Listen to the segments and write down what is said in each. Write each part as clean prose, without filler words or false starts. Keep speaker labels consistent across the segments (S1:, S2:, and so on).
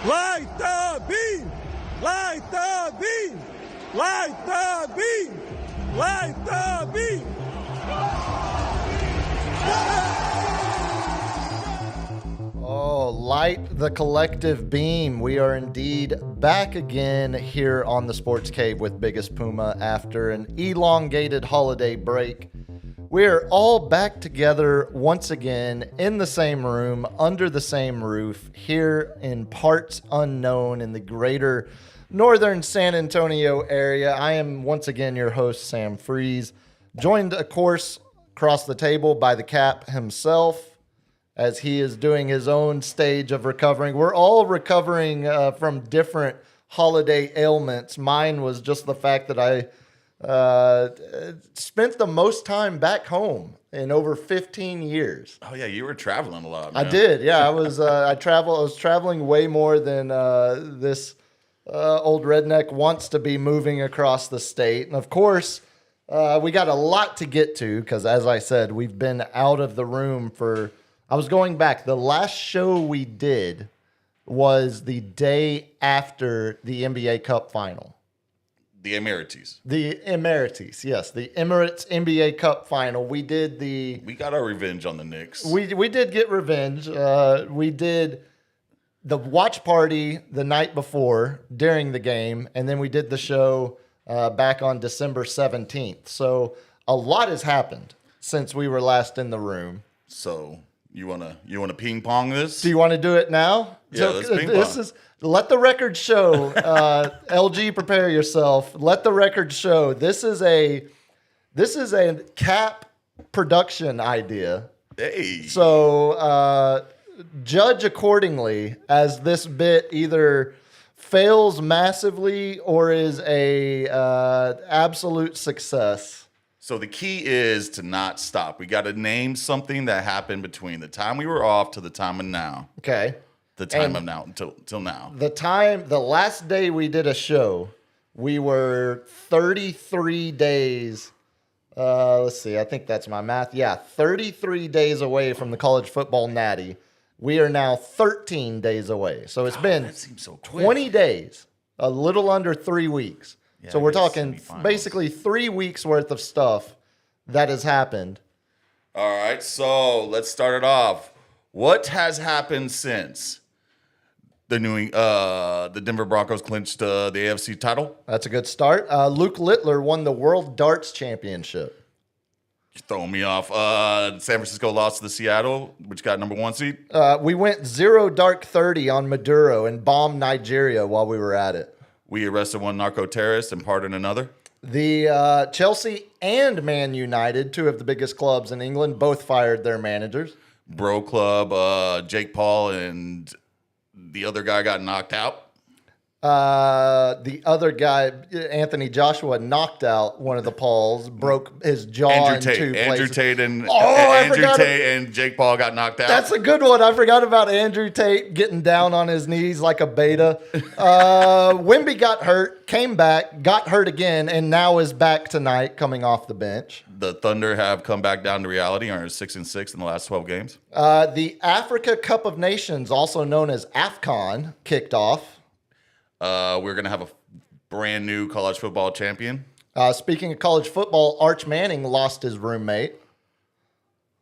S1: Light the beam! Light the beam! Light the beam! Light the beam!
S2: Oh, light the collective beam. We are indeed back again here on the Sports Cave with Biggest Puma after an elongated holiday break. We're all back together once again in the same room, under the same roof, here in parts unknown in the greater northern San Antonio area. I am once again your host, Sam Freeze, joined, of course, across the table by the Cap himself, as he is doing his own stage of recovering. We're all recovering from different holiday ailments. Mine was just the fact that I spent the most time back home in over 15 years.
S3: Oh yeah, you were traveling a lot, man.
S2: I did, yeah. I was traveling way more than this old redneck wants to be moving across the state. And of course, we got a lot to get to because, as I said, we've been out of the room for. I was going back. The last show we did was the day after the NBA Cup final.
S3: The Emerites.
S2: The Emerites, yes. The Emirates NBA Cup final. We did the...
S3: We got our revenge on the Knicks.
S2: We did get revenge. We did the watch party the night before during the game, and then we did the show back on December 17th. So a lot has happened since we were last in the room.
S3: So you wanna ping pong this?
S2: Do you want to do it now?
S3: Yeah,
S2: So,
S3: let's ping pong.
S2: Let the record show. LG, prepare yourself. Let the record show. This is a Cap production idea.
S3: Hey.
S2: So judge accordingly as this bit either fails massively or is a absolute success.
S3: So the key is to not stop. We got to name something that happened between the time we were off to the time of now.
S2: Okay.
S3: The time of now until now.
S2: The last day we did a show, we were 33 days. Let's see, I think that's my math. Yeah, 33 days away from the college football natty. We are now 13 days away. So it's been
S3: that seems so quick.
S2: 20 days, a little under 3 weeks.
S3: Yeah,
S2: so we're
S3: I guess
S2: talking
S3: semifinals.
S2: basically 3 weeks worth of stuff that has happened.
S3: All right, so let's start it off. What has happened since the Denver Broncos clinched the AFC title?
S2: That's a good start. Luke Littler won the World Darts Championship.
S3: You're throwing me off. San Francisco lost to the Seattle, which got number 1 seed.
S2: We went 0 dark 30 on Maduro and bombed Nigeria while we were at it.
S3: We arrested one narco terrorist and pardoned another.
S2: The Chelsea and Man United, two of the biggest clubs in England, both fired their managers.
S3: Bro Club, Jake Paul, and the other guy got knocked out.
S2: The other guy, Anthony Joshua, knocked out one of the Pauls, broke his jaw in two places.
S3: Andrew Tate and Jake Paul got knocked out.
S2: That's a good one. I forgot about Andrew Tate getting down on his knees like a beta. Wemby got hurt, came back, got hurt again, and now is back tonight coming off the bench.
S3: The Thunder have come back down to reality, are 6-6 in the last 12 games.
S2: The Africa Cup of Nations, also known as AFCON, kicked off.
S3: We're going to have a brand new college football champion.
S2: Speaking of college football, Arch Manning lost his roommate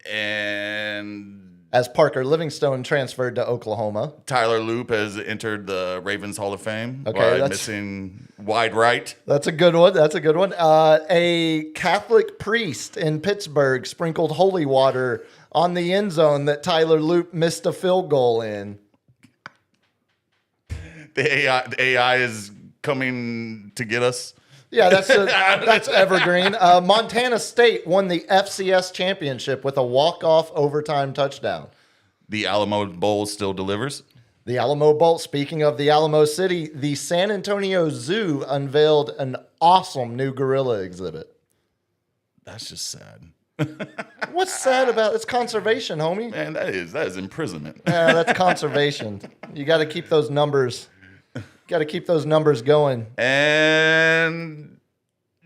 S3: And
S2: as Parker Livingstone transferred to Oklahoma.
S3: Tyler Loop has entered the Ravens Hall of Fame
S2: Okay,
S3: by missing wide right.
S2: That's a good one. That's a good one. A Catholic priest in Pittsburgh sprinkled holy water on the end zone that Tyler Loop missed a field goal in.
S3: The AI is coming to get us.
S2: Yeah, that's evergreen. Montana State won the FCS championship with a walk-off overtime touchdown.
S3: The Alamo Bowl still delivers.
S2: The Alamo Bowl, speaking of the Alamo City, the San Antonio Zoo unveiled an awesome new gorilla exhibit.
S3: That's just sad.
S2: What's sad about it's conservation, homie?
S3: Man, that is imprisonment.
S2: Yeah, that's conservation. You got to keep those numbers. Got to keep those numbers going.
S3: And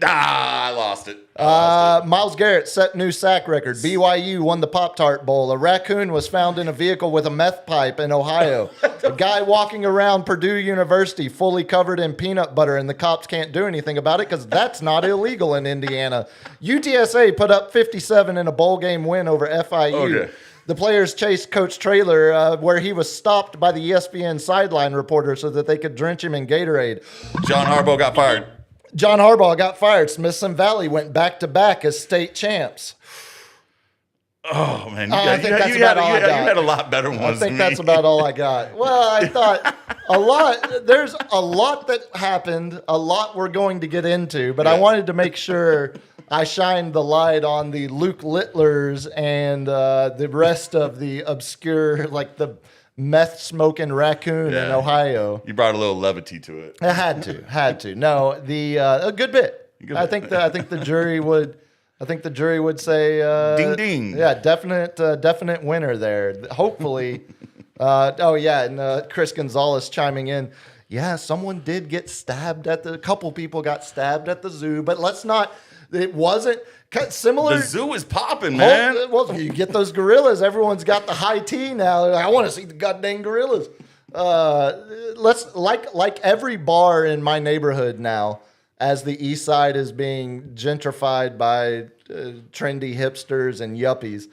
S3: I lost it.
S2: Myles Garrett set new sack record. BYU won the Pop-Tart Bowl. A raccoon was found in a vehicle with a meth pipe in Ohio. A guy walking around Purdue University fully covered in peanut butter, and the cops can't do anything about it because that's not illegal in Indiana. UTSA put up 57 in a bowl game win over FIU.
S3: Okay.
S2: The players chased Coach Traylor, where he was stopped by the ESPN sideline reporter so that they could drench him in Gatorade.
S3: John Harbaugh got fired.
S2: John Harbaugh got fired. Smithson Valley went back-to-back as state champs.
S3: Oh, man.
S2: I think that's about all I got.
S3: You had a lot better ones
S2: I think
S3: than me.
S2: that's about all I got. Well, I thought there's a lot that happened, a lot we're going to get into, but I wanted to make sure I shined the light on the Luke Littlers and the rest of the obscure, like the meth-smoking raccoon in Ohio.
S3: You brought a little levity to it.
S2: I had to. No, a good bit. I think the jury would. I think the jury would say,
S3: ding ding.
S2: Yeah, definite winner there. Hopefully. And Chris Gonzalez chiming in. Yeah, someone did get stabbed a couple people got stabbed at the zoo, but let's not. It wasn't similar.
S3: The zoo is popping, man.
S2: Well, you get those gorillas. Everyone's got the high tea now. I want to see the goddamn gorillas. Let's like every bar in my neighborhood now. As the East Side is being gentrified by trendy hipsters and yuppies,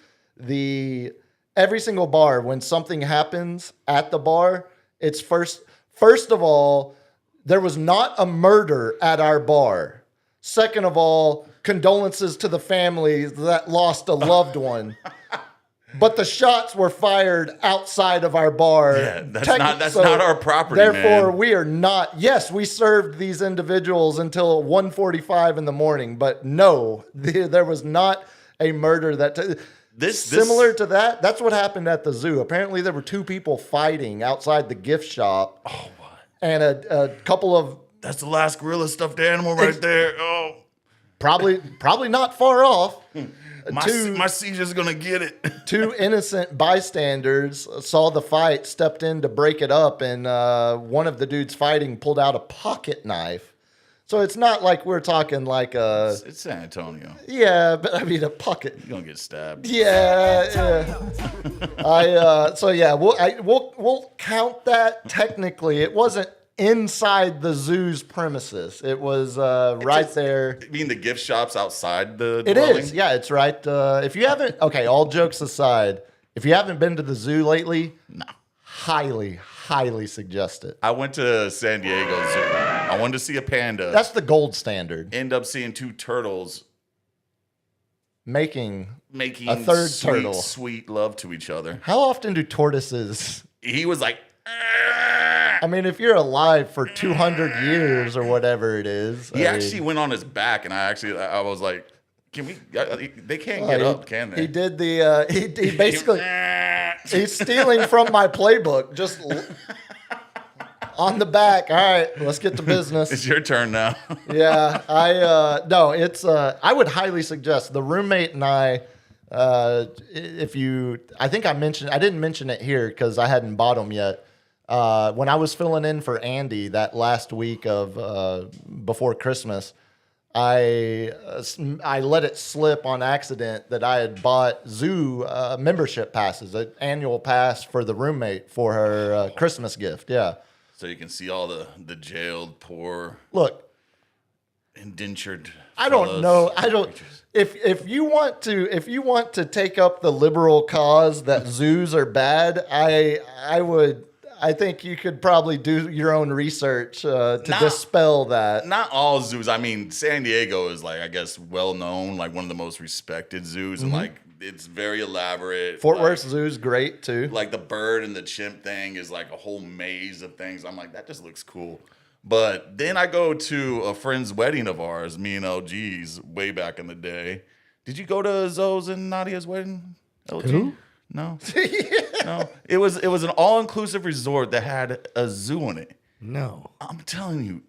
S2: every single bar, when something happens at the bar, it's first of all, there was not a murder at our bar. Second of all, condolences to the families that lost a loved one. But the shots were fired outside of our bar.
S3: Yeah, that's not our property,
S2: therefore,
S3: man.
S2: we are not. Yes, we served these individuals until 1:45 in the morning, but no, there was not a murder similar to that. That's what happened at the zoo. Apparently, there were two people fighting outside the gift shop.
S3: Oh, what?
S2: And a couple of
S3: That's the last gorilla stuffed animal right there. Oh,
S2: probably not far off.
S3: my seizure's gonna get it.
S2: Two innocent bystanders saw the fight, stepped in to break it up, and one of the dudes fighting pulled out a pocket knife. So it's not like we're talking like a
S3: It's San Antonio.
S2: yeah, but I mean a pocket.
S3: You're gonna get stabbed.
S2: Yeah. So yeah, we'll count that. Technically, it wasn't inside the zoo's premises. It was right there.
S3: You mean the gift shops outside the
S2: It
S3: dwelling?
S2: is. Yeah, it's right. If you haven't, okay, all jokes aside, if you haven't been to the zoo lately,
S3: No.
S2: highly suggest it.
S3: I went to San Diego Zoo. I wanted to see a panda.
S2: That's the gold standard.
S3: End up seeing two turtles
S2: Making
S3: making
S2: a third
S3: sweet,
S2: turtle.
S3: sweet love to each other.
S2: How often do tortoises?
S3: He was like,
S2: I mean, if you're alive for 200 years or whatever it is,
S3: he actually went on his back, and I was like, can we? They can't get up, can they?
S2: He did the. He basically he's stealing from my playbook. Just on the back. All right, let's get to business.
S3: It's your turn now.
S2: Yeah, no, it's I would highly suggest the roommate and I. If you, I think I didn't mention it here because I hadn't bought them yet. When I was filling in for Andy that last week of before Christmas, I let it slip on accident that I had bought zoo membership passes, an annual pass for the roommate for her Christmas gift. Yeah.
S3: So you can see all the jailed, poor,
S2: Look,
S3: indentured.
S2: I don't
S3: fellas,
S2: know. I don't.
S3: creatures.
S2: If you want to take up the liberal cause that zoos are bad, I think you could probably do your own research to dispel that.
S3: Not all zoos. I mean, San Diego is like, I guess, well known, like one of the most respected zoos, and like it's very elaborate.
S2: Fort
S3: like,
S2: Worth Zoo's great too.
S3: like the bird and the chimp thing is like a whole maze of things. I'm like, that just looks cool. But then I go to a friend's wedding of ours, me and LG's, way back in the day. Did you go to Zoe's and Nadia's wedding? LG?
S4: Who?
S3: No. No. It was an all-inclusive resort that had a zoo in it.
S4: No.
S3: I'm telling you,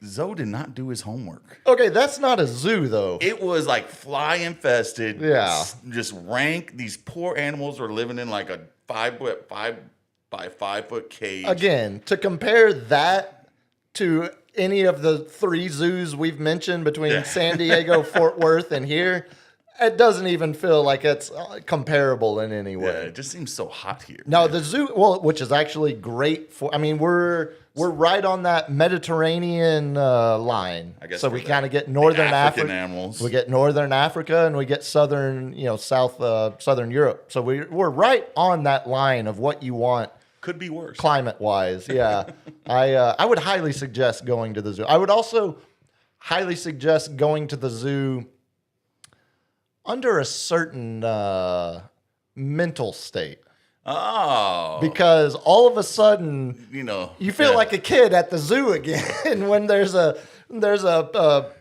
S3: Zoe did not do his homework.
S2: Okay, that's not a zoo though.
S3: It was like fly infested.
S2: Yeah.
S3: Just rank. These poor animals are living in like a 5 by 5 foot cage.
S2: Again, to compare that to any of the 3 zoos we've mentioned between San Diego, Fort Worth, and here, it doesn't even feel like it's comparable in any
S3: Yeah,
S2: way.
S3: it just seems so hot here.
S2: No, the zoo, well, which is actually great for. I mean, we're right on that Mediterranean line.
S3: I guess
S2: so
S3: for
S2: we
S3: the-
S2: kind of get northern
S3: the African
S2: Africa.
S3: animals.
S2: We get northern Africa, and we get southern, southern Europe. So we're right on that line of what you want
S3: Could be worse.
S2: climate wise. Yeah, I would highly suggest going to the zoo. I would also highly suggest going to the zoo under a certain mental state.
S3: Oh.
S2: Because all of a sudden, you feel
S3: yeah.
S2: like a kid at the zoo again when there's a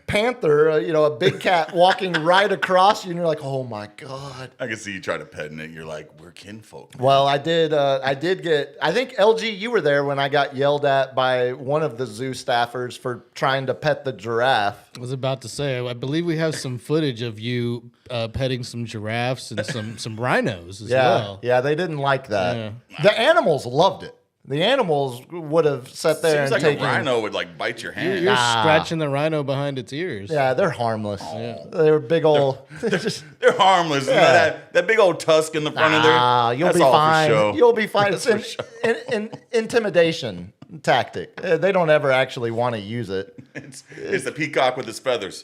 S2: panther, a big cat walking right across you, and you're like, oh my god.
S3: I can see you try to pet it. You're like, we're kinfolk.
S2: Well, I did get. I think LG, you were there when I got yelled at by one of the zoo staffers for trying to pet the giraffe.
S4: I was about to say, I believe we have some footage of you petting some giraffes and some rhinos as well.
S2: Yeah, they didn't like that.
S4: Yeah.
S2: The animals loved it. The animals would have sat there
S3: Seems
S2: and
S3: like
S2: taken.
S3: a rhino would like bite your hand.
S4: You're
S2: Nah.
S4: scratching the rhino behind its ears.
S2: Yeah, they're harmless. They're big old.
S3: They're harmless. That big old tusk in the front of there.
S2: You'll
S3: that's
S2: be
S3: all for
S2: fine.
S3: show.
S2: You'll be fine.
S3: That's
S2: It's
S3: for show.
S2: an intimidation tactic. They don't ever actually want to use it.
S3: It's the peacock with his feathers.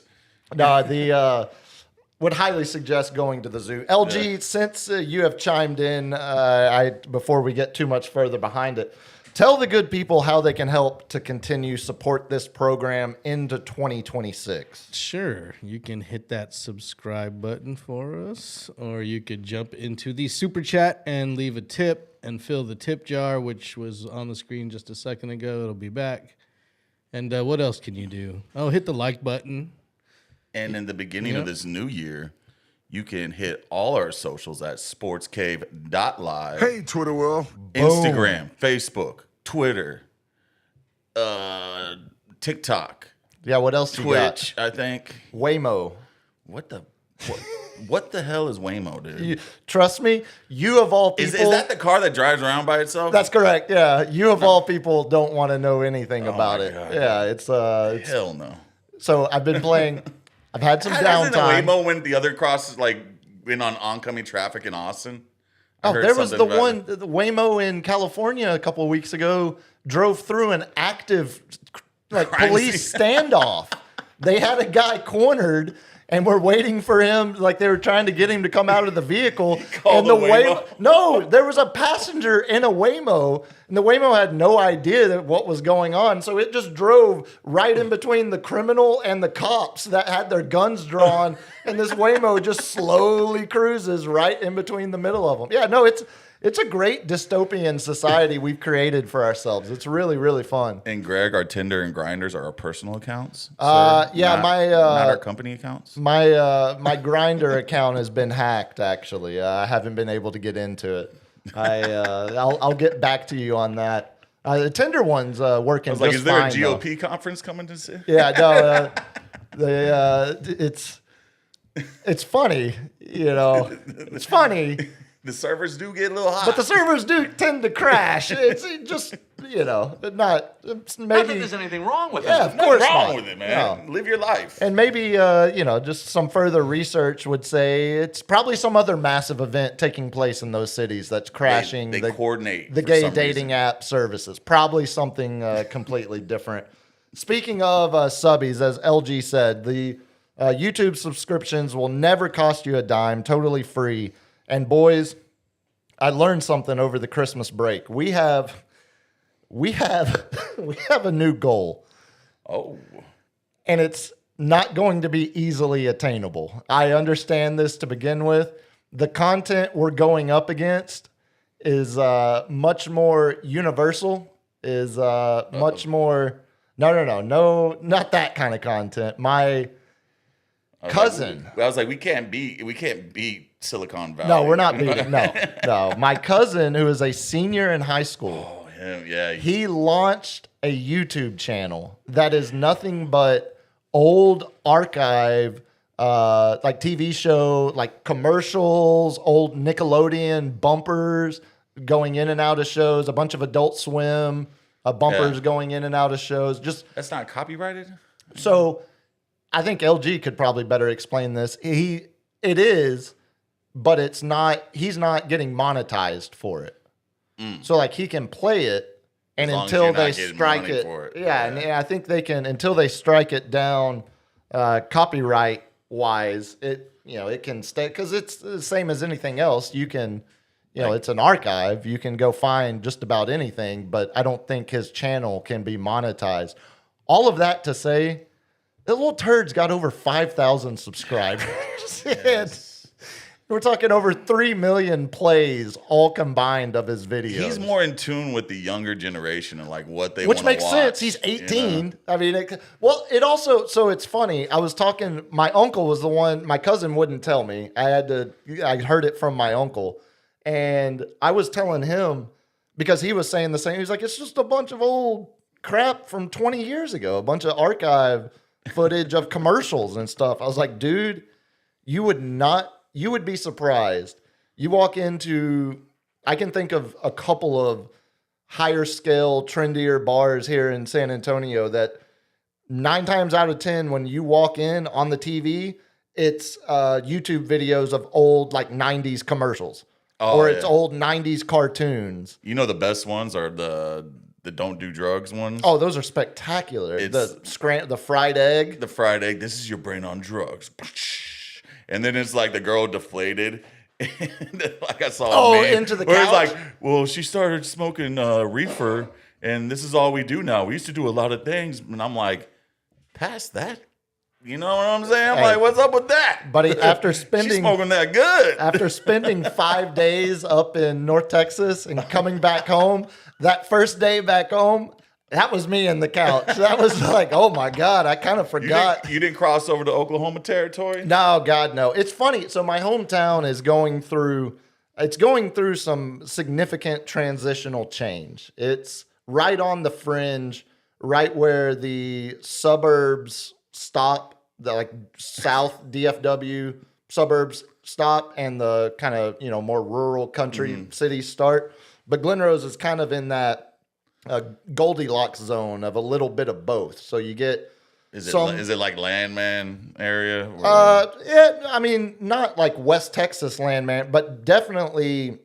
S2: No, would highly suggest going to the zoo. LG, since you have chimed in, before we get too much further behind it, tell the good people how they can help to continue support this program into 2026.
S4: Sure, you can hit that subscribe button for us, or you could jump into the super chat and leave a tip and fill the tip jar, which was on the screen just a second ago. It'll be back. And what else can you do? Oh, hit the like button.
S3: And in the beginning of this new year, you can hit all our socials at sportscave.live.
S1: Hey, Twitter world.
S3: Instagram, Facebook, Twitter, TikTok,
S2: Yeah, what else you got?
S3: Twitch, I think.
S2: Waymo.
S3: What? What the hell is Waymo, dude?
S2: Trust me, you of all people.
S3: Is that the car that drives around by itself?
S2: That's correct. Yeah, you of all people don't want to know anything about
S3: my
S2: it.
S3: God.
S2: Yeah, it's
S3: hell no.
S2: So I've been playing. I've had some
S3: Hasn't the
S2: downtime.
S3: Waymo when the other cross like been on oncoming traffic in Austin? I
S2: Oh,
S3: heard
S2: there was
S3: something
S2: the
S3: about
S2: one,
S3: it.
S2: the Waymo in California a couple of weeks ago drove through an active like
S3: Crime
S2: police
S3: scene.
S2: standoff. They had a guy cornered and were waiting for him, like they were trying to get him to come out of the vehicle.
S3: called
S2: And the
S3: the Waymo?
S2: no, there was a passenger in a Waymo, and the Waymo had no idea that what was going on. So it just drove right in between the criminal and the cops that had their guns drawn, and this Waymo just slowly cruises right in between the middle of them. Yeah, no, it's a great dystopian society we've created for ourselves. It's really, really fun.
S3: And Greg, our Tinder and Grinders are our personal accounts.
S2: Yeah,
S3: not,
S2: my
S3: not our company accounts.
S2: my Grinder account has been hacked. Actually, I haven't been able to get into it. I'll get back to you on that. The Tinder one's working.
S3: I was like,
S2: just
S3: is there a
S2: fine, though.
S3: GOP conference coming to see?
S2: Yeah, no, it's funny, you know. It's funny,
S3: The servers do get a little hot.
S2: but the servers do tend to crash. It's just, you know, not it's
S5: Not
S2: maybe.
S5: that there's anything wrong with
S2: Yeah,
S5: it.
S2: of
S3: Nothing
S2: course
S3: wrong
S2: not.
S3: with it, man. Live your life.
S2: And maybe, you know, just some further research would say it's probably some other massive event taking place in those cities that's crashing
S3: They coordinate
S2: the
S3: for
S2: gay
S3: some
S2: dating
S3: reason.
S2: app services. Probably something completely different. Speaking of subbies, as LG said, the YouTube subscriptions will never cost you a dime, totally free. And boys, I learned something over the Christmas break. We have a new goal.
S3: Oh,
S2: And it's not going to be easily attainable. I understand this to begin with. The content we're going up against is much more universal, is much more. No, not that kind of content. My cousin.
S3: I was like, we can't beat Silicon Valley.
S2: No, we're not beating. No. My cousin, who is a senior in high school,
S3: Oh, him, yeah.
S2: he launched a YouTube channel that is nothing but old archive, like TV show, like commercials, old Nickelodeon bumpers going in and out of shows, a bunch of Adult Swim bumpers
S3: Yeah.
S2: going in and out of shows. Just
S3: That's not copyrighted.
S2: so, I think LG could probably better explain this. It is, but it's not. He's not getting monetized for it. So like he can play it, and
S3: As long as
S2: until
S3: you're not
S2: they
S3: getting
S2: strike
S3: money
S2: it,
S3: for it.
S2: yeah, and I think they can until they strike it down, copyright wise. It can stay because it's the same as anything else. You can, it's an archive. You can go find just about anything, but I don't think his channel can be monetized. All of that to say, the little turd's got over 5,000 subscribers. And we're talking over 3 million plays all combined of his videos.
S3: He's more in tune with the younger generation and like what they
S2: Which
S3: want to
S2: makes
S3: watch,
S2: sense. He's
S3: you
S2: 18.
S3: know?
S2: I mean, it also, so it's funny. I was talking, my uncle was the one, my cousin wouldn't tell me. I heard it from my uncle. And I was telling him, because he was saying the same. He was like, it's just a bunch of old crap from 20 years ago, a bunch of archive footage of commercials and stuff. I was like, dude, you would be surprised. You walk into, I can think of a couple of higher scale, trendier bars here in San Antonio that 9 times out of 10, when you walk in on the TV, it's YouTube videos of old like 90s commercials.
S3: Oh,
S2: or it's
S3: yeah.
S2: old 90s cartoons.
S3: You know the best ones are the don't do drugs ones.
S2: Oh, those are spectacular.
S3: It's-
S2: The fried egg.
S3: The fried egg. This is your brain on drugs. And then it's like the girl deflated. Like I saw.
S2: Oh,
S3: a meme
S2: into the
S3: where it's
S2: couch?
S3: like, well, she started smoking reefer, and this is all we do now. We used to do a lot of things, and I'm like, past that. You know what I'm saying? I'm
S2: Hey.
S3: like, what's up with that?
S2: Buddy, after
S3: She's
S2: spending
S3: smoking that good.
S2: after spending 5 days up in North Texas and coming back home, that first day back home, that was me in the couch. That was like, oh my God, I kind of forgot.
S3: You didn't cross over to Oklahoma territory?
S2: No, God, no. It's funny. So my hometown is going through some significant transitional change. It's right on the fringe, right where the suburbs stop, the like South DFW suburbs stop and the kind of, more rural country cities start. But Glen Rose is kind of in that Goldilocks zone of a little bit of both. So you get
S3: Is it like Landman area?
S2: I mean, not like West Texas Landman, but definitely.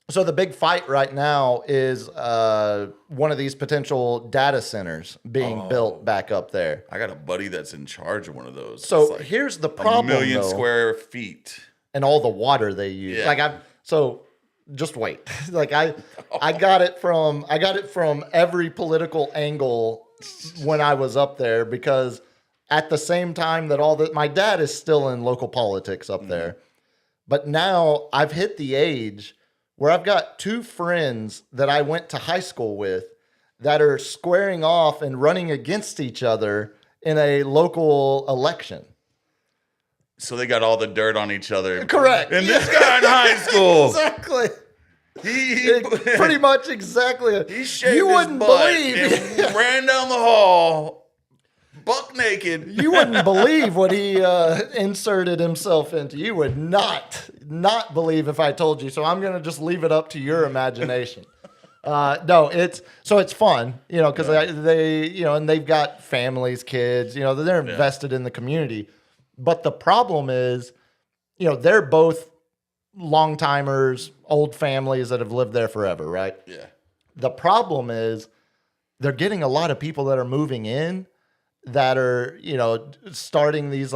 S2: So the big fight right now is one of these potential data centers being built back up there.
S3: I got a buddy that's in charge of one of those.
S2: So
S3: It's like
S2: here's the problem,
S3: 1 million
S2: though,
S3: square feet.
S2: and all the water they use.
S3: Yeah.
S2: So just wait. Like I got it from every political angle when I was up there, because at the same time that my dad is still in local politics up there, but now I've hit the age where I've got two friends that I went to high school with that are squaring off and running against each other in a local election.
S3: So they got all the dirt on each other.
S2: Correct.
S3: And this guy in high school.
S2: Exactly.
S3: He
S2: Pretty much exactly.
S3: He shaved
S2: You
S3: his
S2: wouldn't
S3: butt
S2: believe.
S3: and ran down the hall, buck naked.
S2: You wouldn't believe what he inserted himself into. You would not believe if I told you. So I'm going to just leave it up to your imagination. No, it's fun, because they, and they've got families, kids, they're invested in the community. But the problem is, they're both long timers, old families that have lived there forever, right?
S3: Yeah.
S2: The problem is they're getting a lot of people that are moving in that are, starting these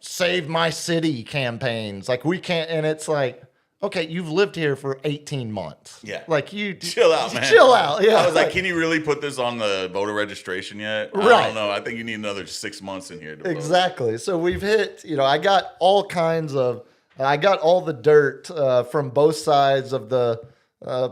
S2: save my city campaigns. Like we can't, and it's like, okay, you've lived here for 18 months.
S3: Yeah.
S2: Like you
S3: Chill out, man.
S2: Chill out. Yeah.
S3: I was like, can you really put this on the voter registration yet? I
S2: Right.
S3: don't know. I think you need another 6 months in here to vote.
S2: Exactly. So we've hit, I got all the dirt from both sides of the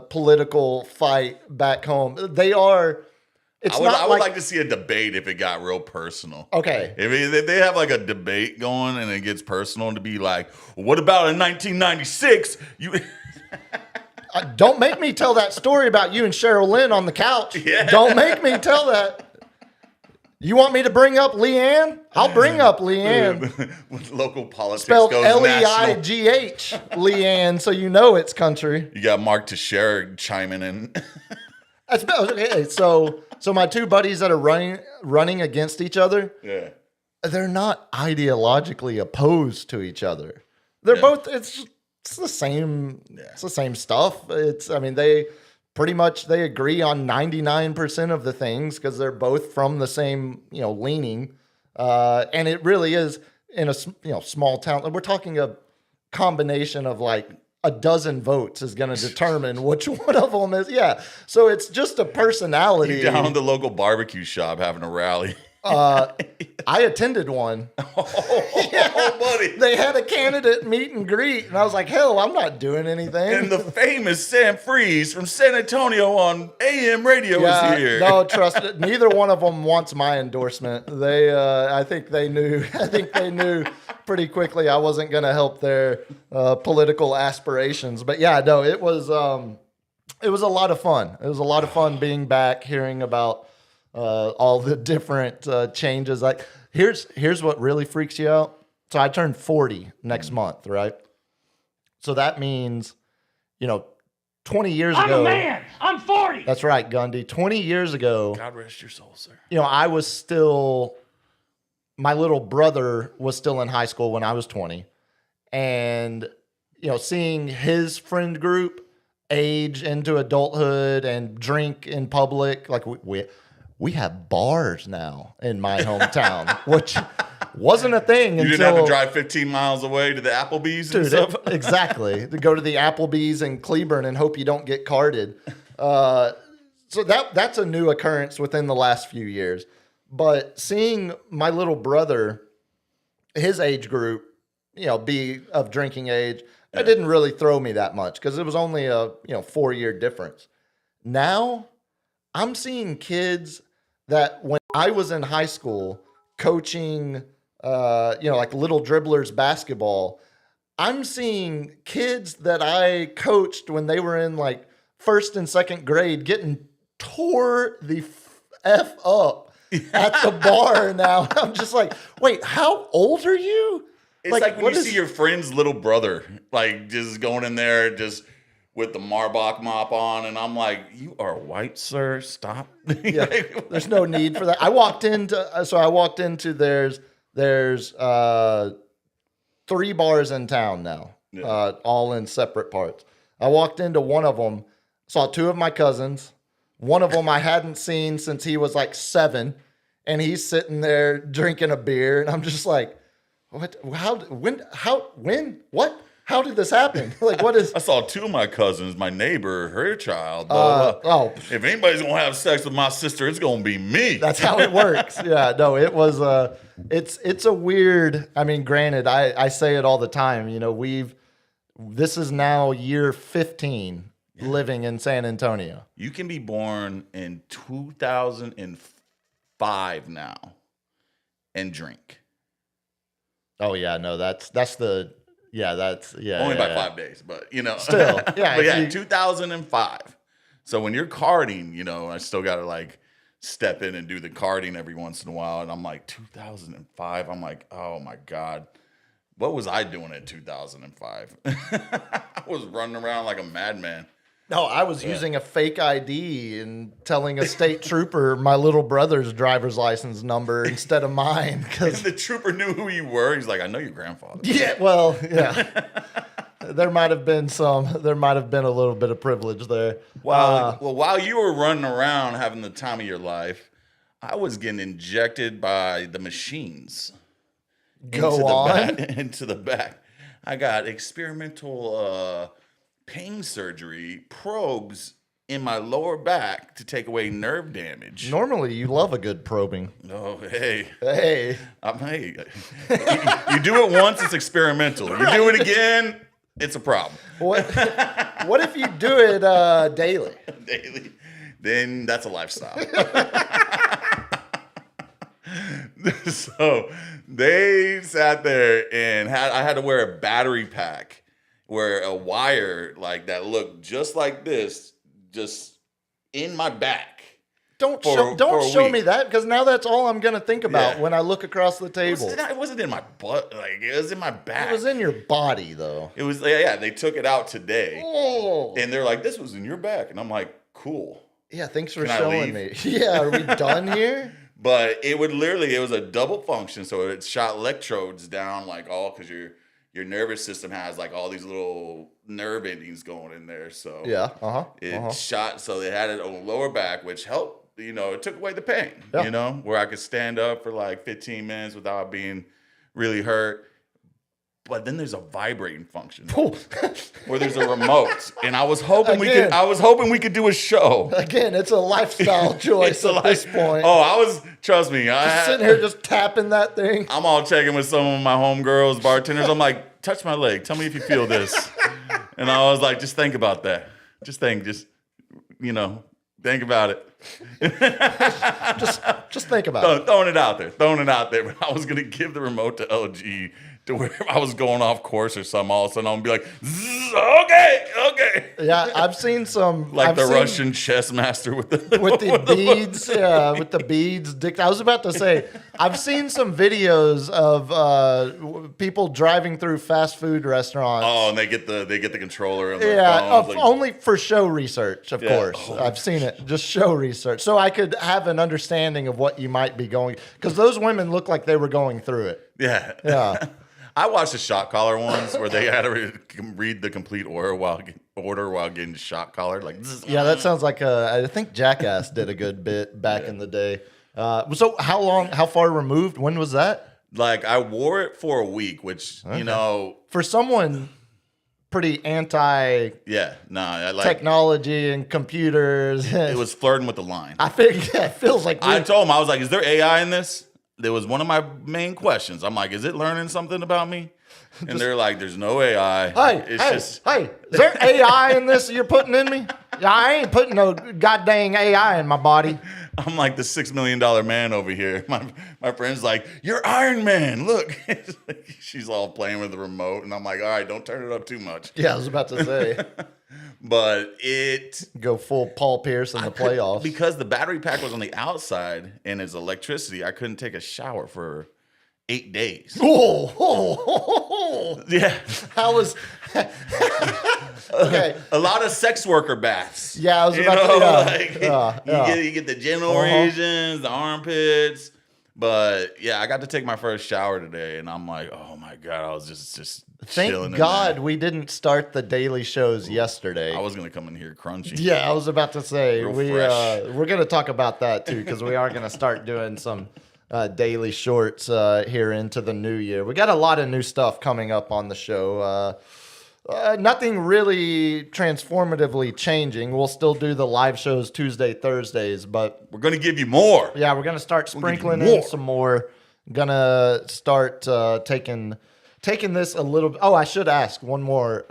S2: political fight back home.
S3: I would like to see a debate if it got real personal.
S2: Okay.
S3: If they have like a debate going and it gets personal, to be like, what about in 1996?
S2: Don't make me tell that story about you and Cheryl Lynn on the couch.
S3: Yeah.
S2: Don't make me tell that. You want me to bring up Leanne? I'll bring up Leanne.
S3: With local politics
S2: Spelled
S3: goes national.
S2: Leigh, Leanne, so you know it's country.
S3: You got Mark Teixeira chiming in.
S2: Okay, so my two buddies that are running against each other,
S3: Yeah.
S2: they're not ideologically opposed to each other. They're both. It's the same.
S3: Yeah.
S2: It's the same stuff. They pretty much they agree on 99% of the things because they're both from the same leaning, and it really is in a small town. We're talking a combination of like a dozen votes is going to determine which one of them is. Yeah. So it's just a personality.
S3: You down at the local barbecue shop having a rally.
S2: I attended one.
S3: Oh, buddy.
S2: They had a candidate meet and greet, and I was like, hell, I'm not doing anything.
S3: And the famous Sam Freeze from San Antonio on AM radio was here.
S2: No, trust it. Neither one of them wants my endorsement. They, I think they knew pretty quickly I wasn't going to help their political aspirations. But yeah, no, it was a lot of fun. It was a lot of fun being back, hearing about all the different changes. Like here's what really freaks you out. So I turned 40 next month, right? So that means, 20 years ago.
S5: I'm a man. I'm 40.
S2: That's right, Gundy. 20 years ago,
S3: God rest your soul, sir.
S2: I was still, my little brother was still in high school when I was 20. And, seeing his friend group age into adulthood and drink in public, like we have bars now in my hometown, which wasn't a thing until...
S3: You didn't have to drive 15 miles away to the Applebee's and stuff?
S2: Exactly. To go to the Applebee's in Cleburne and hope you don't get carded. So that's a new occurrence within the last few years. But seeing my little brother, his age group, be of drinking age, it didn't really throw me that much because it was only a 4-year difference. Now I'm seeing kids that when I was in high school coaching, like little dribblers basketball, I'm seeing kids that I coached when they were in like first and second grade getting tore the F up at the bar now. I'm just like, wait, how old are you?
S3: It's like when
S2: what
S3: you
S2: is-
S3: see your friend's little brother, like just going in there, just with the Marbach mop on, and I'm like, "You are white, sir. Stop."
S2: Yeah, there's no need for that. I walked into there's 3 bars in town now, all in separate parts. I walked into one of them, saw 2 of my cousins. One of them I hadn't seen since he was like 7, and he's sitting there drinking a beer, and I'm just like, what? How? When? How? When? What? How did this happen? Like, what is?
S3: I saw 2 of my cousins, my neighbor, her child. Blah, blah.
S2: Oh,
S3: If anybody's gonna have sex with my sister, it's gonna be me.
S2: that's how it works. Yeah, no, it was it's a weird, I mean, granted, I say it all the time, you know, this is now year 15 living in San Antonio.
S3: You can be born in 2005 now and drink.
S2: Oh yeah, no, that's only
S3: By 5 days, but you know,
S2: Still, yeah,
S3: but yeah,
S2: you-
S3: 2005. So when you're carding, you know, I still got to like step in and do the carding every once in a while. And I'm like, 2005. I'm like, oh my God, what was I doing in 2005? I was running around like a madman.
S2: No, I was using a fake ID and telling a state trooper my little brother's driver's license number instead of mine because
S3: The trooper knew who you were. He's like, I know your grandfather.
S2: yeah, well, yeah. There might have been a little bit of privilege there.
S3: While you were running around having the time of your life, I was getting injected by the machines.
S2: Go on.
S3: Into the back. I got experimental pain surgery probes in my lower back to take away nerve damage.
S2: Normally, you love a good probing.
S3: Oh, hey.
S2: Hey,
S3: Hey. You do it once, it's experimental. You do it again, it's a problem.
S2: what if you do it daily?
S3: Daily. Then that's a lifestyle. So they sat there and I had to wear a battery pack where a wire like that looked just like this, just in my back.
S2: Don't
S3: For
S2: show
S3: a
S2: me
S3: week.
S2: that because now that's all I'm gonna think about
S3: Yeah.
S2: when I look across the table.
S3: It wasn't in my butt, like it was in my back.
S2: It was in your body though.
S3: It was yeah, they took it out today.
S2: Oh,
S3: And they're like, this was in your back. And I'm like, cool.
S2: yeah. Thanks for
S3: Can I
S2: showing me. Yeah, are we done here?
S3: But it was a double function. So it shot electrodes down like all because your nervous system has like all these little nerve endings going in there. So
S2: Yeah.
S3: it shot. So they had it on the lower back, which helped, you know, it took away the pain,
S2: Yeah.
S3: you know, where I could stand up for like 15 minutes without being really hurt. But then there's a vibrating function where there's a remote. And I was hoping we could do a show.
S2: Again, it's a lifestyle choice at this point.
S3: Oh, trust me.
S2: Sitting here just tapping that thing.
S3: I'm all checking with some of my homegirls, bartenders. I'm like, touch my leg. Tell me if you feel this. And I was like, just think about that. Just, you know, think about it.
S2: Just think about it.
S3: Throwing it out there. But I was going to give the remote to LG to where if I was going off course or something, all of a sudden I'm going to be like, "Zzz, okay.
S2: Yeah, I've seen some
S3: Like
S2: I've
S3: the
S2: seen-
S3: Russian chess master with the
S2: with the beads, yeah, with the beads. I was about to say, I've seen some videos of people driving through fast food restaurants.
S3: Oh, and they get the controller and the
S2: Yeah,
S3: phones, like-
S2: only for show research, of
S3: Yeah.
S2: course.
S3: Oh,
S2: I've seen it, just show research, so I could have an understanding of what you might be going. Because those women look like they were going through it.
S3: Yeah.
S2: Yeah.
S3: I watched the shot collar ones where they had to read the complete order while getting shot collared. Like, zzz.
S2: Yeah, that sounds like I think Jackass did a good bit back in the day. So how far removed? When was that?
S3: Like I wore it for a week, which you know,
S2: For someone pretty anti
S3: yeah, I like
S2: technology and computers.
S3: it was flirting with the line.
S2: I figured it feels like
S3: I told him, I was like, is there AI in this? There was one of my main questions. I'm like, is it learning something about me? And they're like, there's no AI.
S2: Hey, is there AI in this you're putting in me? Yeah, I ain't putting no goddamn AI in my body.
S3: I'm like the $6 million man over here. My friend's like, you're Iron Man. Look. She's all playing with the remote. And I'm like, all right, don't turn it up too much.
S2: Yeah, I was about to say,
S3: But it
S2: go full Paul Pierce in the playoffs.
S3: because the battery pack was on the outside and it's electricity, I couldn't take a shower for 8 days.
S2: Oh.
S3: Yeah.
S2: How was? Okay.
S3: A lot of sex worker baths.
S2: Yeah, I was
S3: You
S2: about
S3: know,
S2: to.
S3: like,
S2: Yeah.
S3: you get the genital regions, the armpits. But yeah, I got to take my first shower today, and I'm like, oh my God, I was just chilling.
S2: Thank
S3: in
S2: God
S3: there.
S2: we didn't start the daily shows yesterday.
S3: I was gonna come in here crunchy.
S2: Yeah, I was about to say
S3: Real
S2: we're going to talk about that too because we are going to start doing some daily shorts here into the new year. We got a lot of new stuff coming up on the show. Nothing really transformatively changing. We'll still do the live shows Tuesday, Thursdays, but
S3: We're gonna give you more.
S2: yeah, we're going to start sprinkling
S3: more.
S2: in some more. Gonna start taking this a little. Oh, I should ask one more.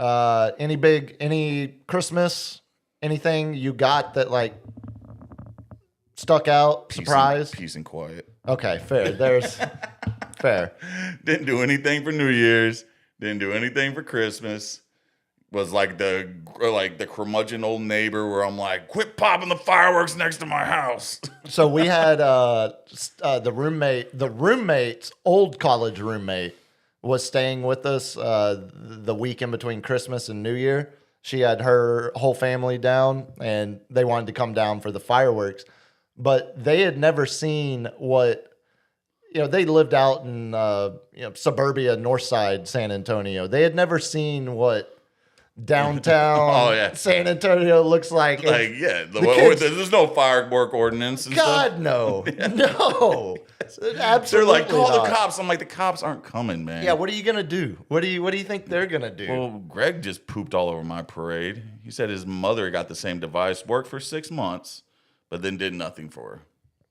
S2: Any Christmas, anything you got that like stuck out? Surprise.
S3: Peace and quiet.
S2: Okay, fair. There's fair.
S3: Didn't do anything for New Year's. Didn't do anything for Christmas. Was like the curmudgeon old neighbor where I'm like, quit popping the fireworks next to my house.
S2: So we had the roommate's old college roommate was staying with us the week in between Christmas and New Year. She had her whole family down, and they wanted to come down for the fireworks. But they had never seen what, they lived out in suburbia, north side San Antonio. They had never seen what downtown San Antonio looks like.
S3: Like, yeah,
S2: kids-
S3: there's no firework ordinance and stuff.
S2: God, no. No. Absolutely
S3: They're like, call
S2: not.
S3: the cops. I'm like, the cops aren't coming, man.
S2: Yeah, what are you gonna do? What do you think they're gonna do?
S3: Well, Greg just pooped all over my parade. He said his mother got the same device, worked for 6 months, but then did nothing for her.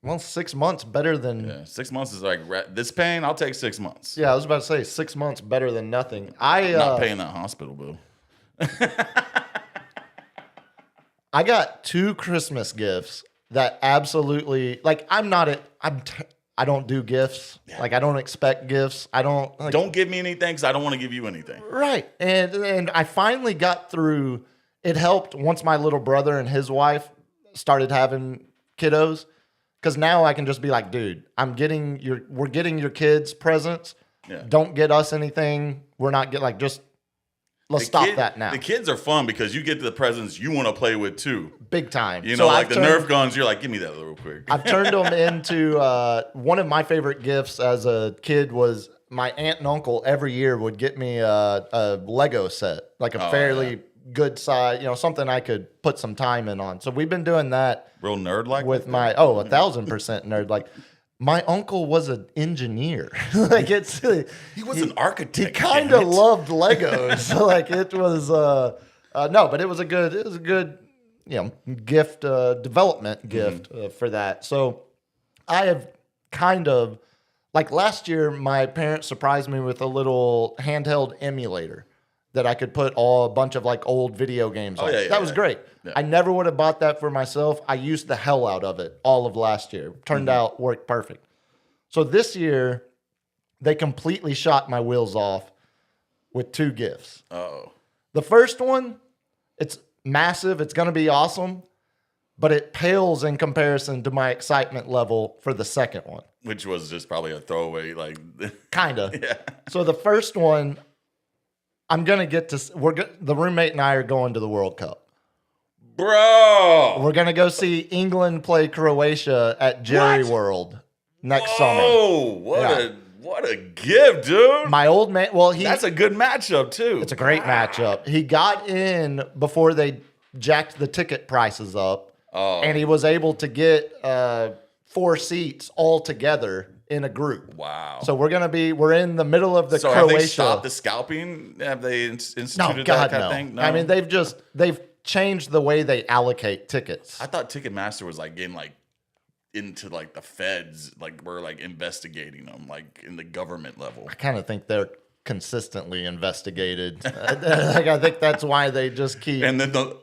S2: Well, 6 months better than.
S3: Yeah, 6 months is like this pain. I'll take 6 months.
S2: Yeah, I was about to say 6 months better than nothing. I
S3: Not paying that hospital bill.
S2: I got 2 Christmas gifts that absolutely like. I don't do gifts.
S3: Yeah.
S2: Like I don't expect gifts. I don't. Like,
S3: Don't give me anything because I don't want to give you anything.
S2: Right. And I finally got through. It helped once my little brother and his wife started having kiddos. Because now I can just be like, dude, we're getting your kids presents.
S3: Yeah.
S2: Don't get us anything. We're not let's stop that now.
S3: The kids are fun because you get the presents you want to play with too.
S2: Big time.
S3: You
S2: So
S3: know, like
S2: I've
S3: the
S2: turned-
S3: Nerf guns. You're like, give me that real quick.
S2: I've turned them into one of my favorite gifts as a kid was my aunt and uncle every year would get me a Lego set, like a fairly good size, something I could put some time in on. So we've been doing that
S3: Real nerd like
S2: with my 1,000% nerd. Like my uncle was an engineer. Like
S3: he was an architect.
S2: he kind of loved Legos. Like it was no, but it was a good gift development gift for that. So I have kind of like last year my parents surprised me with a little handheld emulator that I could put a bunch of like old video games on.
S3: yeah,
S2: that was great.
S3: Yeah.
S2: I never would have bought that for myself. I used the hell out of it all of last year. Turned out worked perfect. So this year they completely shot my wheels off with 2 gifts.
S3: Oh,
S2: The first one, it's massive. It's going to be awesome, but it pales in comparison to my excitement level for the second one.
S3: which was just probably a throwaway. Like,
S2: Kind of.
S3: yeah.
S2: So the first one, I'm going to get to, the roommate and I are going to the World Cup.
S3: Bro.
S2: We're going to go see England play Croatia at Jerry World next summer.
S3: Oh, what a gift, dude.
S2: My old man, well,
S3: That's a good matchup too.
S2: it's a great matchup. He got in before they jacked the ticket prices up, and he was able to get 4 seats all together in a group.
S3: Wow.
S2: So we're in the middle of the
S3: So
S2: Croatia.
S3: have they stopped the scalping? Have they instituted
S2: No,
S3: that
S2: God,
S3: kind
S2: no.
S3: of thing? No.
S2: I mean, they've changed the way they allocate tickets.
S3: I thought Ticketmaster was like getting like into like the feds, like we're like investigating them, like in the government level.
S2: I kind of think they're consistently investigated. Like, I think that's why they just keep.
S3: And then the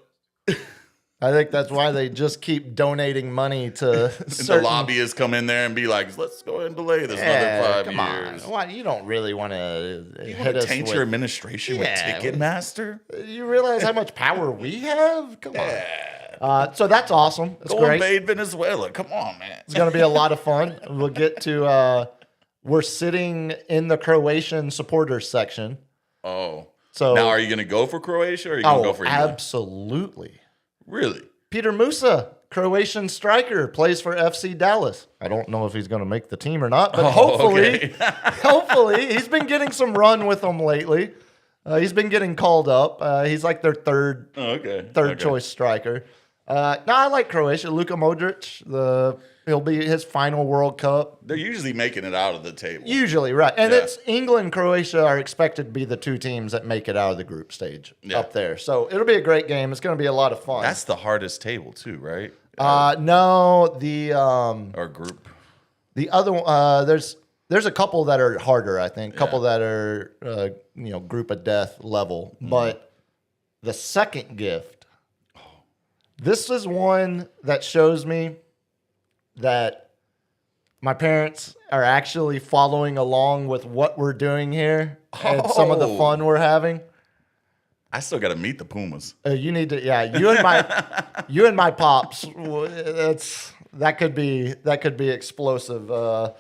S2: I think that's why they just keep donating money to
S3: the
S2: certain.
S3: lobbyists come in there and be like, let's go ahead and delay this another 5
S2: come
S3: years.
S2: on. Why you don't really want to
S3: You
S2: hit
S3: want to
S2: us
S3: taint
S2: with?
S3: your administration
S2: Yeah.
S3: with Ticketmaster?
S2: You realize how much power we have? Come on. So that's awesome. It's
S3: Go
S2: great.
S3: invade Venezuela. Come on, man.
S2: It's going to be a lot of fun. We'll get to we're sitting in the Croatian supporters section.
S3: Oh.
S2: So
S3: Now, are you going to go for Croatia or are you going to go for England?
S2: Absolutely.
S3: Really?
S2: Peter Musa, Croatian striker, plays for FC Dallas. I don't know if he's going to make the team or not, but hopefully,
S3: okay.
S2: hopefully, he's been getting some run with them lately. He's been getting called up. He's like their third choice striker. No, I like Croatia. Luka Modric, he'll be his final World Cup.
S3: They're usually making it out of the table.
S2: Usually, right. And
S3: Yeah.
S2: it's England, Croatia are expected to be the two teams that make it out of the group stage up there. So it'll be a great game. It's going to be a lot of fun.
S3: That's the hardest table too, right?
S2: No,
S3: Or group.
S2: the other one, there's a couple that are harder, I think. A couple that are, group of death level. But the second gift, this is one that shows me that my parents are actually following along with what we're doing here and some of the fun we're having.
S3: I still got to meet the Pumas.
S2: You need to, you and my pops. That could be explosive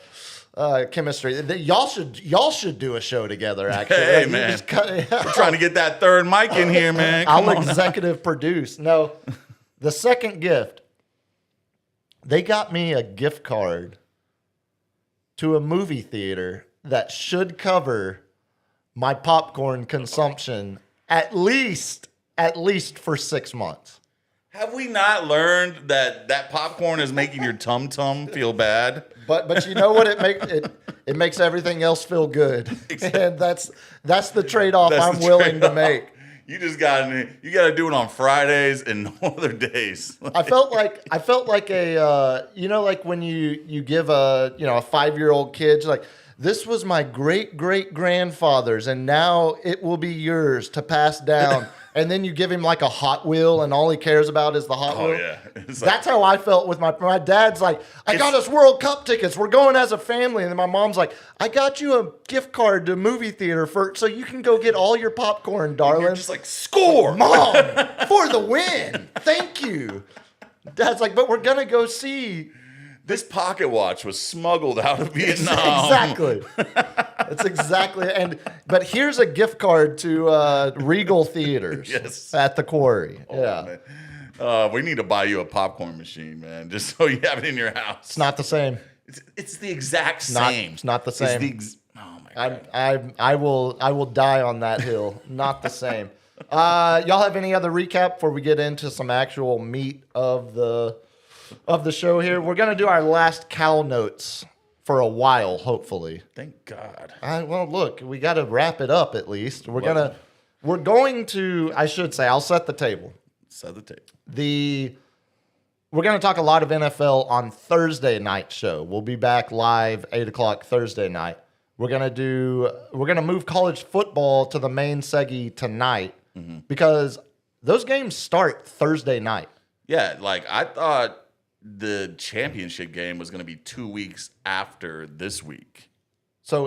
S2: chemistry. Y'all should do a show together. Actually,
S3: Hey,
S2: You
S3: man.
S2: just cut it out.
S3: We're trying to get that third mic in here, man.
S2: I'll executive produce. No, the second gift. They got me a gift card to a movie theater that should cover my popcorn consumption at least for 6 months.
S3: Have we not learned that popcorn is making your tum feel bad?
S2: But you know what it makes everything else feel good. And that's the trade-off I'm willing to make.
S3: You just got to do it on Fridays and no other days.
S2: I felt like a like when you give a 5-year-old kid, like, this was my great grandfather's and now it will be yours to pass down. And then you give him like a Hot Wheel and all he cares about is the Hot Wheel.
S3: Oh yeah.
S2: That's how I felt with my dad's like, I got us World Cup tickets. We're going as a family. And then my mom's like, I got you a gift card to movie theater so you can go get all your popcorn, darling.
S3: You're just like, score!
S2: Mom, for the win. Thank you. Dad's like, but we're going to go see.
S3: This pocket watch was smuggled out of Vietnam.
S2: Exactly. That's exactly. But here's a gift card to Regal Theaters
S3: Yes.
S2: at the Quarry.
S3: Oh,
S2: yeah.
S3: man. We need to buy you a popcorn machine, man, just so you have it in your house.
S2: It's not the same.
S3: It's the exact same.
S2: It's not the same.
S3: Oh my god.
S2: I will die on that hill. Not the same. Y'all have any other recap before we get into some actual meat of the show here? We're gonna do our last Cal notes for a while, hopefully.
S3: Thank God.
S2: Well, look, we got to wrap it up at least. We're going to. I should say, I'll set the table.
S3: Set the tape.
S2: We're going to talk a lot of NFL on Thursday night show. We'll be back live 8:00 Thursday night. We're gonna move college football to the main seggy tonight because those games start Thursday night.
S3: Yeah, like I thought the championship game was going to be 2 weeks after this week.
S2: So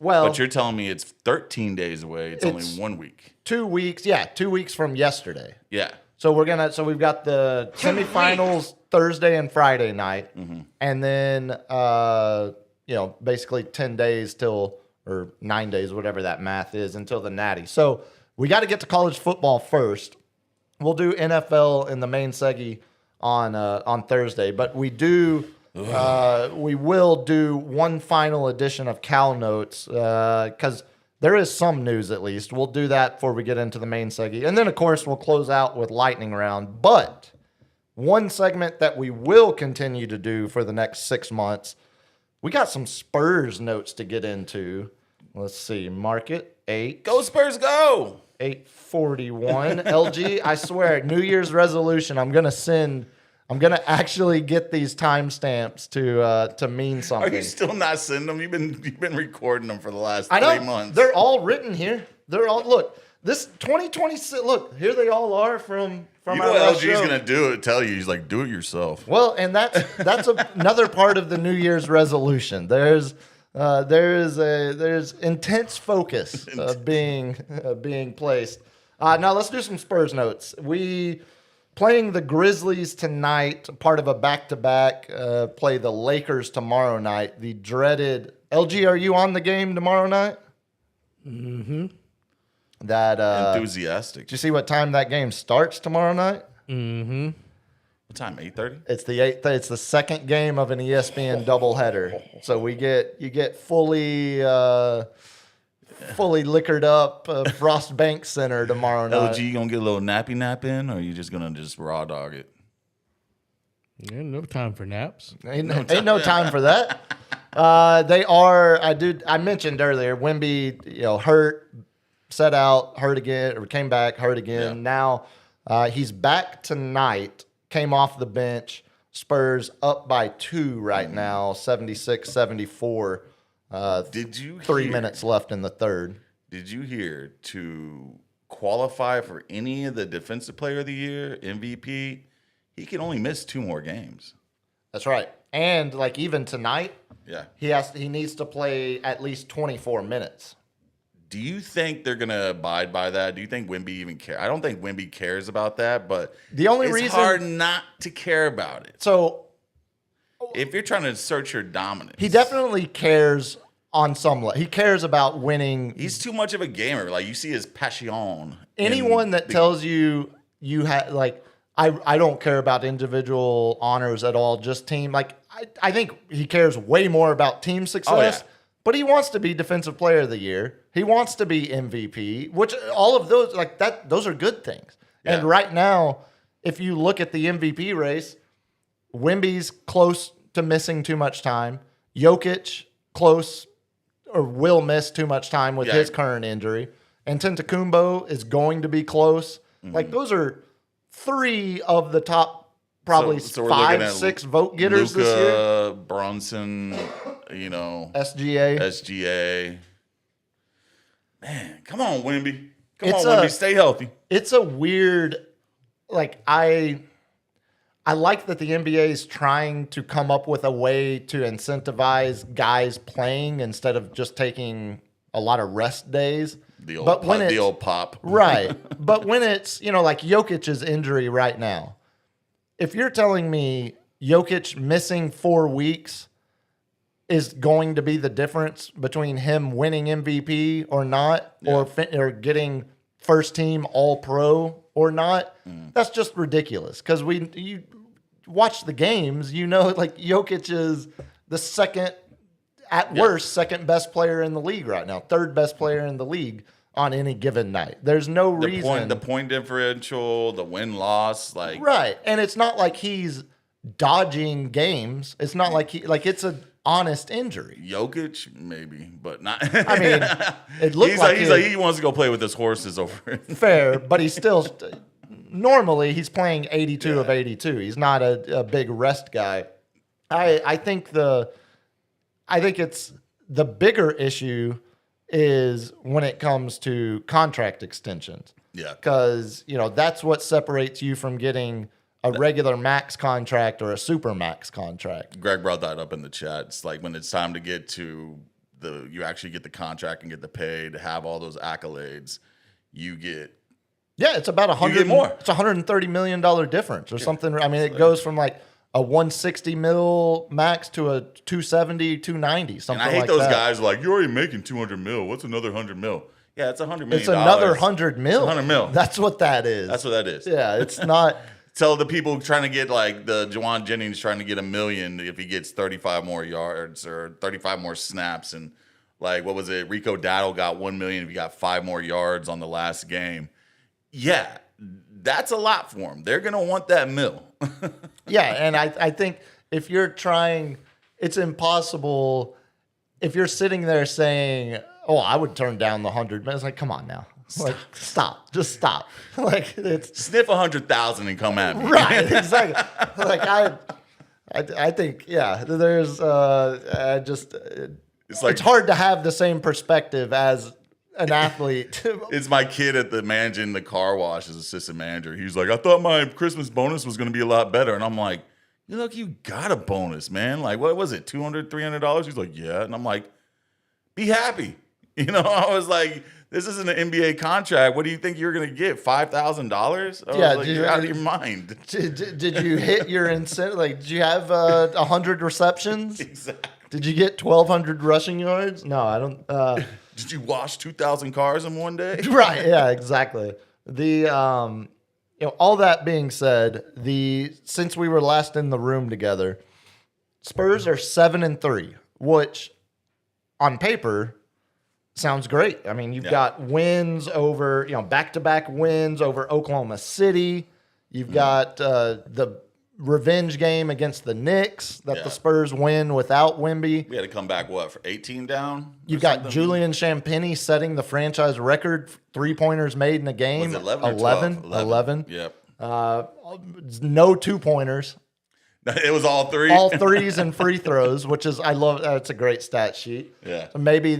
S3: But you're telling me it's 13 days away. It's only 1 week.
S2: 2 weeks. Yeah, 2 weeks from yesterday.
S3: Yeah.
S2: So we've got the semifinals Thursday and Friday night, and then basically 10 days or 9 days, whatever that math is, until the Natty. So we got to get to college football first. We'll do NFL in the main seggy on Thursday, but we will do one final edition of Cal Notes because there is some news at least. We'll do that before we get into the main seggy, and then of course we'll close out with lightning round. But one segment that we will continue to do for the next 6 months, we got some Spurs notes to get into. Let's see, market 8.
S3: Go Spurs, go!
S2: 841. LG, I swear, New Year's resolution, I'm going to actually get these timestamps to mean something.
S3: Are you still not sending them? You've been recording them for the last
S2: I know.
S3: 3 months.
S2: They're all written here. Look, this 2026, look, here they all are from
S3: you know
S2: our
S3: what
S2: last
S3: LG's
S2: show.
S3: going to do? Tell you. He's like, do it yourself.
S2: Well, and that's another part of the New Year's resolution. There's intense focus being placed. Now let's do some Spurs notes. playing the Grizzlies tonight, part of a back-to-back, play the Lakers tomorrow night. The dreaded LG, are you on the game tomorrow night?
S4: Mm-hmm.
S2: That
S3: Enthusiastic.
S2: did you see what time that game starts tomorrow night?
S4: Mm-hmm.
S3: What time? 8:30.
S2: It's the it's the second game of an ESPN doubleheader. So you get fully liquored up Frost Bank Center tomorrow night.
S3: LG, you gonna get a little nappy nap in, or are you just gonna just raw dog it?
S4: Yeah, no time for naps.
S2: Ain't no time for that. They are. I mentioned earlier. Wemby, hurt, set out, hurt again, or came back, hurt again.
S3: Yeah.
S2: Now he's back tonight. Came off the bench. Spurs up by 2 right now, 76-74.
S3: Did you
S2: 3
S3: hear-
S2: minutes left in the third.
S3: Did you hear to qualify for any of the Defensive Player of the Year, MVP? He can only miss 2 more games.
S2: That's right. And like even tonight,
S3: Yeah.
S2: he needs to play at least 24 minutes.
S3: Do you think they're gonna abide by that? Do you think Wemby even care? I don't think Wemby cares about that, but
S2: The only
S3: it's
S2: reason-
S3: hard not to care about it.
S2: So
S3: If you're trying to assert your dominance,
S2: he definitely cares on some level. He cares about winning.
S3: he's too much of a gamer. Like you see his passion.
S2: Anyone that tells you have like I don't care about individual honors at all, just team. Like I think he cares way more about team success.
S3: Oh, yeah.
S2: But he wants to be Defensive Player of the Year. He wants to be MVP, which all of those like that. Those are good things.
S3: Yeah.
S2: And right now, if you look at the MVP race, Wemby's close to missing too much time. Jokic close or will miss too much time with
S3: Yeah.
S2: his current injury. And Antetokounmpo is going to be close. Like those are 3 of the top probably
S3: So we're looking
S2: 5,
S3: at
S2: 6 vote getters this year.
S3: Luka, Bronson,
S2: SGA.
S3: SGA. Man, come on, Wemby. Come
S2: It's
S3: on, Wemby. Stay healthy.
S2: It's a weird like I like that the NBA is trying to come up with a way to incentivize guys playing instead of just taking a lot of rest days.
S3: The old
S2: But
S3: pop,
S2: when
S3: the
S2: it's-
S3: old pop.
S2: Right. But when it's, like Jokic's injury right now, if you're telling me Jokic missing 4 weeks is going to be the difference between him winning MVP or not, or getting first team All Pro or not, that's just ridiculous. Because you watch the games, like Jokic is the second, at worst, second best player in the league right now, third best player in the league on any given night. There's no reason.
S3: The point differential, the win-loss, like
S2: Right. And it's not like he's dodging games. It's not like it's an honest injury.
S3: Jokic, maybe, but not.
S2: I mean, it looked
S3: he's like he wants to go play with his horses over it.
S2: fair, but he's still normally he's playing 82 of 82. He's not a big rest guy. I think it's the bigger issue is when it comes to contract extensions.
S3: Yeah.
S2: Because, that's what separates you from getting a regular max contract or a super max contract.
S3: Greg brought that up in the chat. It's like when it's time to get to you actually get the contract and get the pay to have all those accolades, you get.
S2: Yeah, it's about
S3: You get more.
S2: It's $130 million difference or something. I mean, it goes from like a 160 mil max to a 270, 290, something
S3: And I hate
S2: like
S3: those
S2: that.
S3: guys like, you're already making 200 mil. What's another 100 mil? Yeah, it's $100 million.
S2: It's another 100 mil.
S3: It's 100 mil.
S2: That's what that is.
S3: That's what that is.
S2: Yeah, it's not.
S3: Tell the people trying to get like the Juwan Jennings trying to get $1 million if he gets 35 more yards or 35 more snaps. And like, what was it? Rico Dowdle got $1 million if he got 5 more yards on the last game. Yeah, that's a lot for him. They're going to want that mill.
S2: Yeah, and I think if you're trying, it's impossible. If you're sitting there saying, "Oh, I would turn down the 100," it's like, come on now, like stop, just stop. Like it's
S3: Sniff 100,000 and come at me.
S2: right, exactly. Like I think there's it's hard to have the same perspective as an athlete.
S3: It's my kid at the managing the car wash as assistant manager. He's like, I thought my Christmas bonus was going to be a lot better. And I'm like, you got a bonus, man. Like, what was it, $200, $300? He's like, yeah. And I'm like, be happy. You know, I was like, this isn't an NBA contract. What do you think you're going to get? $5,000?
S2: Yeah,
S3: like, you're out of your mind.
S2: Did you hit your incentive? Like, did you have 100 receptions?
S3: Exactly.
S2: Did you get 1,200 rushing yards? No, I don't.
S3: Did you wash 2,000 cars in one day?
S2: Right. Yeah. Exactly. All that being said, since we were last in the room together, Spurs are 7-3, which on paper sounds great. I mean, you've got wins over, back-to-back wins over Oklahoma City. You've got the revenge game against the Knicks that the Spurs win without Wemby.
S3: We had to come back, for 18 down?
S2: You've got Julian Champagnie setting the franchise record, 3-pointers made in a game.
S3: Was it 11 or 12?
S2: 11.
S3: Yep.
S2: No 2-pointers.
S3: It was all three?
S2: All threes and free throws, which is, I love, that's a great stat sheet.
S3: Yeah.
S2: Maybe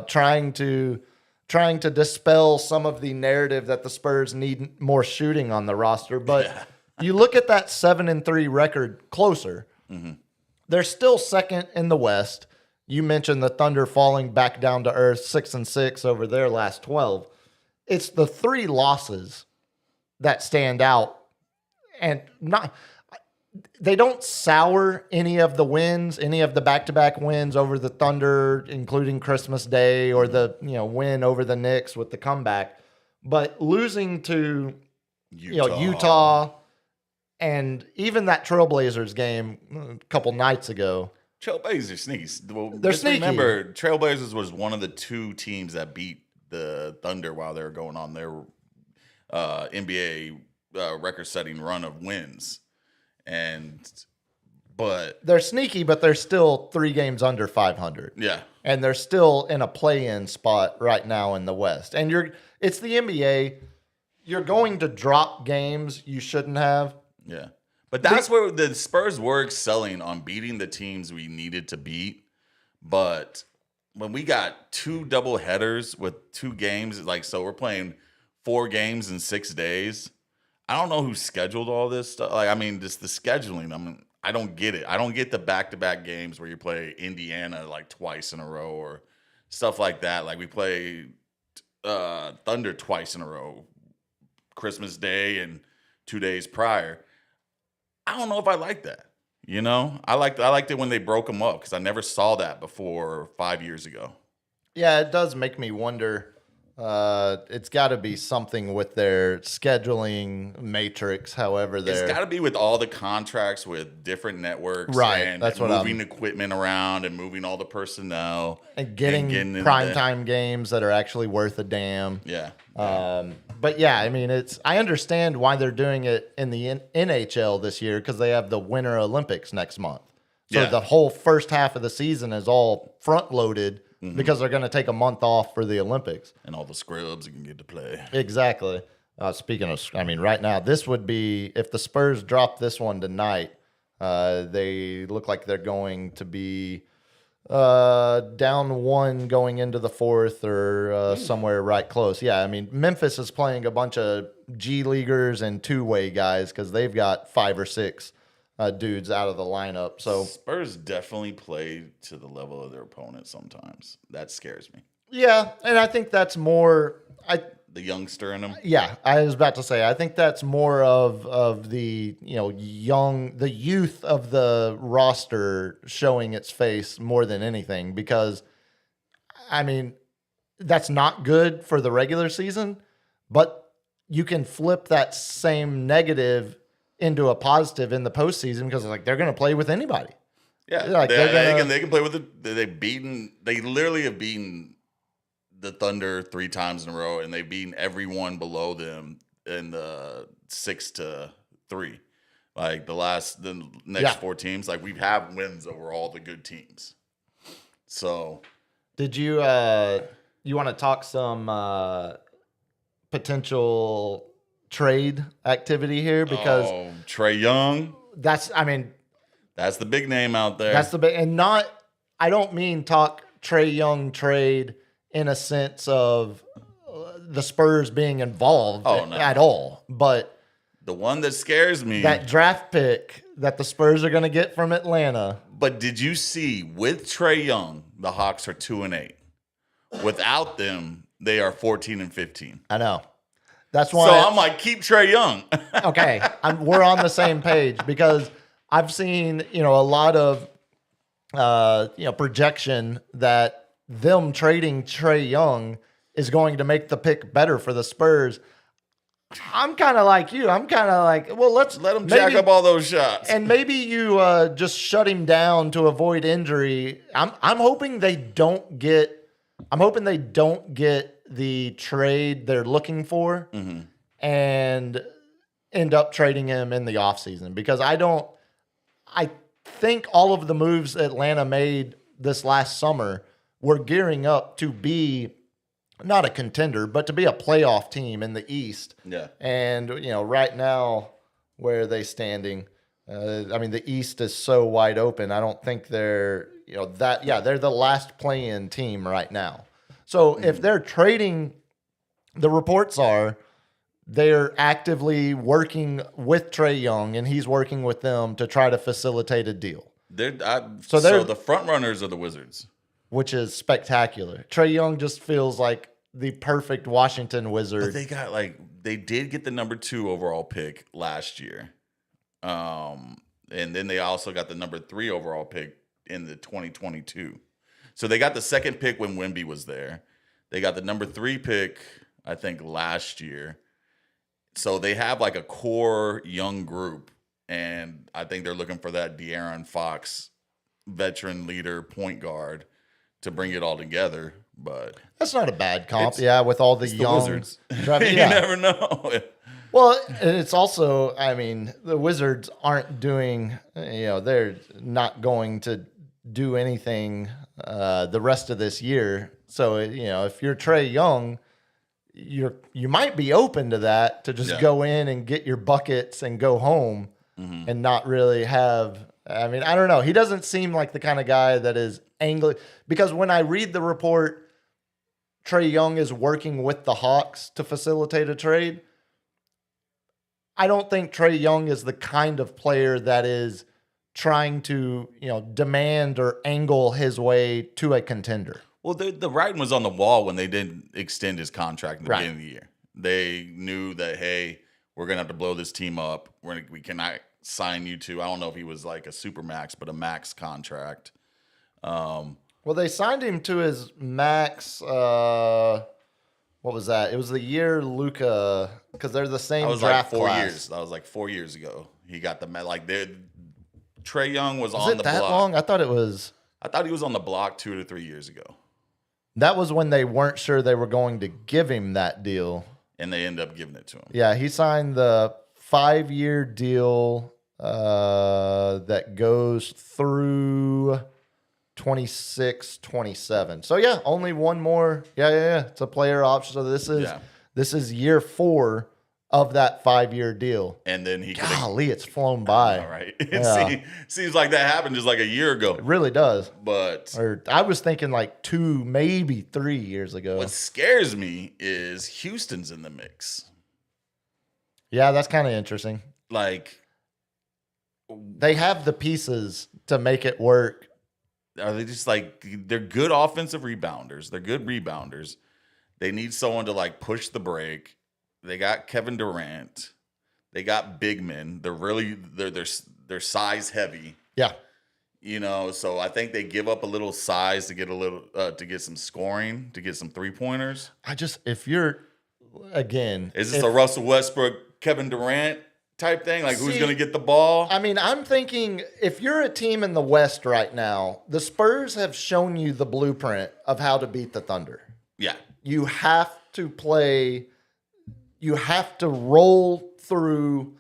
S2: trying to dispel some of the narrative that the Spurs need more shooting on the roster. But you look at that 7-3 record closer, they're still second in the West. You mentioned the Thunder falling back down to earth, 6-6 over their last 12. It's the 3 losses that stand out, and they don't sour any of the wins, any of the back-to-back wins over the Thunder, including Christmas Day, or the win over the Knicks with the comeback. But losing to Utah, and even that Trailblazers game a couple nights ago.
S3: Trailblazers sneaky. Well,
S2: they're sneaky.
S3: Remember, Trailblazers was one of the 2 teams that beat the Thunder while they were going on their NBA record-setting run of wins. But
S2: they're sneaky, but they're still 3 games under 500.
S3: Yeah.
S2: And they're still in a play-in spot right now in the West. And it's the NBA. You're going to drop games you shouldn't have.
S3: Yeah. But that's where the Spurs were excelling, on beating the teams we needed to beat. But when we got 2 double headers with 2 games, so we're playing 4 games in 6 days. I don't know who scheduled all this stuff. Just the scheduling. I don't get it. I don't get the back-to-back games where you play Indiana twice in a row or stuff like that. Like we play Thunder twice in a row, Christmas Day and 2 days prior. I don't know if I like that. I liked it when they broke them up, because I never saw that before 5 years ago.
S2: Yeah, it does make me wonder. It's got to be something with their scheduling matrix. However,
S3: it's got to be with all the contracts with different networks,
S2: right?
S3: And
S2: that's what
S3: moving equipment around and moving all the personnel
S2: and getting primetime games that are actually worth a damn.
S3: Yeah.
S2: But yeah, I understand why they're doing it in the NHL this year, because they have the Winter Olympics next month. So the whole first half of the season is all front loaded. Because they're going to take a month off for the Olympics.
S3: And all the scrubs can get to play.
S2: Exactly. Speaking of, right now, this would be, if the Spurs drop this one tonight, they look like they're going to be down 1 going into the 4th, or somewhere right close. Yeah, Memphis is playing a bunch of G Leaguers and 2-way guys, because they've got 5 or 6 dudes out of the lineup. So
S3: Spurs definitely play to the level of their opponent sometimes. That scares me.
S2: Yeah, and I think that's more
S3: the youngster in them.
S2: Yeah, I was about to say, I think that's more of the the youth of the roster showing its face more than anything, because that's not good for the regular season, but you can flip that same negative into a positive in the postseason, because they're going to play with anybody.
S3: Yeah, they can play with it. They literally have beaten the Thunder 3 times in a row, and they've beaten everyone below them in the 6-3. The next 4 teams, we've had wins over all the good teams. So,
S2: did you want to talk some potential trade activity here? Because
S3: Trae Young,
S2: that's
S3: the big name out there.
S2: That's the big, and not, I don't mean talk Trae Young trade in a sense of the Spurs being involved at all, but
S3: the one that scares me,
S2: that draft pick that the Spurs are going to get from Atlanta.
S3: But did you see, with Trae Young, the Hawks are 2-8? Without them, they are 14 and 15.
S2: I know. That's why.
S3: So I'm like, keep Trae Young.
S2: Okay, we're on the same page because I've seen, a lot of, projection that them trading Trae Young is going to make the pick better for the Spurs. I'm kind of like you. I'm kind of like, well, let's
S3: Let him jack up all those shots.
S2: and maybe you just shut him down to avoid injury. I'm hoping they don't get. I'm hoping they don't get the trade they're looking for and end up trading him in the offseason because I think all of the moves Atlanta made this last summer were gearing up to be not a contender, but to be a playoff team in the East.
S3: Yeah.
S2: And, right now, where are they standing? The East is so wide open. I don't think they're, they're the last play-in team right now. So if they're trading, the reports are they're actively working with Trae Young, and he's working with them to try to facilitate a deal.
S3: So the front runners are the Wizards,
S2: which is spectacular. Trae Young just feels like the perfect Washington Wizard.
S3: but they did get the number 2 overall pick last year, and then they also got the number 3 overall pick in the 2022. So they got the second pick when Wemby was there. They got the number 3 pick, I think, last year. So they have like a core young group, and I think they're looking for that De'Aaron Fox, veteran leader, point guard, to bring it all together. But
S2: that's not a bad comp, with all the young
S3: Wizards. You never know.
S2: Well, and it's also, the Wizards aren't doing, they're not going to do anything the rest of this year. So, if you're Trae Young, you might be open to that, to just go in and get your buckets and go home and not really have, I don't know. He doesn't seem like the kind of guy that is angling, because when I read the report, Trae Young is working with the Hawks to facilitate a trade. I don't think Trae Young is the kind of player that is trying to, demand or angle his way to a contender.
S3: Well, the writing was on the wall when they didn't extend his contract in the beginning of the year. They knew that, hey, we're going to have to blow this team up. We cannot sign you to, I don't know if he was like a super max, but a max contract.
S2: Well, they signed him to his max. What was that? It was the year Luka, because they're the same draft
S3: like 4
S2: class.
S3: years. That was like 4 years ago. He got the Trae Young was
S2: Was
S3: on
S2: it
S3: the
S2: that
S3: block.
S2: long? I thought it was.
S3: I thought he was on the block 2 to 3 years ago,
S2: That was when they weren't sure they were going to give him that deal.
S3: and they end up giving it to him.
S2: Yeah, he signed the 5-year deal that goes through 26, 27. So yeah, only one more. Yeah. It's a player option. So this is year 4 of that 5-year deal.
S3: And then he
S2: Golly, it's flown by.
S3: all right. It seems like that happened just like a year ago.
S2: It really does.
S3: But
S2: Or I was thinking like 2, maybe 3 years ago.
S3: what scares me is Houston's in the mix.
S2: Yeah, that's kind of interesting.
S3: Like,
S2: They have the pieces to make it work.
S3: are they just like, they're good offensive rebounders. They're good rebounders. They need someone to like push the break. They got Kevin Durant. They got big men. They're size heavy.
S2: Yeah.
S3: So I think they give up a little size to get to get some scoring, to get some 3-pointers.
S2: If you're, again.
S3: Is this a Russell Westbrook, Kevin Durant type thing? Like, who's going to get the ball?
S2: I'm thinking if you're a team in the West right now, the Spurs have shown you the blueprint of how to beat the Thunder.
S3: Yeah.
S2: You have to roll through,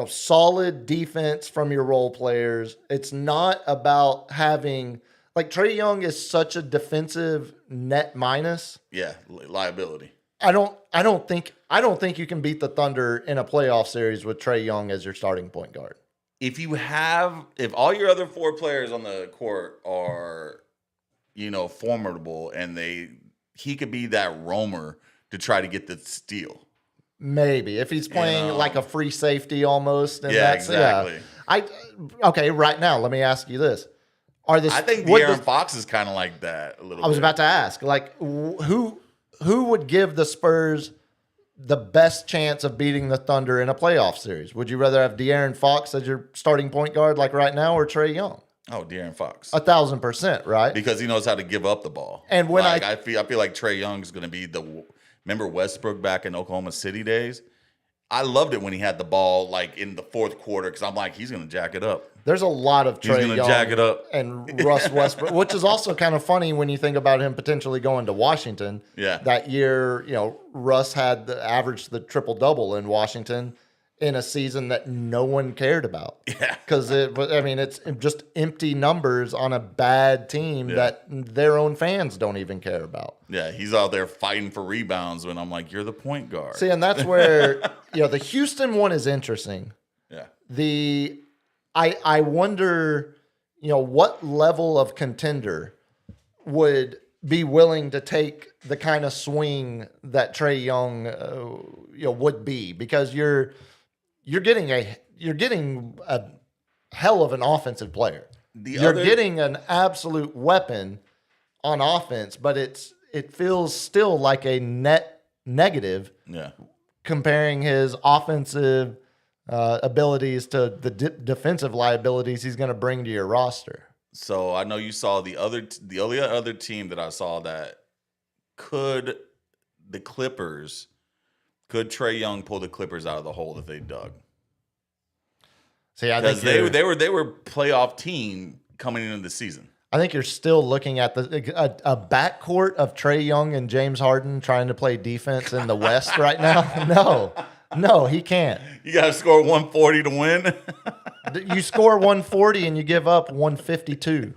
S2: solid defense from your role players. It's not about having, like, Trae Young is such a defensive net minus.
S3: Yeah. Liability.
S2: I don't think you can beat the Thunder in a playoff series with Trae Young as your starting point guard.
S3: If all your other 4 players on the court are, formidable, and he could be that roamer to try to get the steal.
S2: Maybe if he's playing like a free safety almost. And
S3: exactly.
S2: Okay, right now, let me ask you this. Are the
S3: I think
S2: would
S3: De'Aaron
S2: the-
S3: Fox is kind of like that a little
S2: I was
S3: bit.
S2: about to ask, like, who would give the Spurs the best chance of beating the Thunder in a playoff series? Would you rather have De'Aaron Fox as your starting point guard like right now, or Trae Young?
S3: Oh, De'Aaron Fox.
S2: 1,000%, right?
S3: Because he knows how to give up the ball.
S2: And when
S3: I feel like Trae Young is going to be remember Westbrook back in Oklahoma City days? I loved it when he had the ball like in the fourth quarter because I'm like, he's going to jack it up.
S2: There's a lot of
S3: He's
S2: Trae
S3: gonna
S2: Young
S3: jack it up.
S2: and Russ Westbrook, which is also kind of funny when you think about him potentially going to Washington.
S3: Yeah.
S2: That year, Russ had averaged the triple-double in Washington in a season that no one cared about.
S3: Yeah.
S2: Because it's just empty numbers on a bad team that their own fans don't even care about.
S3: Yeah, he's out there fighting for rebounds when I'm like, you're the point guard.
S2: See, and that's where the Houston one is interesting.
S3: Yeah.
S2: I wonder, what level of contender would be willing to take the kind of swing that Trae Young, would be, because you're getting a hell of an offensive player. You're getting an absolute weapon on offense, but it feels still like a net negative.
S3: Yeah.
S2: Comparing his offensive abilities to the defensive liabilities he's going to bring to your roster.
S3: So I know you saw the only other team that I saw that could Trae Young pull the Clippers out of the hole that they dug?
S2: See, I
S3: Because
S2: think
S3: they were playoff team coming into the season.
S2: I think you're still looking at a backcourt of Trae Young and James Harden trying to play defense in the West right now. No, he can't.
S3: You got to score 140 to win.
S2: You score 140 and you give up 152.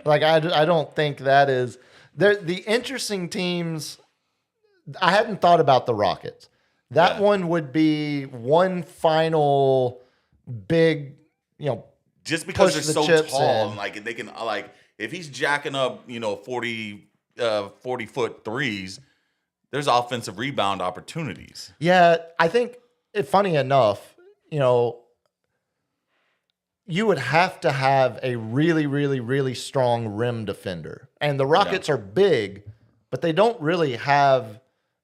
S2: Like, I don't think that is the interesting teams. I hadn't thought about the Rockets. That one would be one final big,
S3: just because
S2: push
S3: they're
S2: the
S3: so
S2: chips
S3: tall
S2: in.
S3: and they can if he's jacking up 40-foot threes, there's offensive rebound opportunities.
S2: Yeah, I think, funny enough, you would have to have a really, really, really strong rim defender. And the Rockets are big, but they don't really have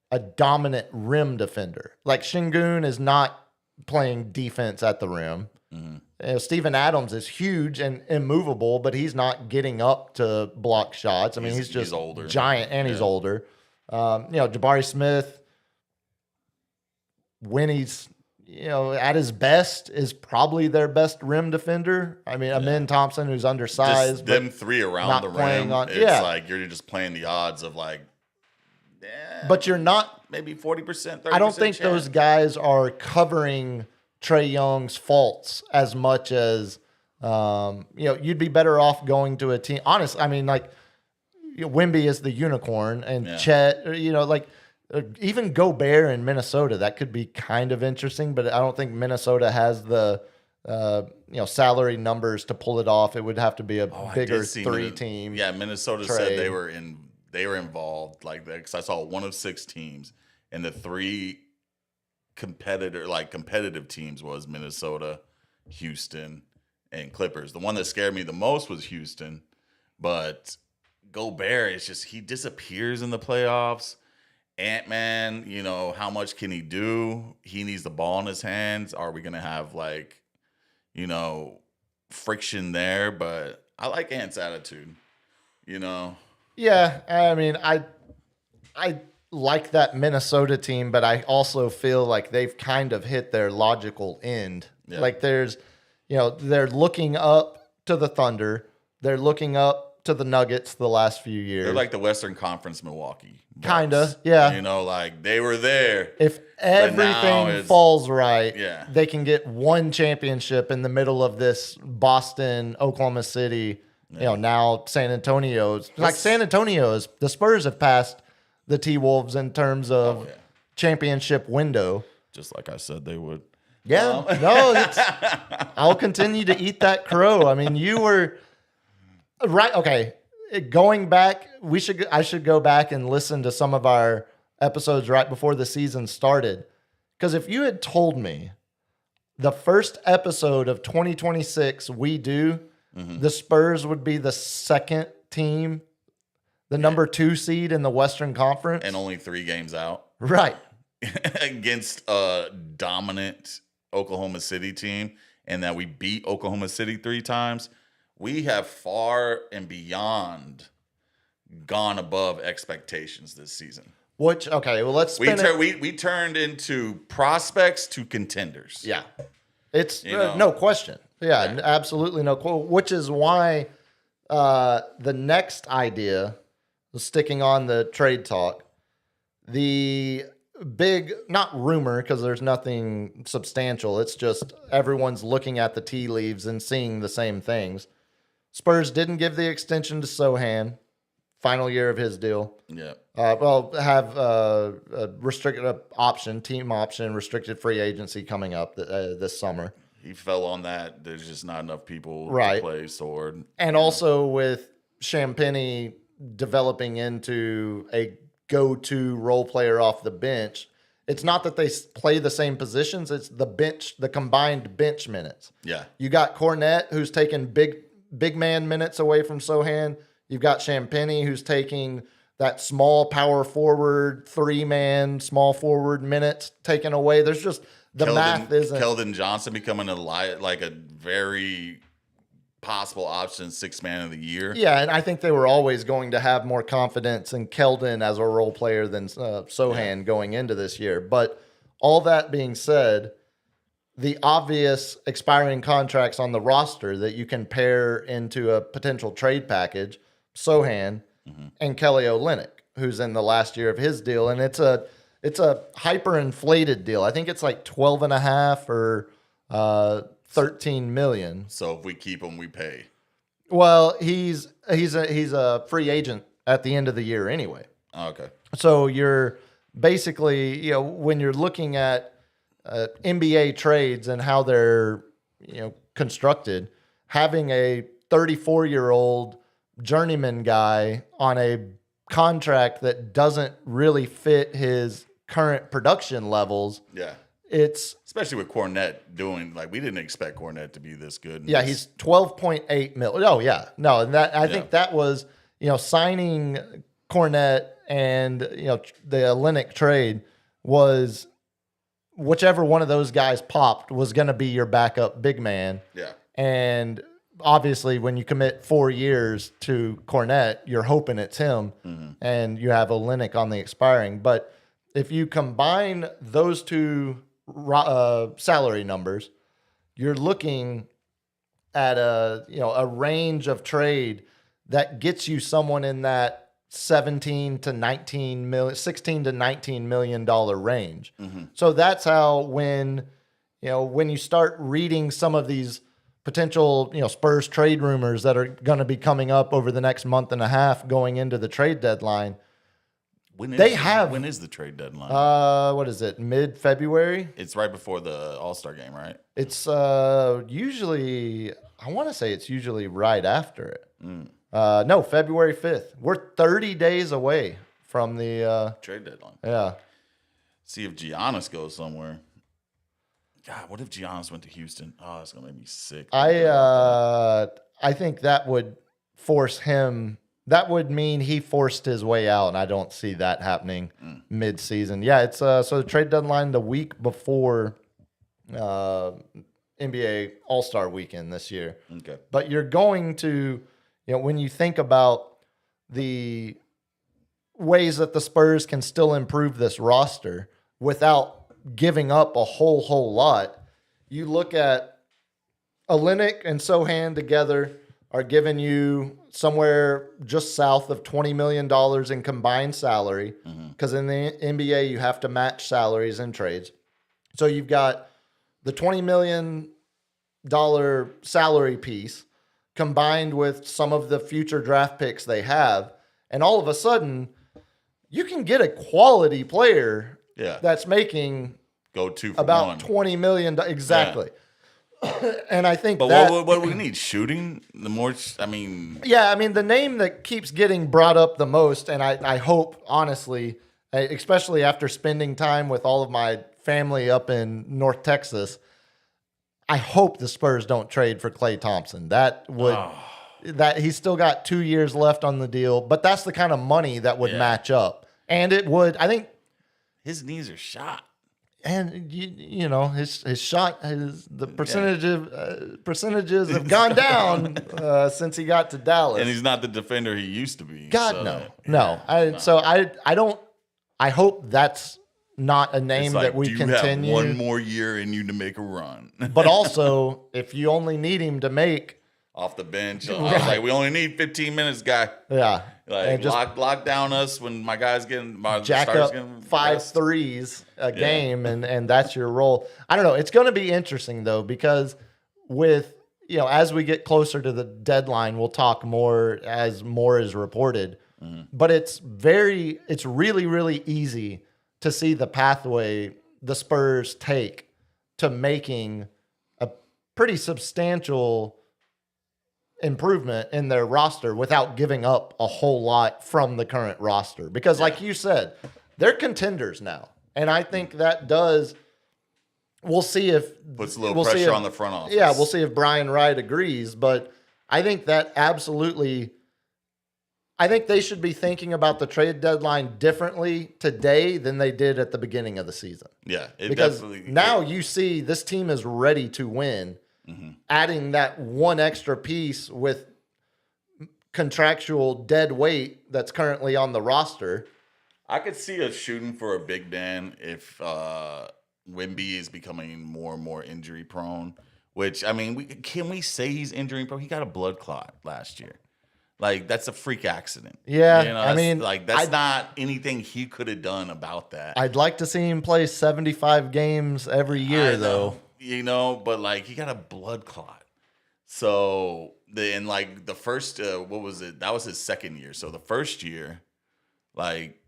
S2: a dominant rim defender. Like, Şengün is not playing defense at the rim. Steven Adams is huge and immovable, but he's not getting up to block shots. I mean, he's just
S3: older.
S2: Giant, and he's older. Jabari Smith, when he's at his best, is probably their best rim defender. I mean, Amin Thompson, who's undersized,
S3: Just them three around
S2: not
S3: the
S2: playing
S3: rim. It's like you're just playing the odds of
S2: but you're not.
S3: maybe 40%, 30%.
S2: I don't think
S3: chance.
S2: those guys are covering Trae Young's faults as much as you'd be better off going to a team. Honestly, I mean, like, Wemby is the unicorn, and Chet, even Gobert in Minnesota, that could be kind of interesting, but I don't think Minnesota has the salary numbers to pull it off. It would have to be a bigger three-team.
S3: Yeah, Minnesota said they were involved like that, because I saw one of 6 teams, and the 3 competitive teams was Minnesota, Houston, and Clippers. The one that scared me the most was Houston, but Gobert is just, he disappears in the playoffs. Ant-Man, how much can he do? He needs the ball in his hands. Are we going to have friction there? But I like Ant's attitude,
S2: Yeah, I mean, I like that Minnesota team, but I also feel like they've kind of hit their logical end.
S3: Yeah.
S2: Like, there's, they're looking up to the Thunder. They're looking up to the Nuggets the last few years.
S3: They're like the Western Conference Milwaukee Bucks.
S2: Kinda, yeah.
S3: They were there.
S2: If everything falls right,
S3: Yeah.
S2: they can get one championship in the middle of this Boston, Oklahoma City, now San Antonio's. Like, San Antonio's, the Spurs have passed the T-Wolves in terms of championship window.
S3: Just like I said they would.
S2: Yeah, I'll continue to eat that crow. I mean, you were right. Okay, going back, I should go back and listen to some of our episodes right before the season started, because if you had told me the first episode of 2026 we do the Spurs would be the second team, the number 2 seed in the Western Conference.
S3: And only 3 games out
S2: Right.
S3: against a dominant Oklahoma City team, and that we beat Oklahoma City 3 times. We have far and beyond gone above expectations this season.
S2: Which, okay, well, let's spin it.
S3: We turned into prospects to contenders.
S2: Yeah. It's
S3: You know?
S2: no question. Yeah, absolutely no question. Which is why the next idea, sticking on the trade talk, the big, not rumor, because there's nothing substantial. It's just everyone's looking at the tea leaves and seeing the same things. Spurs didn't give the extension to Sohan, final year of his deal.
S3: Yeah.
S2: Have a restricted option, team option, restricted free agency coming up this summer.
S3: He fell on that. There's just not enough people
S2: Right.
S3: to play Sword.
S2: And also with Champagnie developing into a go-to role player off the bench, it's not that they play the same positions. It's the combined bench minutes.
S3: Yeah.
S2: You got Cornette, who's taking big man minutes away from Sohan. You've got Champagnie, who's taking that small power forward, 3-man small forward minutes taken away. There's just math isn't.
S3: Keldon Johnson becoming like a very possible option 6th man of the year.
S2: Yeah, and I think they were always going to have more confidence in Keldon as a role player than Sohan going into this year. But all that being said, the obvious expiring contracts on the roster that you can pair into a potential trade package, Sohan and Kelly Olynyk, who's in the last year of his deal, and it's a hyperinflated deal. I think it's like 12.5 or 13 million.
S3: So if we keep him, we pay.
S2: Well, he's a free agent at the end of the year anyway.
S3: Oh, okay.
S2: So you're basically, when you're looking at NBA trades and how they're, constructed, having a 34-year-old journeyman guy on a contract that doesn't really fit his current production levels.
S3: Yeah.
S2: It's
S3: especially with Cornette doing, we didn't expect Cornette to be this good.
S2: Yeah, he's 12.8 million. Oh yeah, no, and that I think that was signing Cornette and the Olynyk trade was whichever one of those guys popped was going to be your backup big man.
S3: Yeah,
S2: and obviously when you commit 4 years to Cornette, you're hoping it's him, and you have Olynyk on the expiring. But if you combine those two salary numbers, you're looking at a range of trade that gets you someone in that 16 to 19 million dollar range. So that's how when you start reading some of these potential Spurs trade rumors that are going to be coming up over the next month and a half going into the trade deadline.
S3: When is the trade deadline?
S2: What is it? Mid-February?
S3: It's right before the All-Star game, right?
S2: It's usually, I want to say it's usually right after it. No, February 5th. We're 30 days away from the
S3: trade deadline.
S2: Yeah.
S3: See if Giannis goes somewhere. God, what if Giannis went to Houston? Oh, that's gonna make me sick.
S2: I think that would force him. That would mean he forced his way out, and I don't see that happening mid-season. Yeah, it's so the trade deadline the week before NBA All-Star Weekend this year.
S3: Okay,
S2: but you're going to, when you think about the ways that the Spurs can still improve this roster without giving up a whole lot, you look at Olynyk and Sohan together are giving you somewhere just south of $20 million in combined salary, because in the NBA you have to match salaries in trades. So you've got the $20 million salary piece combined with some of the future draft picks they have, and all of a sudden you can get a quality player that's making about $20 million exactly. Yeah. And I think
S3: what do we need? Shooting? The more,
S2: the name that keeps getting brought up the most, and I hope, honestly, especially after spending time with all of my family up in North Texas, I hope the Spurs don't trade for Klay Thompson. That would that he's still got 2 years left on the deal, but that's the kind of money that would match up. And it would, I think,
S3: his knees are shot.
S2: and you know his shot, the percentages have gone down since he got to Dallas.
S3: And he's not the defender he used to be.
S2: God,
S3: so,
S2: no. I don't. I hope that's not a name
S3: It's like,
S2: that we
S3: do you
S2: continue.
S3: have one more year in you to make a run?
S2: But also, if you only need him to make,
S3: Off the bench. I was like, we only need 15 minutes, guy.
S2: yeah,
S3: Like,
S2: and just
S3: lock down us when my guy's getting, my
S2: jack
S3: starter's
S2: up
S3: getting
S2: 5
S3: rest.
S2: threes a game, and that's your role. I don't know. It's going to be interesting though, because with as we get closer to the deadline, we'll talk more as more is reported. But it's really, really easy to see the pathway the Spurs take to making a pretty substantial improvement in their roster without giving up a whole lot from the current roster. Because like you said, they're contenders now. And I think that we'll see if
S3: Puts a little pressure on the front office.
S2: Yeah, we'll see if Brian Wright agrees, but I think that I think they should be thinking about the trade deadline differently today than they did at the beginning of the season.
S3: Yeah, it
S2: Because
S3: definitely.
S2: now you see this team is ready to win. Adding that one extra piece with contractual dead weight that's currently on the roster.
S3: I could see us shooting for a big man if Wemby is becoming more and more injury prone. Which, I mean, can we say he's injury prone? He got a blood clot last year. Like, that's a freak accident.
S2: Yeah,
S3: I mean, that's not anything he could have done about that.
S2: I'd like to see him play 75 games every year, though.
S3: But like he got a blood clot. So the first what was it? That was his second year. So the first year, like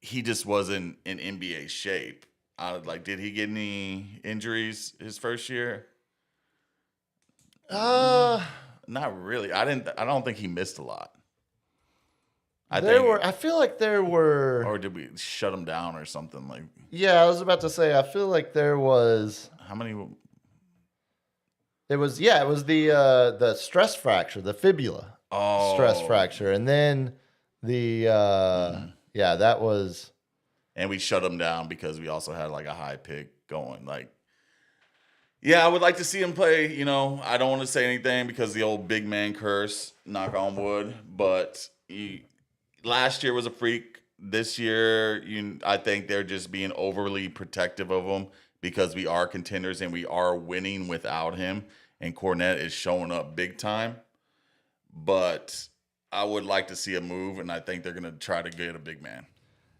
S3: he just wasn't in NBA shape. Did he get any injuries his first year? Not really. I don't think he missed a lot.
S2: I feel like there were.
S3: Or did we shut him down or something like?
S2: Yeah, I was about to say. I feel like there was.
S3: How many?
S2: It was the stress fracture, the fibula stress fracture, and then the that was.
S3: And we shut him down because we also had like a high pick going. Like, yeah, I would like to see him play. I don't want to say anything because the old big man curse, knock on wood. But last year was a freak. This year, I think they're just being overly protective of him because we are contenders and we are winning without him. And Kornet is showing up big time. But I would like to see a move, and I think they're going to try to get a big man.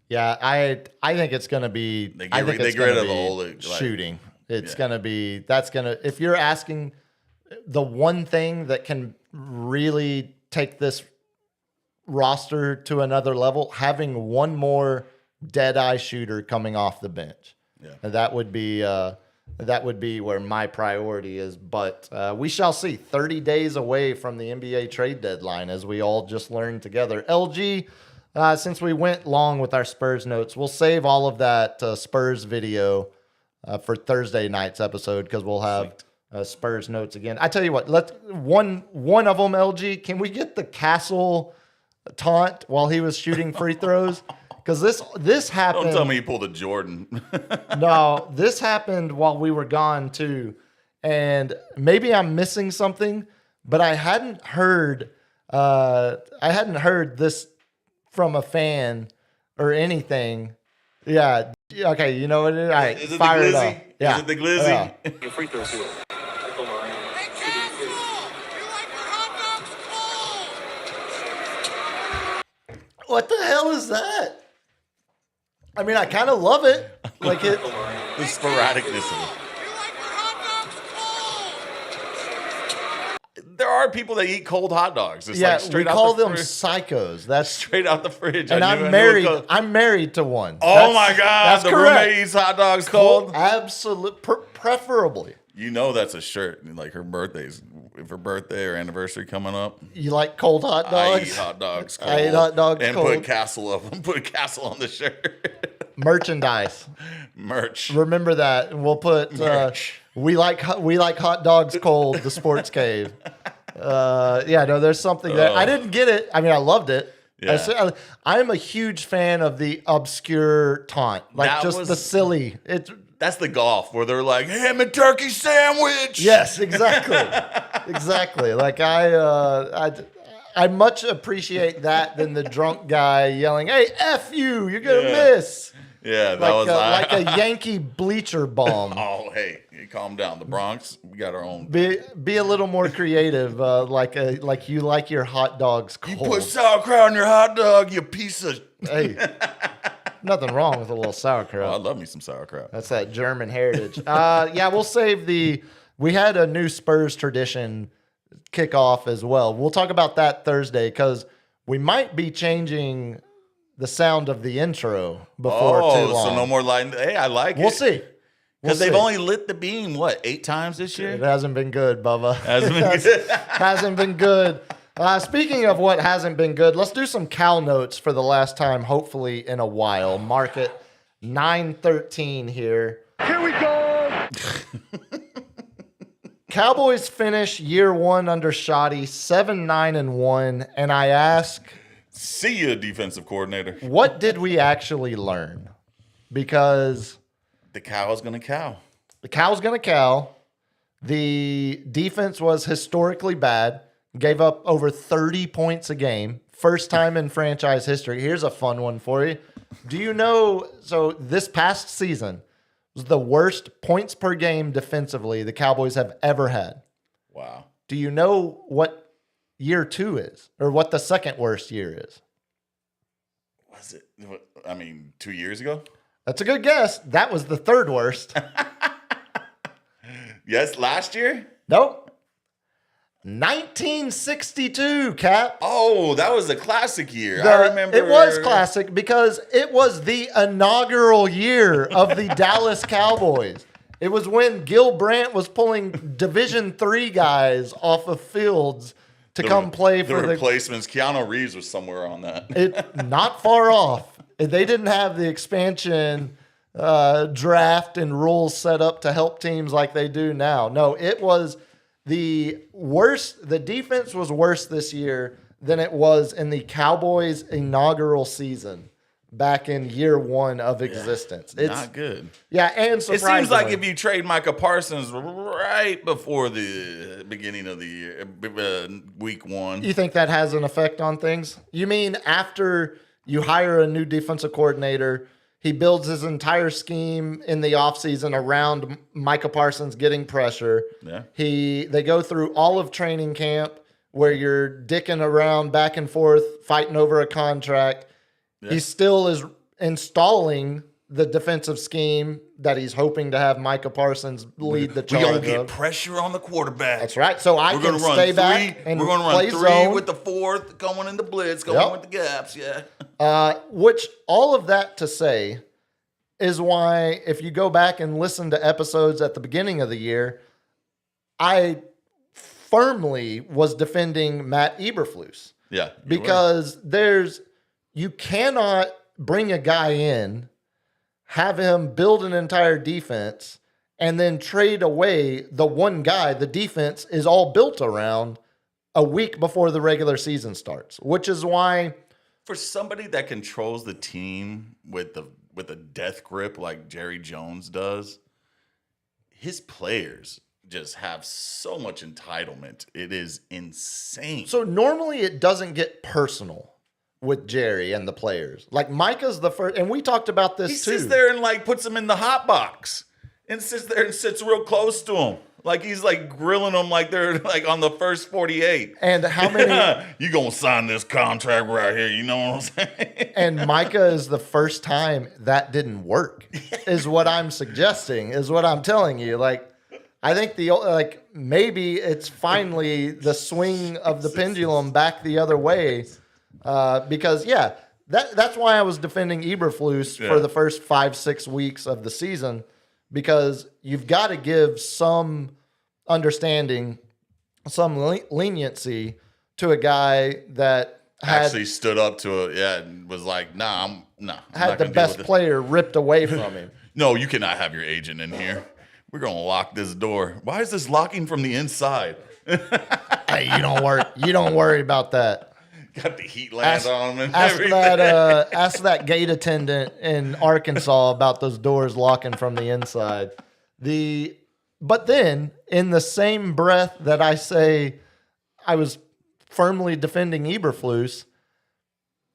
S2: Yeah, I think it's going to be.
S3: They get rid of the old
S2: shooting. It's going to be. That's going to. If you're asking, the one thing that can really take this roster to another level, having one more dead eye shooter coming off the bench. Yeah, that would be where my priority is. But we shall see. 30 days away from the NBA trade deadline, as we all just learned together. LG. Since we went long with our Spurs notes, we'll save all of that Spurs video for Thursday night's episode because we'll have Spurs notes again. I tell you what, let's one of them, LG. Can we get the Castle taunt while he was shooting free throws? Because this happened.
S3: Don't tell me he pulled a Jordan.
S2: No, this happened while we were gone too, and maybe I'm missing something, but I hadn't heard this from a fan or anything. Yeah. Okay. You know what it is? All right.
S3: Is it
S2: fire
S3: the
S2: it
S3: glizzy?
S2: up. Yeah.
S3: Is it the glizzy?
S2: Yeah.
S5: Your free throws here.
S2: What the hell is that? I mean, I kind of love it. Like it.
S3: The sporadicness of it. There are people that eat cold hot dogs. It's like
S2: We
S3: straight out
S2: call
S3: the
S2: them
S3: fridge.
S2: psychos. That's
S3: Straight out the fridge.
S2: and
S3: I knew
S2: I'm
S3: it
S2: married.
S3: was-
S2: I'm married to one.
S3: Oh my God!
S2: That's
S3: The
S2: correct.
S3: roommate eats hot dogs cold.
S2: Absolute, preferably.
S3: You know that's a shirt. Like her birthday or anniversary coming up.
S2: You like cold hot dogs?
S3: I eat hot dogs cold.
S2: I eat hot dogs
S3: and
S2: cold.
S3: put Castle up. Put Castle on the shirt.
S2: Merchandise.
S3: Merch.
S2: Remember that. And we'll put
S3: Merch.
S2: We like hot dogs cold. The Sports Cave. There's something there. I didn't get it. I mean, I loved it.
S3: Yeah.
S2: I'm a huge fan of the obscure taunt, the silly.
S3: That's the golf where they're like ham and turkey sandwich.
S2: Yes, exactly, exactly. Like I much appreciate that than the drunk guy yelling, "Hey, F you! You're gonna miss."
S3: Yeah, that was
S2: like a Yankee bleacher bomb.
S3: Oh, hey, calm down. The Bronx, we got our own.
S2: Be a little more creative, like you like your hot dogs cold.
S3: You put sauerkraut on your hot dog, you piece of.
S2: Hey, nothing wrong with a little sauerkraut.
S3: Oh, I love me some sauerkraut.
S2: That's that German heritage. We'll save we had a new Spurs tradition kick off as well. We'll talk about that Thursday because we might be changing the sound of the intro before too long.
S3: So no more lighting. Hey, I like it.
S2: We'll see.
S3: Because they've only lit the beam, 8 times this year?
S2: It hasn't been good, Bubba.
S3: Hasn't been good.
S2: Hasn't been good. Speaking of what hasn't been good, let's do some Cal notes for the last time, hopefully in a while. Mark it 9:13 here.
S1: Here we go.
S2: Cowboys finish year one under Shoddy 7-9-1, and I ask,
S3: see you, defensive coordinator.
S2: what did we actually learn? Because
S3: the cow's gonna cow.
S2: the cow's gonna cow. The defense was historically bad. Gave up over 30 points a game. First time in franchise history. Here's a fun one for you. Do you know, so this past season was the worst points per game defensively the Cowboys have ever had.
S3: Wow.
S2: Do you know what year 2 is? Or what the second worst year is?
S3: Was it? 2 years ago?
S2: That's a good guess. That was the third worst.
S3: Yes, last year?
S2: Nope. 1962, Cap.
S3: Oh, that was a classic year. I remember.
S2: It was classic because it was the inaugural year of the Dallas Cowboys. It was when Gil Brandt was pulling Division III guys off of fields to come play for
S3: the replacements. Keanu Reeves was somewhere on that.
S2: Not far off. They didn't have the expansion draft and rules set up to help teams like they do now. No, it was the worst. The defense was worse this year than it was in the Cowboys' inaugural season back in year one of existence. It's
S3: not good.
S2: Yeah, and surprisingly,
S3: it seems like if you trade Micah Parsons right before the beginning of the year, week 1.
S2: You think that has an effect on things? You mean after you hire a new defensive coordinator, he builds his entire scheme in the offseason around Micah Parsons getting pressure.
S3: Yeah.
S2: They go through all of training camp where you're dicking around back and forth, fighting over a contract. Yeah. He still is installing the defensive scheme that he's hoping to have Micah Parsons lead the charge.
S3: We're going to get pressure on the quarterback.
S2: That's right. So I can stay back and
S3: we're going to
S2: play
S3: run 3
S2: zone
S3: with the 4th, going in the blitz, going with the gaps. Yeah.
S2: Which all of that to say is why if you go back and listen to episodes at the beginning of the year, I firmly was defending Matt Eberflus.
S3: Yeah.
S2: Because you cannot bring a guy in, have him build an entire defense, and then trade away the one guy the defense is all built around a week before the regular season starts, which is why
S3: for somebody that controls the team with a death grip like Jerry Jones does, his players just have so much entitlement. It is insane.
S2: So normally it doesn't get personal with Jerry and the players. Like Micah's the first, and we talked about this too.
S3: He sits there and puts them in the hot box and sits there and sits real close to him. Like he's grilling them like they're on the first 48.
S2: And how many?
S3: You gonna sign this contract right here? You know what I'm saying?
S2: And Micah is the first time that didn't work. Is what I'm suggesting. Is what I'm telling you. I think maybe it's finally the swing of the pendulum back the other way. Because that's why I was defending Eberflus for the first 5-6 weeks of the season. Because you've got to give some understanding, some leniency to a guy that
S3: actually stood up to it. Yeah, and was like, "Nah, I'm
S2: had the best player ripped away from him."
S3: No, you cannot have your agent in here. We're going to lock this door. Why is this locking from the inside?
S2: Hey, you don't worry about that.
S3: Got the heat lamp on and
S2: Ask
S3: everything.
S2: ask that gate attendant in Arkansas about those doors locking from the inside. But then, in the same breath that I say I was firmly defending Eberflus,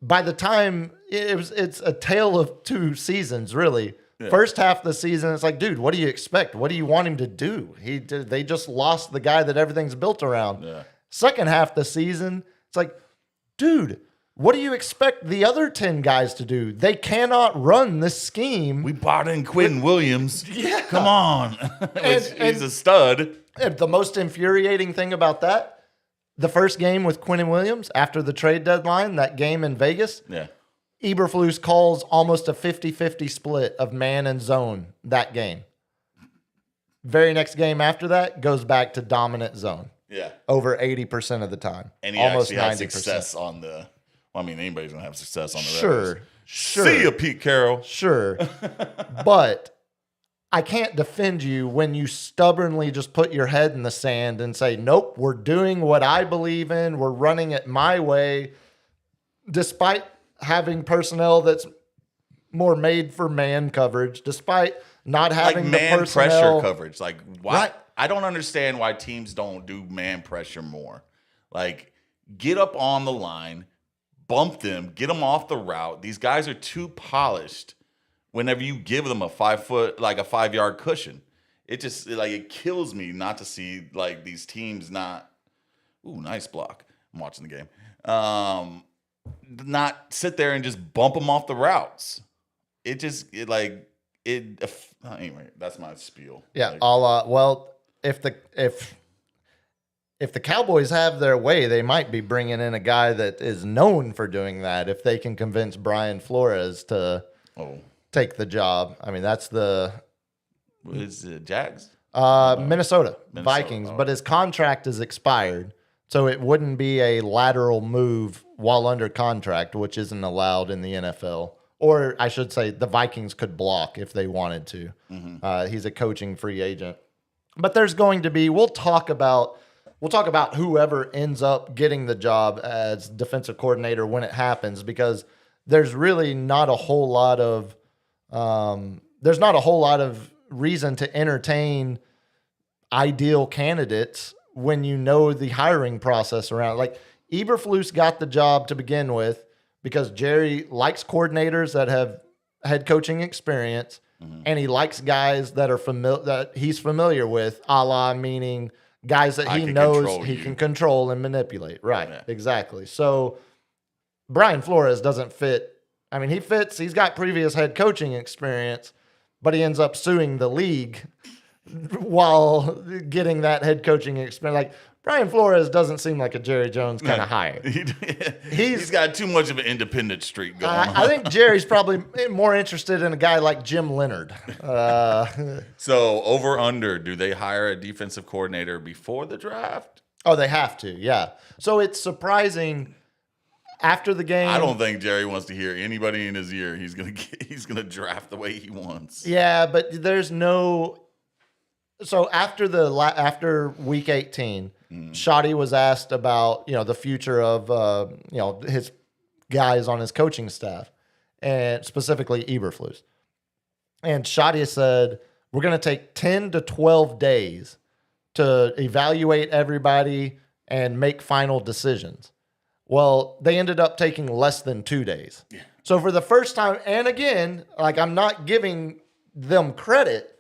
S2: by the time it's a tale of two seasons, really. Yeah. First half of the season, it's like, dude, what do you expect? What do you want him to do? They just lost the guy that everything's built around.
S3: Yeah.
S2: Second half of the season, it's like, dude, what do you expect the other 10 guys to do? They cannot run this scheme.
S3: We bought in Quentin Williams.
S2: Yeah.
S3: Come on. He's a stud.
S2: The most infuriating thing about that, the first game with Quentin Williams after the trade deadline, that game in Vegas, Eberflus calls almost a 50-50 split of man and zone that game. Very next game after that goes back to dominant zone.
S3: Yeah.
S2: Over 80% of the time.
S3: And he almost actually had 90%. Success on the... Well, I mean, anybody's going to have success on the
S2: Sure.
S3: See ya, Pete Carroll.
S2: Sure. But I can't defend you when you stubbornly just put your head in the sand and say, nope, we're doing what I believe in. We're running it my way. Despite having personnel that's more made for man coverage, despite not having
S3: like
S2: the
S3: man
S2: personnel.
S3: Pressure coverage. Like, why? Right. I don't understand why teams don't do man pressure more. Like, get up on the line, bump them, get them off the route. These guys are too polished whenever you give them a 5-yard cushion. It just, like, it kills me not to see, like, these teams not, ooh, nice block. I'm watching the game. Not sit there and just bump them off the routes. Anyway, that's my spiel.
S2: Yeah. Well, if the Cowboys have their way, they might be bringing in a guy that is known for doing that. If they can convince Brian Flores to take the job, I mean that's the
S3: is it Jags,
S2: Minnesota Vikings, but his contract is expired, so it wouldn't be a lateral move while under contract, which isn't allowed in the NFL. Or I should say, the Vikings could block if they wanted to. Mm-hmm. He's a coaching free agent. But there's going to be, we'll talk about whoever ends up getting the job as defensive coordinator when it happens, because there's really not a whole lot of reason to entertain ideal candidates when you know the hiring process around. Like, Eberflus got the job to begin with because Jerry likes coordinators that have head coaching experience, and he likes guys that are that he's familiar with, a la meaning guys that he knows he can control and manipulate. Right, exactly. So Brian Flores doesn't fit. I mean, he fits. He's got previous head coaching experience, but he ends up suing the league while getting that head coaching experience. Like, Brian Flores doesn't seem like a Jerry Jones kind of hire.
S3: He's got too much of an independent streak going on.
S2: I think Jerry's probably more interested in a guy like Jim Leonard.
S3: So, over under, do they hire a defensive coordinator before the draft?
S2: Oh, they have to, yeah. So it's surprising after the game.
S3: I don't think Jerry wants to hear anybody in his ear. He's gonna draft the way he wants.
S2: Yeah, but there's no. So after week 18. Shoddy was asked about, the future of, his guys on his coaching staff, and specifically Eberflus. And Shoddy said, we're going to take 10 to 12 days to evaluate everybody and make final decisions. Well, they ended up taking less than 2 days. Yeah. So for the first time, and again, like, I'm not giving them credit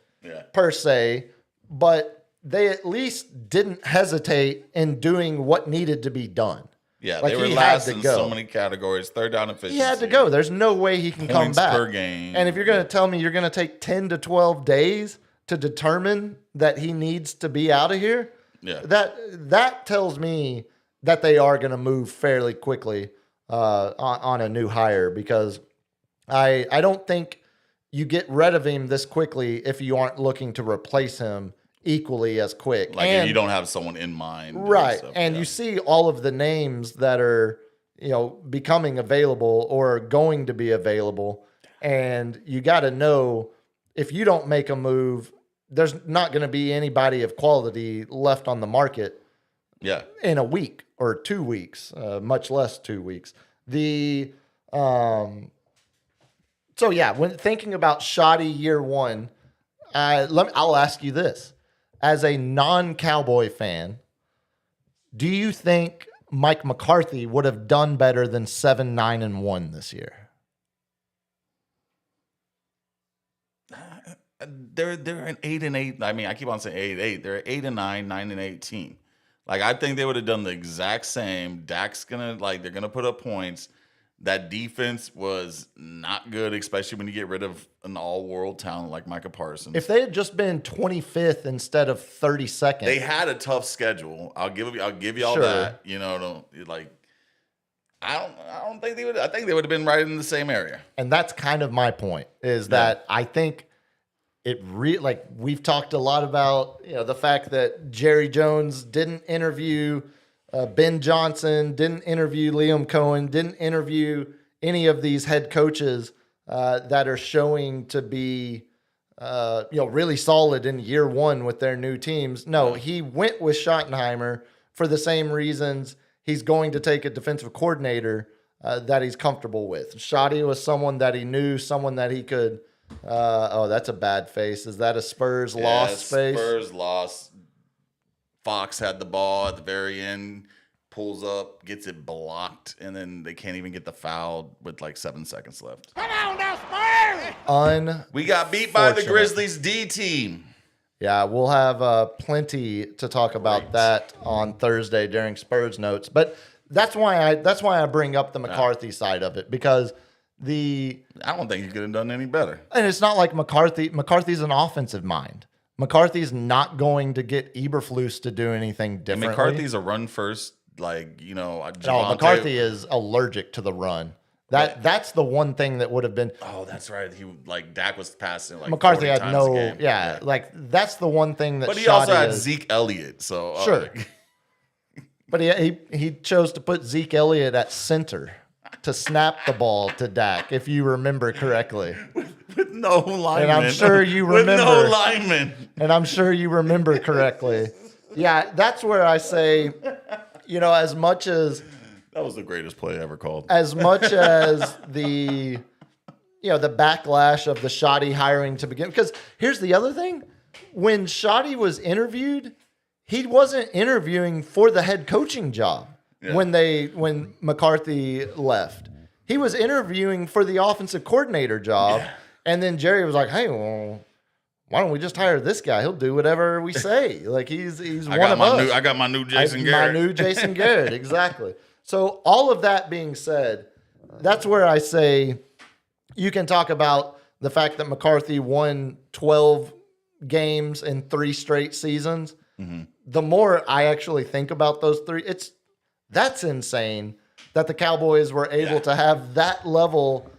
S2: per se, but they at least didn't hesitate in doing what needed to be done.
S3: Yeah, like, they were last in so many categories. Third down efficiency.
S2: He had to go. There's no way he can come back.
S3: Per game.
S2: And if you're going to tell me you're going to take 10 to 12 days to determine that he needs to be out of here, that tells me that they are going to move fairly quickly on a new hire, because I don't think you get rid of him this quickly if you aren't looking to replace him equally as quick.
S3: Like, if you don't have someone in mind.
S2: Right. And you see all of the names that are, becoming available or going to be available. And you got to know, if you don't make a move there's not going to be anybody of quality left on the market
S3: Yeah.
S2: in a week or 2 weeks, much less 2 weeks. So yeah, when thinking about shoddy year one, I'll ask you this: as a non-Cowboy fan, do you think Mike McCarthy would have done better than 7-9-1 this year?
S3: They're an 8-8. I mean, I keep on saying 8-8. They're 8-9, 9-18. Like, I think they would have done the exact same. Dak's they're gonna put up points. That defense was not good, especially when you get rid of an all-world talent like Micah Parsons.
S2: If they had just been 25th instead of 32nd,
S3: They had a tough schedule. I'll give you all
S2: Sure.
S3: that. You know, like I don't think they would. I think they would have been right in the same area.
S2: and that's kind of my point, is that I think it like we've talked a lot about, the fact that Jerry Jones didn't interview Ben Johnson, didn't interview Liam Cohen, didn't interview any of these head coaches that are showing to be really solid in year one with their new teams. No, he went with Schottenheimer for the same reasons he's going to take a defensive coordinator that he's comfortable with. Schotty was someone that he knew, someone that he could. That's a bad face. Is that a Spurs loss face?
S3: Spurs loss. Fox had the ball at the very end, pulls up, gets it blocked, and then they can't even get the foul with like 7 seconds left. We got beat by the
S2: Unfortunate.
S3: Grizzlies D team.
S2: Yeah, we'll have plenty to talk about that on Thursday during Spurs Notes. But that's why I bring up the McCarthy side of it, because
S3: I don't think he could have done any better.
S2: and it's not like McCarthy's an offensive mind. McCarthy's not going to get Eberflus to do anything
S3: And
S2: differently.
S3: McCarthy's a run first,
S2: No,
S3: Javonte-
S2: McCarthy is allergic to the run. That's the one thing that would have been.
S3: Oh, that's right. Dak was passing like
S2: McCarthy
S3: 40
S2: had
S3: times
S2: no,
S3: a game.
S2: like that's the one thing that.
S3: But he also
S2: Shoddy
S3: had
S2: is.
S3: Zeke Elliott, so
S2: Sure. But he chose to put Zeke Elliott at center to snap the ball to Dak, if you remember correctly.
S3: with no lineman.
S2: And I'm sure you
S3: with no
S2: remember.
S3: lineman.
S2: And I'm sure you remember correctly. Yeah, that's where I say, as much as
S3: That was the greatest play ever called.
S2: the the backlash of the Shoddy hiring to begin. Because here's the other thing. When Shoddy was interviewed, he wasn't interviewing for the head coaching job when McCarthy left. He was interviewing for the offensive coordinator job.
S3: Yeah.
S2: And then Jerry was like, hey, well, why don't we just hire this guy? He'll do whatever we say. Like he's one of us.
S3: I got my new Jason Garrett.
S2: My new Jason Garrett, exactly. So all of that being said, that's where I say you can talk about the fact that McCarthy won 12 games in 3 straight seasons.
S3: Mm-hmm.
S2: The more I actually think about those 3, that's insane that the Cowboys were able to have that level.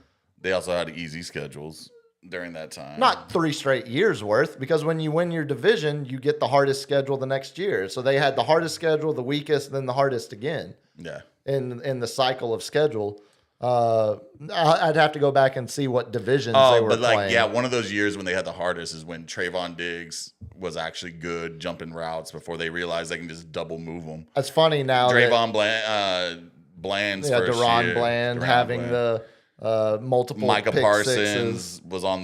S3: They also had easy schedules during that time.
S2: Not 3 straight years worth, because when you win your division, you get the hardest schedule the next year. So they had the hardest schedule, the weakest, then the hardest again.
S3: Yeah.
S2: In the cycle of schedule. I'd have to go back and see what divisions they were playing.
S3: One of those years when they had the hardest is when Trayvon Diggs was actually good jumping routes before they realized they can just double move them.
S2: It's funny now
S3: Trayvon Bland's first
S2: Deron
S3: year.
S2: Bland
S3: Deron
S2: having
S3: Bland.
S2: the multiple
S3: Micah
S2: pick
S3: Parsons
S2: sixes.
S3: was on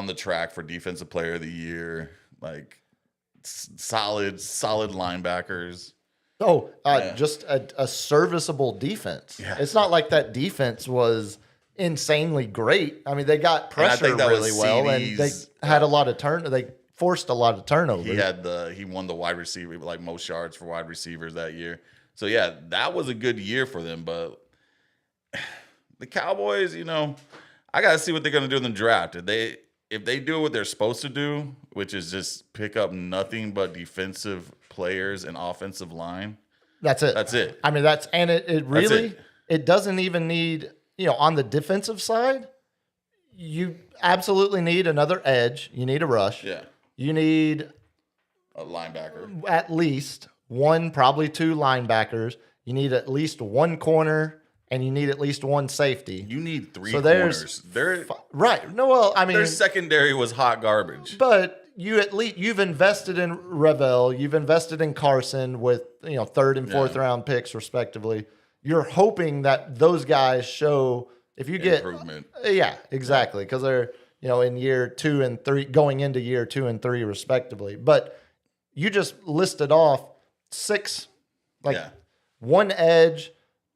S3: the track for Defensive Player of the Year. Like solid linebackers.
S2: Just a serviceable defense.
S3: Yeah.
S2: It's not like that defense was insanely great. I mean, they got
S3: I
S2: pressure
S3: think that
S2: really
S3: was
S2: well, and they
S3: CDs.
S2: had a lot of They forced a lot of turnovers.
S3: He won the wide receiver, like most yards for wide receivers that year. So yeah, that was a good year for them. But the Cowboys, I gotta see what they're gonna do in the draft. If they do what they're supposed to do, which is just pick up nothing but defensive players and offensive line,
S2: That's it.
S3: that's it.
S2: I mean, it really,
S3: it.
S2: it doesn't even need, on the defensive side, you absolutely need another edge. You need a rush.
S3: Yeah,
S2: You need
S3: a linebacker.
S2: at least 1, probably 2 linebackers. You need at least 1 corner, and you need at least 1 safety.
S3: You need 3
S2: So
S3: corners.
S2: there's right. No, well, I mean,
S3: Their secondary was hot garbage.
S2: but you've invested in Ravel, you've invested in Carson with third and fourth round picks respectively. You're hoping that those guys show if you get
S3: improvement.
S2: Yeah, exactly, because they're in year 2 and 3, going into year 2 and 3 respectively. But you just listed off 6, one edge,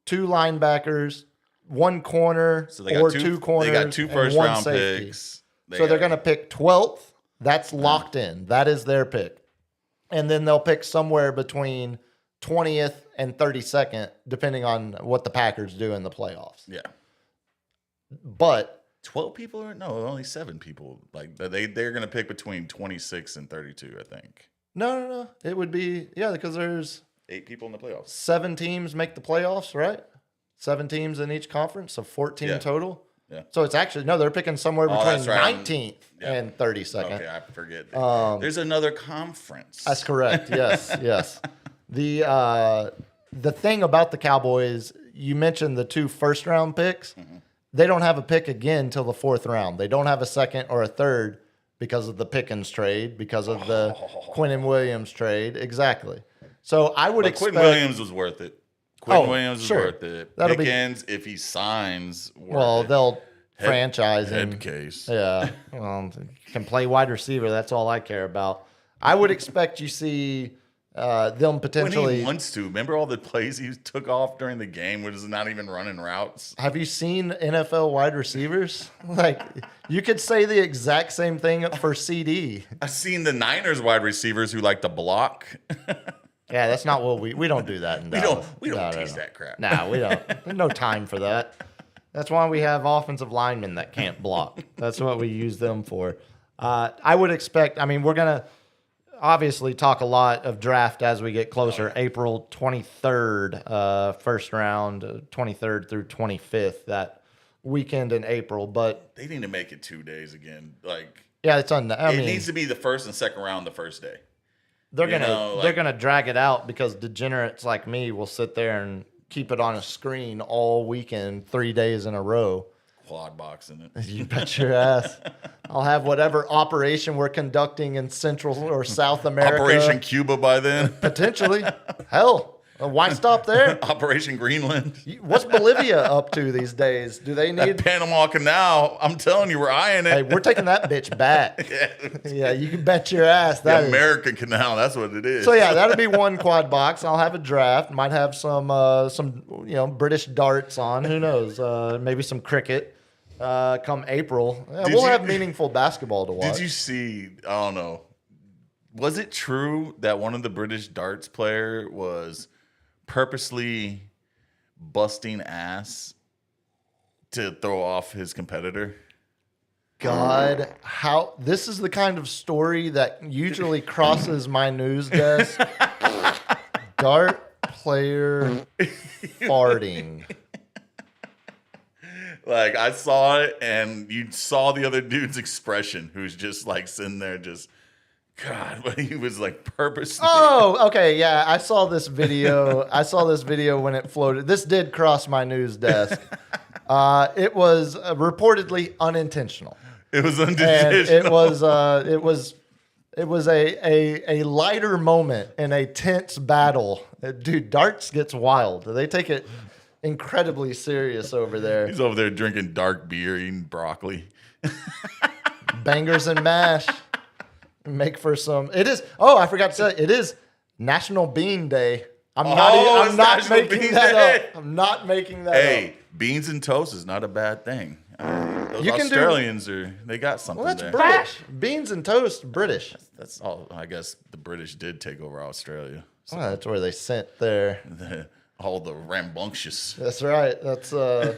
S2: 2 linebackers, 1 corner,
S3: So they got
S2: or
S3: 2,
S2: 2 corners,
S3: They got 2
S2: and
S3: first
S2: 1
S3: round
S2: safety.
S3: picks.
S2: So they're going to pick 12th. That's locked in. That is their pick. And then they'll pick somewhere between 20th and 32nd, depending on what the Packers do in the playoffs.
S3: Yeah.
S2: But
S3: 12 people or no, only 7 people. Like they're going to pick between 26 and 32, I think.
S2: no. It would be, because there's
S3: 8 people in the playoffs.
S2: 7 teams make the playoffs, right? 7 teams in each conference, so 14
S3: Yeah.
S2: total.
S3: Yeah.
S2: So it's actually, they're picking somewhere between
S3: that's right.
S2: 19th
S3: Yeah.
S2: and 32nd.
S3: Okay, I forget. There's another conference.
S2: That's correct. Yes, yes. The thing about the Cowboys, you mentioned the 2 first round picks.
S3: Mm-hmm.
S2: They don't have a pick again till the 4th round. They don't have a second or a third because of the Pickens trade, because of the Quinnen Williams trade. Exactly. So I would
S3: But
S2: expect.
S3: Quentin Williams was worth it. Quentin
S2: Oh,
S3: Williams is
S2: sure.
S3: worth it.
S2: That'll be-
S3: Pickens, if he signs, worth
S2: Well,
S3: it.
S2: they'll franchise him.
S3: Head case.
S2: Yeah, can play wide receiver. That's all I care about. I would expect you see them
S3: When
S2: potentially.
S3: he wants to. Remember all the plays he took off during the game where he's not even running routes?
S2: Have you seen NFL wide receivers? Like, you could say the exact same thing for CD.
S3: I've seen the Niners wide receivers who like to block.
S2: Yeah, that's not what we don't do that in Dallas.
S3: We don't
S2: No,
S3: teach that crap.
S2: Nah, we don't. There's no time for that. That's why we have offensive linemen that can't block. That's what we use them for. I would expect, we're going to obviously talk a lot of draft as we get closer. April 23rd, first round, 23rd through 25th, that weekend in April. But
S3: They need to make it 2 days again. Like,
S2: yeah, it's
S3: it needs to be the first and second round the first day.
S2: they're
S3: you
S2: gonna
S3: know,
S2: they're
S3: like-
S2: gonna drag it out because degenerates like me will sit there and keep it on a screen all weekend, 3 days in a row.
S3: Quad boxing it.
S2: You bet your ass. I'll have whatever operation we're conducting in Central or South America.
S3: Operation Cuba by then.
S2: Potentially. Hell, why stop there?
S3: Operation Greenland.
S2: What's Bolivia up to these days? Do they
S3: That
S2: need?
S3: Panama Canal. I'm telling you, we're eyeing
S2: Hey,
S3: it.
S2: we're taking that bitch back. Yeah, you can bet your ass that
S3: The
S2: is.
S3: American Canal. That's what it is.
S2: So yeah, that'll be one quad box. I'll have a draft. Might have some British darts on. Who knows? Maybe some cricket. Come April, we'll have meaningful basketball to watch.
S3: Did you see? I don't know. Was it true that one of the British darts player was purposely busting ass to throw off his competitor?
S2: God, how this is the kind of story that usually crosses my news desk. Dart player farting.
S3: Like, I saw it, and you saw the other dude's expression, who's just like sitting there, just God. But he was like purposely.
S2: Oh, okay, yeah. I saw this video. When it floated. This did cross my news desk. It was reportedly unintentional.
S3: It was
S2: And
S3: undecisional.
S2: it was a lighter moment in a tense battle. Dude, darts gets wild. They take it incredibly serious over there.
S3: He's over there drinking dark beer, eating broccoli.
S2: Bangers and mash. Make for some. It is. Oh, I forgot to say it is National Bean Day. I'm
S3: it's
S2: not
S3: National
S2: making
S3: Bean
S2: that
S3: Day.
S2: up. I'm not making that
S3: Hey,
S2: up.
S3: beans and toast is not a bad thing. Those
S2: You can do-
S3: Australians they got something
S2: Well, that's
S3: there.
S2: British. Beans and toast, British.
S3: That's all. I guess the British did take over Australia. So
S2: Well, that's where they sent their.
S3: all the rambunctious,
S2: That's right. That's
S3: the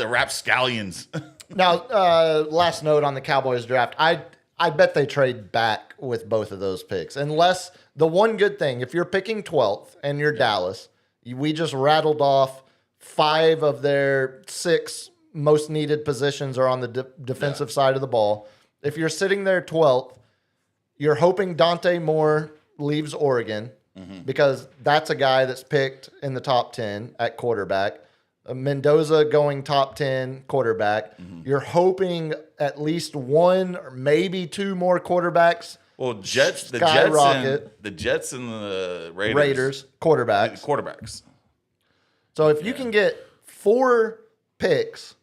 S3: rapscallions.
S2: now. Last note on the Cowboys draft. I bet they trade back with both of those picks, unless the one good thing. If you're picking 12th and you're Dallas, we just rattled off 5 of their 6 most needed positions are on the defensive side of the ball. If you're sitting there 12th, you're hoping Dante Moore leaves Oregon because that's a guy that's picked in the top 10 at quarterback. Mendoza going top 10 quarterback. You're hoping at least one or maybe two more quarterbacks.
S3: Well, the Jets and the
S2: Raiders quarterbacks.
S3: Quarterbacks.
S2: So if you can get 4 picks,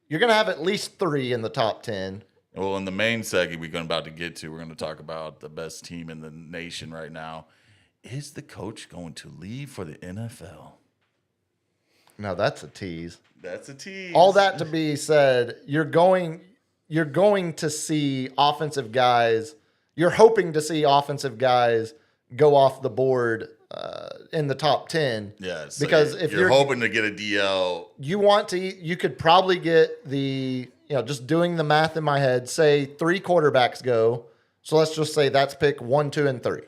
S2: you're going to have at least 3 in the top 10.
S3: Well, in the main segment we're about to get to, we're going to talk about the best team in the nation right now. Is the coach going to leave for the NFL?
S2: Now that's a tease.
S3: That's a tease.
S2: All that to be said, you're going to see offensive guys. You're hoping to see offensive guys go off the board in the top 10.
S3: Yeah, so
S2: because if
S3: you're hoping to get a DL,
S2: you could probably get just doing the math in my head, say 3 quarterbacks go. So let's just say that's pick 1, 2, and 3.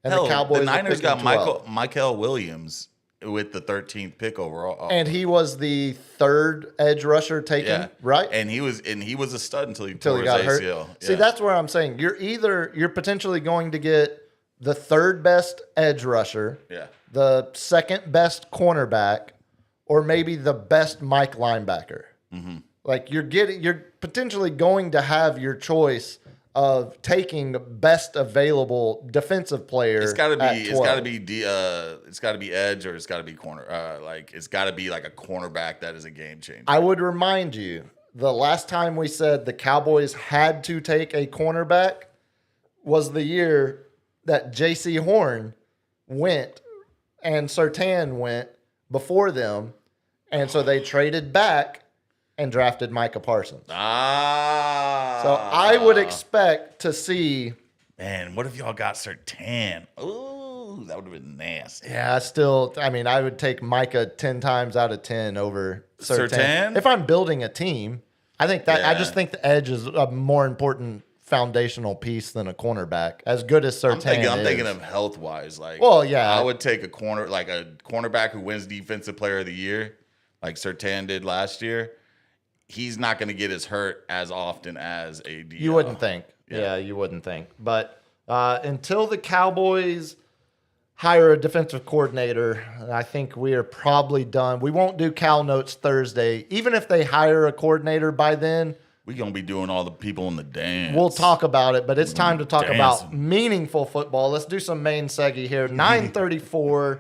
S2: And
S3: the
S2: Cowboys
S3: Niners got
S2: 12.
S3: Michael Williams with the 13th pick overall.
S2: And he was the 3rd edge rusher taken, right?
S3: And he was a stud until he
S2: got
S3: his
S2: hurt.
S3: ACL.
S2: See, that's where I'm saying you're potentially going to get the 3rd best edge rusher, the 2nd best cornerback, or maybe the best Mike linebacker. Mm-hmm. Like you're potentially going to have your choice of taking best available defensive player.
S3: It's got to be edge, or it's got to be corner. It's got to be like a cornerback that is a game changer.
S2: I would remind you, the last time we said the Cowboys had to take a cornerback was the year that J.C. Horn went and Surtain went before them, and so they traded back and drafted Micah Parsons. So I would expect to see.
S3: Man, what if y'all got Surtain? Ooh, that would have been nasty.
S2: Yeah, I would take Micah 10 times out of 10 over
S3: Surtain.
S2: If I'm building a team, I think that I just think the edge is a more important foundational piece than a cornerback. As good as Surtain is.
S3: I'm thinking of health wise.
S2: I
S3: would take a cornerback who wins Defensive Player of the Year, like Surtain did last year. He's not going to get hurt as often as a DL.
S2: You wouldn't think. Yeah, you wouldn't think. But until the Cowboys hire a defensive coordinator, I think we are probably done. We won't do Cal Notes Thursday. Even if they hire a coordinator by then,
S3: we're going to be doing all the people in the dance.
S2: We'll talk about it, but it's time to talk about meaningful football. Let's do some main seggy here. 9:34.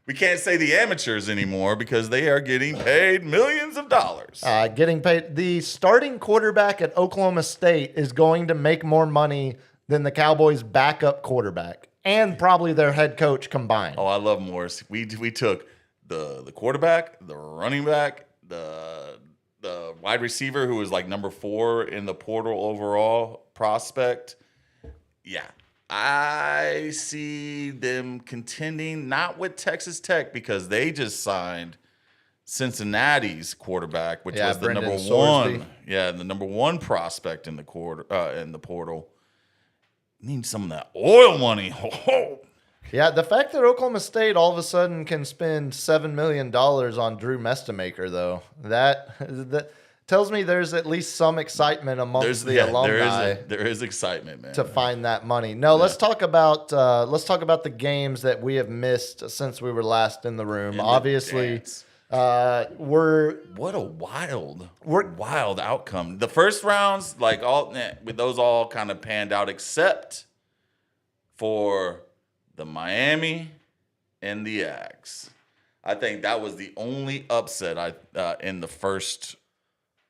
S3: We can't say the amateurs anymore because they are getting paid millions of dollars.
S2: Getting paid. The starting quarterback at Oklahoma State is going to make more money than the Cowboys' backup quarterback and probably their head coach combined.
S3: Oh, I love Morris. We took the quarterback, the running back, the wide receiver who was like number 4 in the portal overall prospect. Yeah. I see them contending, not with Texas Tech, because they just signed Cincinnati's quarterback, which was the
S2: Brendan
S3: number
S2: Sorsby.
S3: 1. Yeah, the number 1 prospect in the portal. Need some of that oil money. Ho.
S2: Yeah, the fact that Oklahoma State all of a sudden can spend $7 million on Drew Mestemaker, though, that tells me there's at least some excitement amongst the alumni.
S3: There is excitement, man.
S2: To find that money. No, let's talk about the games that we have missed since we were last in the room. Obviously,
S3: what a wild outcome. The first rounds, with those all kind of panned out, except for the Miami and the Ags. I think that was the only upset in the first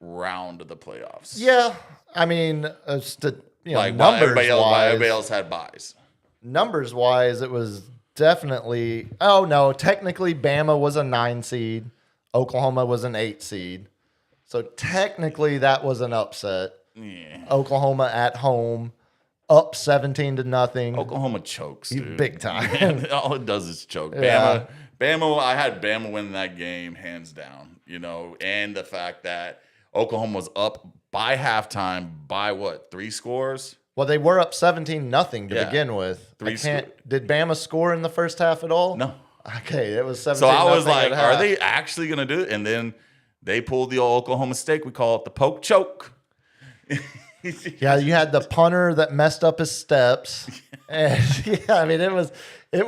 S3: round of the playoffs.
S2: Yeah, I mean, numbers
S3: everybody else had buys.
S2: Numbers wise, it was definitely. Oh no, technically Bama was a 9 seed, Oklahoma was an 8 seed, so technically that was an upset.
S3: Yeah.
S2: Oklahoma at home, up 17-0.
S3: Oklahoma chokes, dude.
S2: Big time.
S3: All it does is choke.
S2: Yeah.
S3: Bama. I had Bama winning that game hands down. And the fact that Oklahoma was up by halftime by 3 scores?
S2: Well, they were up 17-0 to begin with. Did Bama score in the first half at all?
S3: No.
S2: Okay, it was 17-0.
S3: So I was like, are they actually going to do it? And then they pulled the old Oklahoma mistake. We call it the poke choke.
S2: Yeah, you had the punter that messed up his steps. And it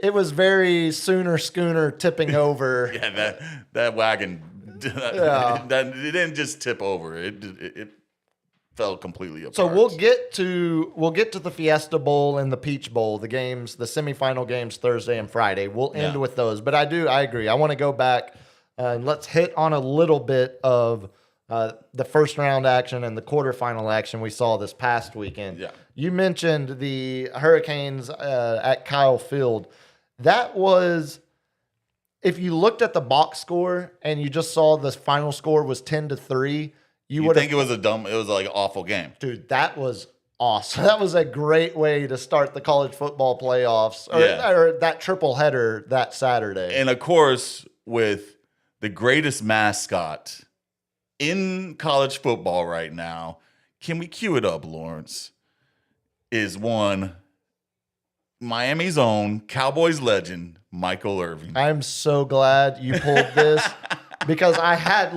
S2: it was very Sooner Schooner tipping over.
S3: Yeah, that wagon,
S2: Yeah.
S3: that it didn't just tip over. It fell completely apart.
S2: So we'll get to the Fiesta Bowl and the Peach Bowl, the semifinal games Thursday and Friday. We'll end with those. But I agree. I want to go back and let's hit on a little bit of the first round action and the quarterfinal action we saw this past weekend.
S3: Yeah.
S2: You mentioned the Hurricanes at Kyle Field. That was, if you looked at the box score and you just saw the final score was 10-3, you would
S3: think it was it was like an awful game.
S2: Dude, that was awesome. That was a great way to start the college football playoffs or that triple header that Saturday.
S3: And of course, with the greatest mascot in college football right now, can we cue it up, Lawrence? Is one Miami's own Cowboys legend, Michael Irvin.
S2: I'm so glad you pulled this because I had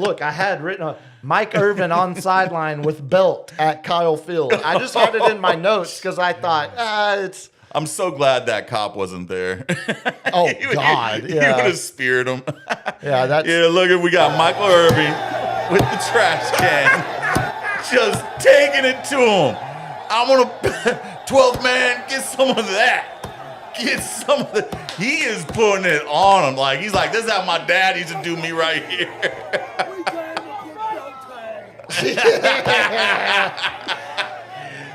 S2: written on Mike Irvin on sideline with belt at Kyle Field. I just had it in my notes because I thought, it's.
S3: I'm so glad that cop wasn't there.
S2: Oh, God.
S3: He
S2: Yeah.
S3: would have speared him.
S2: Yeah, that's.
S3: Yeah, look, we got Michael Irvin with the trash can, just taking it to him. I want to, 12th man, get some of that. Get some of the. He is putting it on him. Like, he's like, this is how my dad used to do me right here.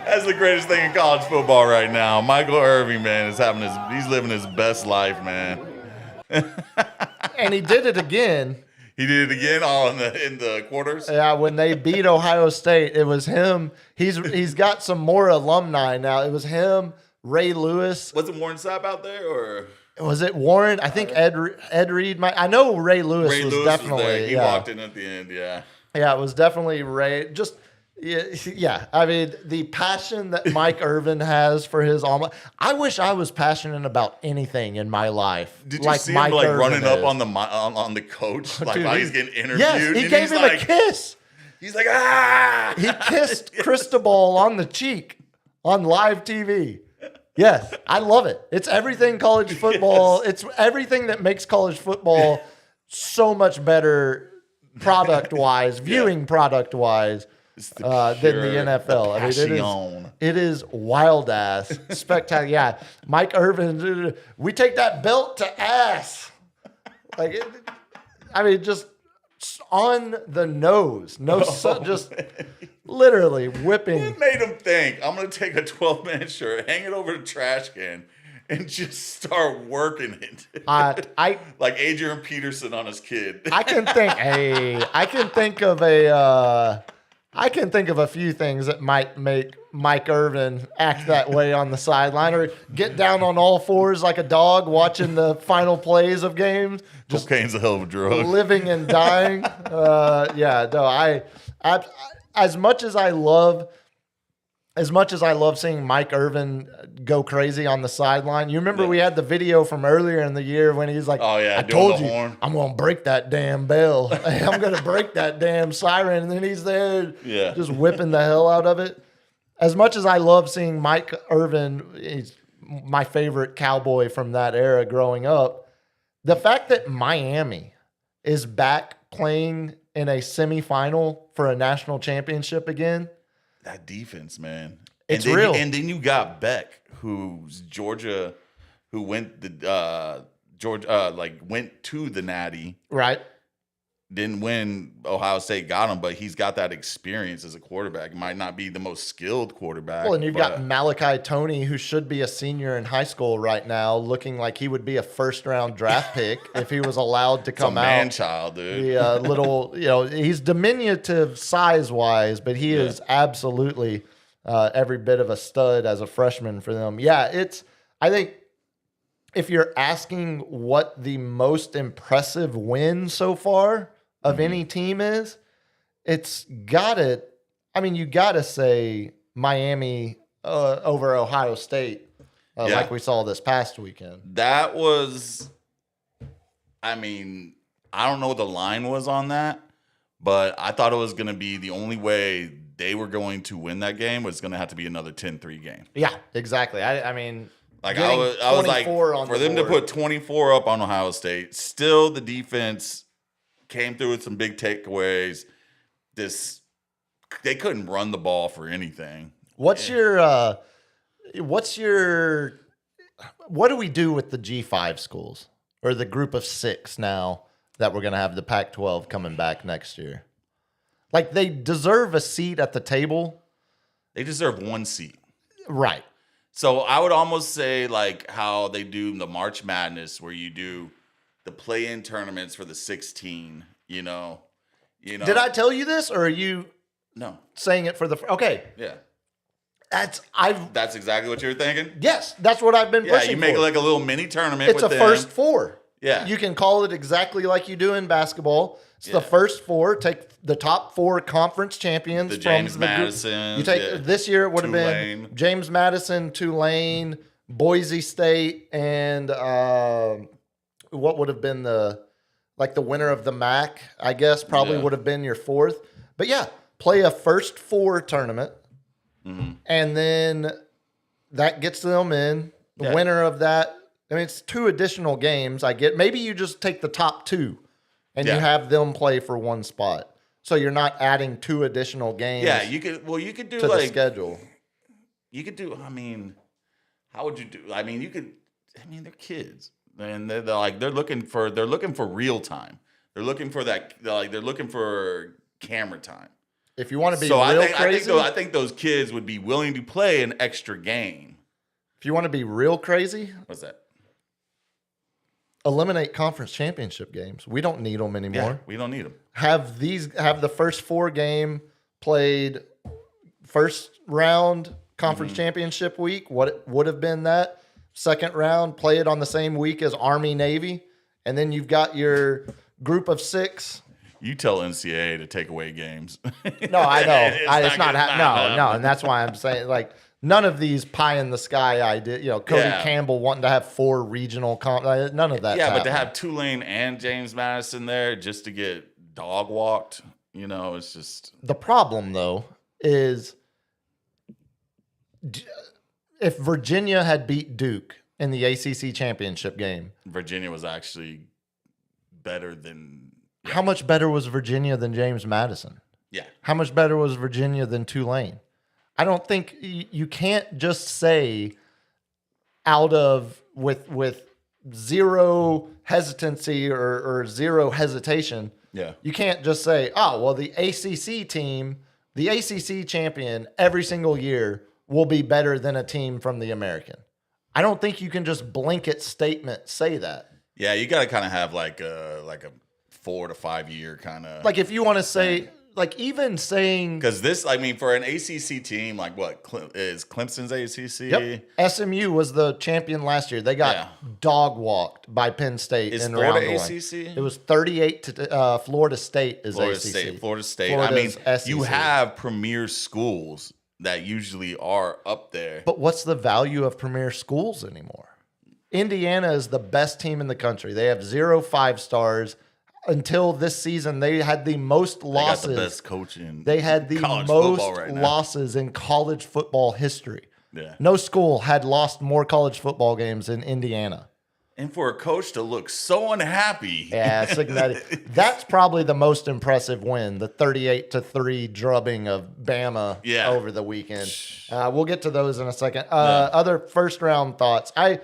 S3: That's the greatest thing in college football right now. Michael Irvin, man, he's living his best life, man.
S2: And he did it again.
S3: He did it again all in the quarters.
S2: Yeah, when they beat Ohio State, it was him. He's got some more alumni now. It was him, Ray Lewis.
S3: Was it Warren Sapp out there, or
S2: Was it Warren? I think Ed Reed. I know Ray Lewis was definitely.
S3: there. He
S2: yeah.
S3: walked in at the end. Yeah.
S2: Yeah, it was definitely Ray. Just yeah. I mean, the passion that Mike Irvin has for his alma. I wish I was passionate about anything in my life.
S3: Did you see him like
S2: Irvin
S3: running up
S2: is.
S3: on the coach, like
S2: Dude,
S3: while he's getting interviewed?
S2: Yes, he
S3: and
S2: gave him
S3: like,
S2: a kiss.
S3: He's like, ah!
S2: He kissed Cristobal on the cheek on live TV. Yes, I love it. It's everything college football. It's everything that makes college football so much better product-wise, viewing product-wise, than the NFL. I mean, it is wild-ass, spectacular. Yeah, Mike Irvin, we take that belt to ass. Just on the nose. Just literally whipping.
S3: What made him think, I'm going to take a 12-man shirt, hang it over the trash can, and just start working it? Like Adrian Peterson on his kid.
S2: I can think of a few things that might make Mike Irvin act that way on the sideline or get down on all fours like a dog watching the final plays of games.
S3: Cocaine's a hell of a drug.
S2: Living and dying. As much as I love seeing Mike Irvin go crazy on the sideline, you remember we had the video from earlier in the year when he's like,
S3: "Oh yeah,
S2: I
S3: doing
S2: told
S3: the
S2: you,
S3: horn.
S2: I'm gonna break that damn bell. I'm gonna break that damn siren," and then he's there, just whipping the hell out of it. As much as I love seeing Mike Irvin, he's my favorite Cowboy from that era growing up. The fact that Miami is back playing in a semifinal for a national championship again.
S3: That defense, man.
S2: It's real.
S3: And then you got Beck, who's Georgia, who went went to the Natty.
S2: Right.
S3: Didn't win. Ohio State got him, but he's got that experience as a quarterback. Might not be the most skilled quarterback.
S2: Well, and you've got Malachi Toney, who should be a senior in high school right now, looking like he would be a first-round draft pick if he was allowed to come out.
S3: Man-child, dude.
S2: The he's diminutive size-wise, but he is absolutely every bit of a stud as a freshman for them. Yeah, I think if you're asking what the most impressive win so far of any team is, it's got it. I mean, you got to say Miami over Ohio State, like we saw this past weekend.
S3: That was, I mean, I don't know what the line was on that, but I thought it was going to be the only way they were going to win that game was going to have to be another 10-3 game.
S2: Yeah, exactly. I mean,
S3: Like
S2: Getting
S3: I was like,
S2: 24 on
S3: for
S2: the
S3: them to
S2: board.
S3: put 24 up on Ohio State, still the defense came through with some big takeaways. They couldn't run the ball for anything.
S2: What do we do with the G5 schools or the group of 6 now that we're going to have the Pac-12 coming back next year? Like, they deserve a seat at the table.
S3: They deserve one seat.
S2: Right.
S3: So I would almost say like how they do the March Madness, where you do the play-in tournaments for the 16. You know.
S2: Did I tell you this, or are you
S3: No.
S2: saying it for the? Okay,
S3: Yeah.
S2: that's
S3: exactly what you're thinking.
S2: yes, that's what I've been
S3: Yeah,
S2: pushing
S3: you make
S2: for.
S3: like a little mini tournament.
S2: It's
S3: with
S2: a
S3: them.
S2: first 4.
S3: Yeah.
S2: You can call it exactly like you do in basketball. It's the first 4. Take the top 4 conference champions
S3: The
S2: from
S3: James
S2: the group.
S3: Madison.
S2: You take this year it would have been
S3: Tulane.
S2: James Madison, Tulane, Boise State, and what would have been the winner of the MAC? I guess probably
S3: Yeah.
S2: would have been your 4th. But yeah, play a first 4 tournament, and then that gets them in. The
S3: Yeah.
S2: winner of that. I mean, it's 2 additional games. I get. Maybe you just take the top 2, and you
S3: Yeah.
S2: have them play for one spot. So you're not adding 2 additional games.
S3: Yeah, you could. Well, you could do
S2: to the
S3: like
S2: schedule.
S3: you could do. I mean, how would you do? I mean, you could. I mean, they're kids, and they're looking for real time. They're looking for that. They're looking for camera time.
S2: If you want to be
S3: So
S2: real
S3: I
S2: crazy,
S3: I think those kids would be willing to play an extra game.
S2: if you want to be real crazy,
S3: What's that?
S2: eliminate conference championship games. We don't need them anymore.
S3: Yeah, we don't need them.
S2: Have the first 4 game played first round conference championship week. What it would have been that second round, play it on the same week as Army Navy, and then you've got your group of 6.
S3: You tell NCAA to take away games.
S2: No, I know. It's not.
S3: gonna-
S2: No, and that's why I'm saying like none of these pie in the sky idea. Cody
S3: Yeah.
S2: Campbell wanting to have 4 regional. None of that.
S3: Yeah, but to have Tulane and James Madison there just to get dog walked, it's just
S2: the problem though is if Virginia had beat Duke in the ACC championship game,
S3: Virginia was actually better than
S2: how much better was Virginia than James Madison?
S3: yeah.
S2: How much better was Virginia than Tulane? I don't think you can't just say out of with zero hesitancy or zero hesitation.
S3: Yeah.
S2: You can't just say, oh, well, the ACC team, the ACC champion every single year will be better than a team from the American. I don't think you can just blanket statement say that.
S3: Yeah, you got to kind of have like a 4 to 5 year kind of
S2: Like if you want to say, like even saying,
S3: because this, I mean, for an ACC team, like what is Clemson's ACC?
S2: yep, SMU was the champion last year. They got dog walked by Penn State
S3: Is
S2: in
S3: Florida
S2: round 1.
S3: ACC?
S2: It was 38 to Florida State is
S3: Florida
S2: ACC.
S3: State. Florida State.
S2: Florida's
S3: I mean,
S2: SEC.
S3: you have premier schools that usually are up there.
S2: But what's the value of premier schools anymore? Indiana is the best team in the country. They have 0 5-stars. Until this season, they had the most losses.
S3: They got the best coach in
S2: They had the
S3: college
S2: most
S3: football right now.
S2: losses in college football history.
S3: Yeah.
S2: No school had lost more college football games in Indiana.
S3: And for a coach to look so unhappy.
S2: Yeah, that's probably the most impressive win, the 38-3 drubbing of Bama over the weekend. We'll get to those in a second. Other first round thoughts. I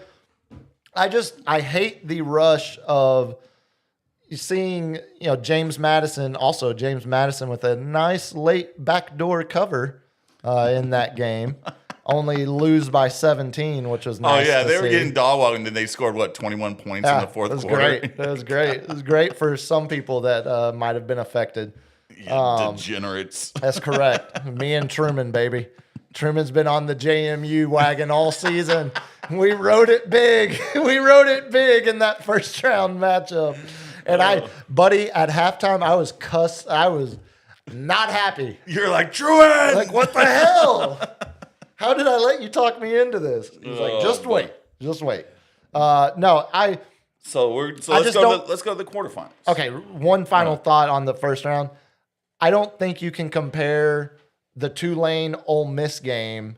S2: hate the rush of seeing James Madison with a nice late backdoor cover in that game. Only lose by 17, which was nice.
S3: Oh yeah,
S2: to
S3: they were
S2: see.
S3: getting dog walked, and then they scored 21 points in the fourth
S2: it was
S3: quarter.
S2: Great. It was great. It was great for some people that might have been affected.
S3: Degenerates.
S2: That's correct. Me and Truman, baby. Truman's been on the JMU wagon all season. We rode it big. We rode it big in that first round matchup. And buddy, at halftime, I was not happy.
S3: You're like, Truman!
S2: Like, what the hell? How did I let you talk me into this? He's like, just wait. Just wait.
S3: So let's go to the quarterfinals.
S2: Okay, one final thought on the first round. I don't think you can compare the Tulane Ole Miss game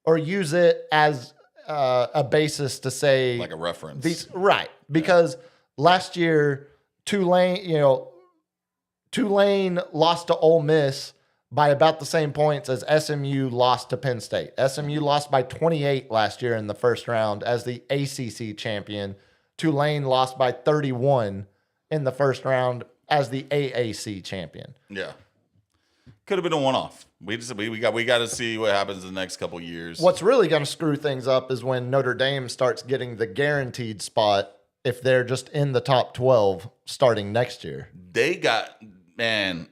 S2: or use it as a basis to say
S3: Like a reference.
S2: because last year Tulane lost to Ole Miss by about the same points as SMU lost to Penn State. SMU lost by 28 last year in the first round as the ACC champion. Tulane lost by 31 in the first round as the AAC champion.
S3: Yeah. Could have been a one-off. We got to see what happens in the next couple years.
S2: What's really going to screw things up is when Notre Dame starts getting the guaranteed spot if they're just in the top 12 starting next year.
S3: They got, man,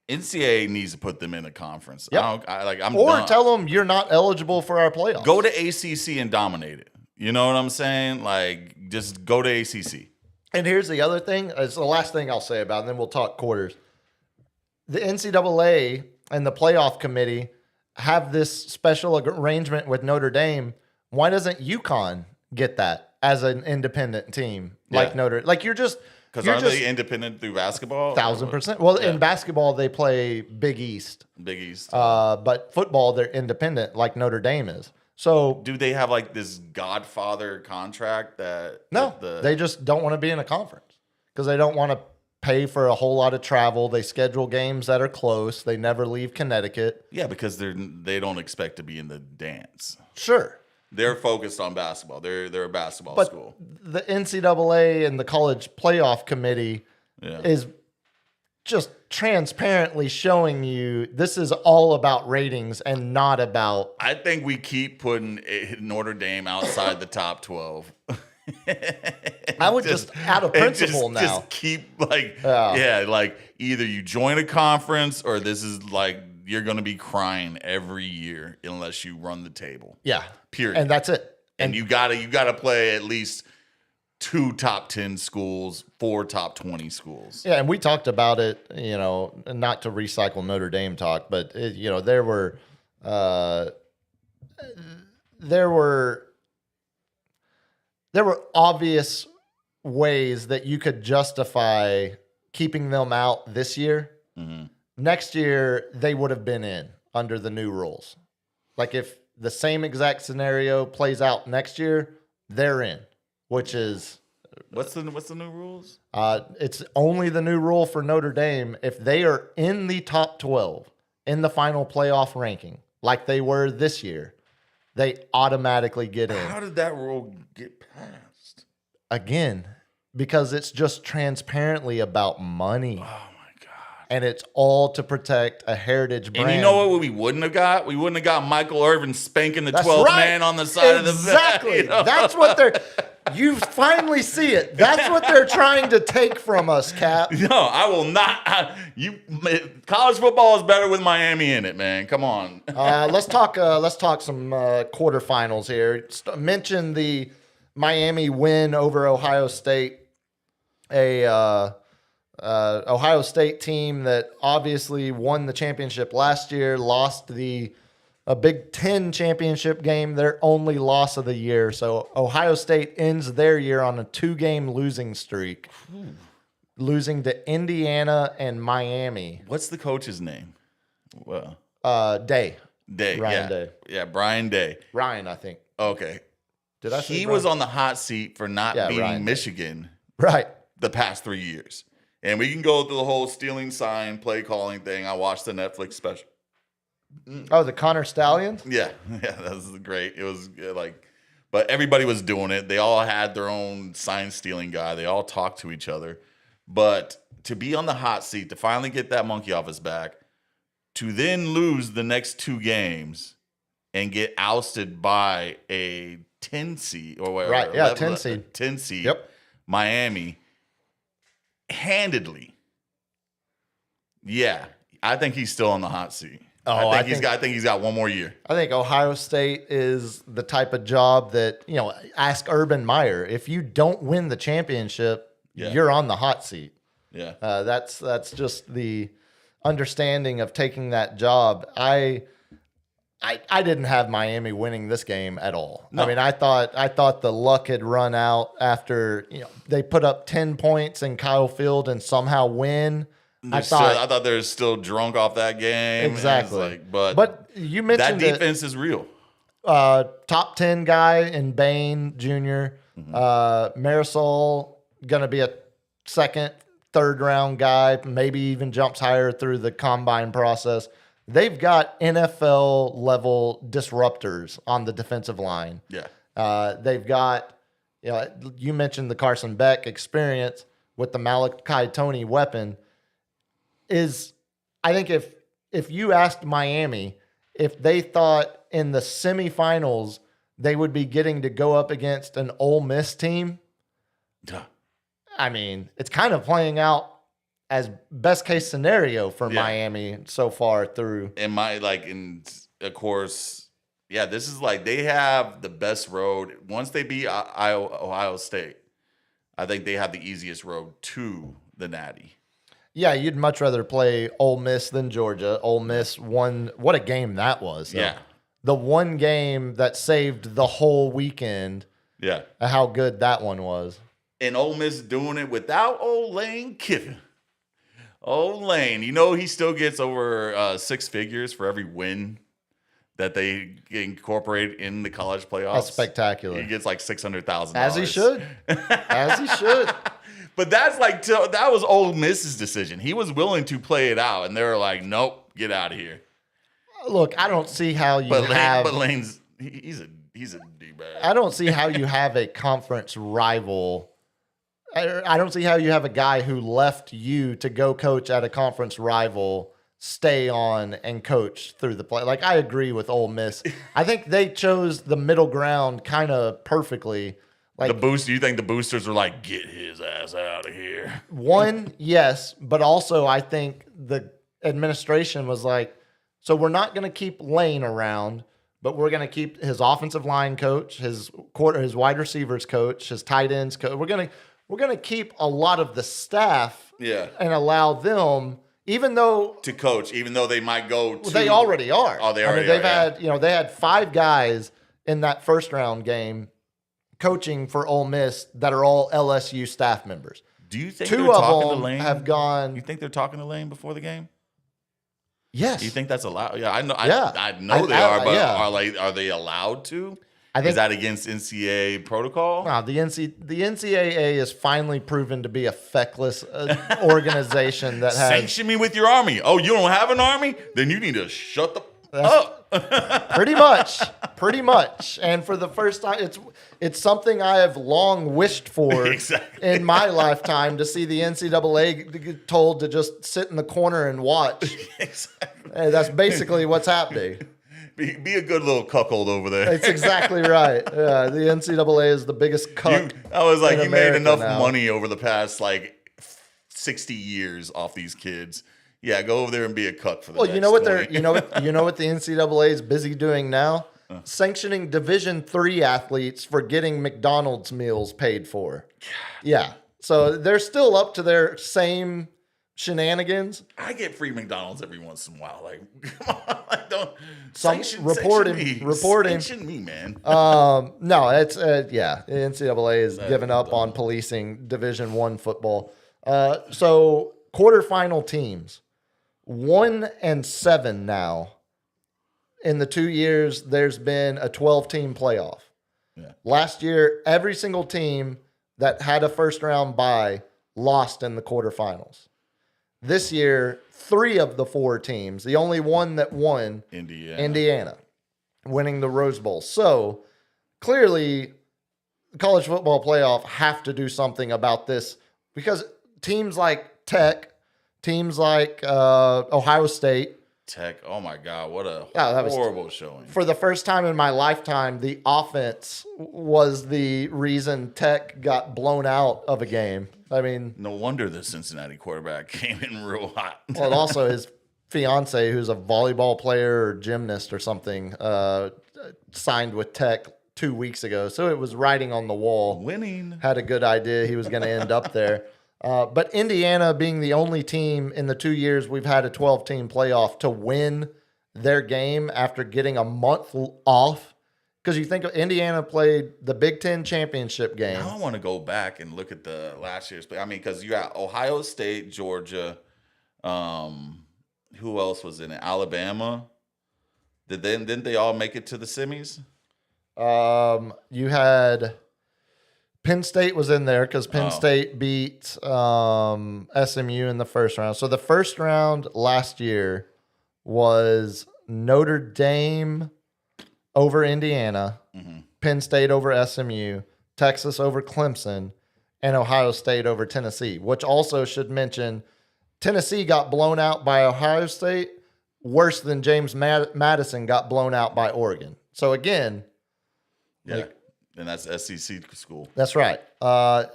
S3: NCAA needs to put them in a conference.
S2: Yep.
S3: I'm
S2: Or
S3: done.
S2: tell them you're not eligible for our playoffs.
S3: Go to ACC and dominate it. You know what I'm saying? Like, just go to ACC.
S2: And here's the other thing. It's the last thing I'll say about it, and then we'll talk quarters. The NCAA and the playoff committee have this special arrangement with Notre Dame. Why doesn't UConn get that as an independent team like
S3: Yeah.
S2: you're just
S3: Because aren't they independent through basketball?
S2: 1,000%. Well,
S3: Yeah.
S2: in basketball they play Big East,
S3: Big East.
S2: but football they're independent like Notre Dame is. So
S3: Do they have like this Godfather contract that?
S2: no, they just don't want to be in a conference because they don't want to pay for a whole lot of travel. They schedule games that are close. They never leave Connecticut.
S3: Yeah, because they don't expect to be in the dance.
S2: Sure.
S3: They're focused on basketball. They're a basketball
S2: But
S3: school.
S2: the NCAA and the college playoff committee
S3: Yeah.
S2: is just transparently showing you this is all about ratings and not about.
S3: I think we keep putting Notre Dame outside the top 12.
S2: I would just out of principle now.
S3: Just keep like either you join a conference or this is like you're going to be crying every year unless you run the table.
S2: Yeah.
S3: Period.
S2: And that's it.
S3: And you gotta play at least 2 top 10 schools, 4 top 20 schools.
S2: Yeah, and we talked about it, not to recycle Notre Dame talk, but there were obvious ways that you could justify keeping them out this year.
S3: Mm-hmm.
S2: Next year, they would have been in under the new rules. Like if the same exact scenario plays out next year, they're in, which is
S3: What's the new rules?
S2: it's only the new rule for Notre Dame. If they are in the top 12 in the final playoff ranking, like they were this year, they automatically get in.
S3: How did that rule get passed?
S2: Again, because it's just transparently about money.
S3: Oh my god!
S2: And it's all to protect a heritage brand.
S3: And you know what we wouldn't have got? We wouldn't have got Michael Irvin spanking the
S2: That's
S3: 12th
S2: right.
S3: man on the side of the
S2: Exactly.
S3: you know?
S2: That's what they're. You finally see it. That's what they're trying to take from us, Cap.
S3: No, I will not. College football is better with Miami in it, man. Come on.
S2: Let's talk some quarterfinals here. Mention the Miami win over Ohio State, a Ohio State team that obviously won the championship last year, lost a Big Ten championship game, their only loss of the year. So Ohio State ends their year on a 2-game losing streak, losing to Indiana and Miami.
S3: What's the coach's name? Well,
S2: Day.
S3: Day.
S2: Ryan
S3: yeah.
S2: Day.
S3: Yeah, Brian Day.
S2: Ryan, I think.
S3: Okay.
S2: Did I say
S3: He
S2: Brian?
S3: was on the hot seat for not
S2: Yeah,
S3: beating
S2: Ryan Day.
S3: Michigan
S2: Right.
S3: the past 3 years. And we can go through the whole stealing sign, play calling thing. I watched the Netflix special.
S2: Oh, the Connor Stallions?
S3: Yeah, that was great. It was but everybody was doing it. They all had their own sign stealing guy. They all talked to each other. But to be on the hot seat, to finally get that monkey off his back, to then lose the next 2 games and get ousted by a 10 seed or whatever.
S2: Right, yeah, 10 seed.
S3: 10 seed.
S2: Yep.
S3: Miami handedly. Yeah, I think he's still on the hot seat.
S2: Oh,
S3: I think he's got one more year.
S2: I think Ohio State is the type of job that, ask Urban Meyer. If you don't win the championship,
S3: Yeah.
S2: you're on the hot seat.
S3: Yeah.
S2: That's just the understanding of taking that job. I didn't have Miami winning this game at all.
S3: No.
S2: I mean, I thought the luck had run out after they put up 10 points in Kyle Field and somehow win. I thought
S3: they were still drunk off that game.
S2: exactly.
S3: But
S2: you mentioned
S3: that defense is real.
S2: top 10 guy in Bain Jr. Marisol going to be a second, third round guy, maybe even jumps higher through the combine process. They've got NFL level disruptors on the defensive line.
S3: Yeah.
S2: They've got, you mentioned the Carson Beck experience with the Malachi Tony weapon. I think if you asked Miami if they thought in the semifinals they would be getting to go up against an Ole Miss team,
S3: Yeah.
S2: I mean, it's kind of playing out as best case scenario for
S3: Yeah.
S2: Miami so far through.
S3: Of course, yeah, this is like they have the best road. Once they beat Ohio State, I think they have the easiest road to the Natty.
S2: Yeah, you'd much rather play Ole Miss than Georgia. Ole Miss won. What a game that was. Though.
S3: Yeah.
S2: The one game that saved the whole weekend.
S3: Yeah.
S2: How good that one was.
S3: And Ole Miss doing it without old Lane Kiffin. Old Lane, he still gets over 6 figures for every win that they incorporate in the college playoffs.
S2: That's spectacular.
S3: He gets like $600,000.
S2: As he should. As he should.
S3: But that's that was Ole Miss's decision. He was willing to play it out, and they were like, "Nope, get out of here."
S2: Look, I don't see how you have.
S3: But Lane's he's a d-bag.
S2: I don't see how you have a conference rival. I don't see how you have a guy who left you to go coach at a conference rival stay on and coach through the play. Like, I agree with Ole Miss. I think they chose the middle ground kind of perfectly. Like,
S3: You think the boosters were like, "Get his ass out of here"?
S2: one, yes, but also I think the administration was like, so we're not going to keep Lane around, but we're going to keep his offensive line coach, his wide receivers coach, his tight ends coach. We're going to keep a lot of the staff,
S3: Yeah.
S2: and allow them, even though
S3: To coach, even though they might go to.
S2: they already are.
S3: Oh, they already
S2: they've
S3: are,
S2: had they had 5 guys in that first round game coaching for Ole Miss that are all LSU staff members.
S3: Do you think
S2: 2
S3: they're
S2: of
S3: talking to
S2: them
S3: Lane?
S2: have gone.
S3: You think they're talking to Lane before the game?
S2: Yes.
S3: Do you think that's allowed? Yeah, I know.
S2: Yeah.
S3: I know they are, but
S2: yeah.
S3: are they allowed to?
S2: I think
S3: Is that against NCAA protocol?
S2: no, the NCAA is finally proven to be a feckless organization that has
S3: Sanction me with your army. Oh, you don't have an army? Then you need to shut the up.
S2: pretty much. And for the first time, it's something I have long wished for
S3: Exactly.
S2: in my lifetime, to see the NCAA get told to just sit in the corner and watch.
S3: Exactly.
S2: And that's basically what's happening.
S3: Be a good little cuckold over there.
S2: That's exactly right. Yeah, the NCAA is the biggest cuck.
S3: I was like,
S2: in
S3: you made
S2: America
S3: enough
S2: now.
S3: money over the past 60 years off these kids. Yeah, go over there and be a cuck for the
S2: Well,
S3: next
S2: you know what
S3: 20.
S2: you know what the NCAA is busy doing now? Sanctioning Division III athletes for getting McDonald's meals paid for. Yeah. So they're still up to their same shenanigans.
S3: I get free McDonald's every once in a while. Like, come on, don't
S2: Reporting,
S3: sanction me, man.
S2: No, it's the NCAA is giving up on policing Division I football. So quarterfinal teams, 1-7 now. In the 2 years, there's been a 12-team playoff.
S3: Yeah.
S2: Last year, every single team that had a first-round bye lost in the quarterfinals. This year, 3 of the 4 teams, the only one that won, Indiana, winning the Rose Bowl. So, clearly, the college football playoff have to do something about this, because teams like Tech, teams like Ohio State,
S3: Tech, oh my God, what a
S2: that was
S3: horrible showing.
S2: for the first time in my lifetime, the offense was the reason Tech got blown out of a game. I mean,
S3: No wonder the Cincinnati quarterback came in real hot.
S2: well, and also his fiance, who's a volleyball player or gymnast or something, signed with Tech 2 weeks ago. So it was writing on the wall.
S3: Winning.
S2: Had a good idea he was going to end up there. But Indiana being the only team in the 2 years we've had a 12-team playoff to win their game after getting a month off. Because you think Indiana played the Big Ten championship game.
S3: Now I want to go back and look at the last year's play. I mean, because you got Ohio State, Georgia. Who else was in it? Alabama. Didn't they all make it to the semis?
S2: You had Penn State was in there because Penn State beat SMU in the first round. So the first round last year was Notre Dame over Indiana, Penn State over SMU, Texas over Clemson, and Ohio State over Tennessee, which also should mention Tennessee got blown out by Ohio State worse than James Madison got blown out by Oregon. So again,
S3: Yeah. And that's SEC school.
S2: that's right.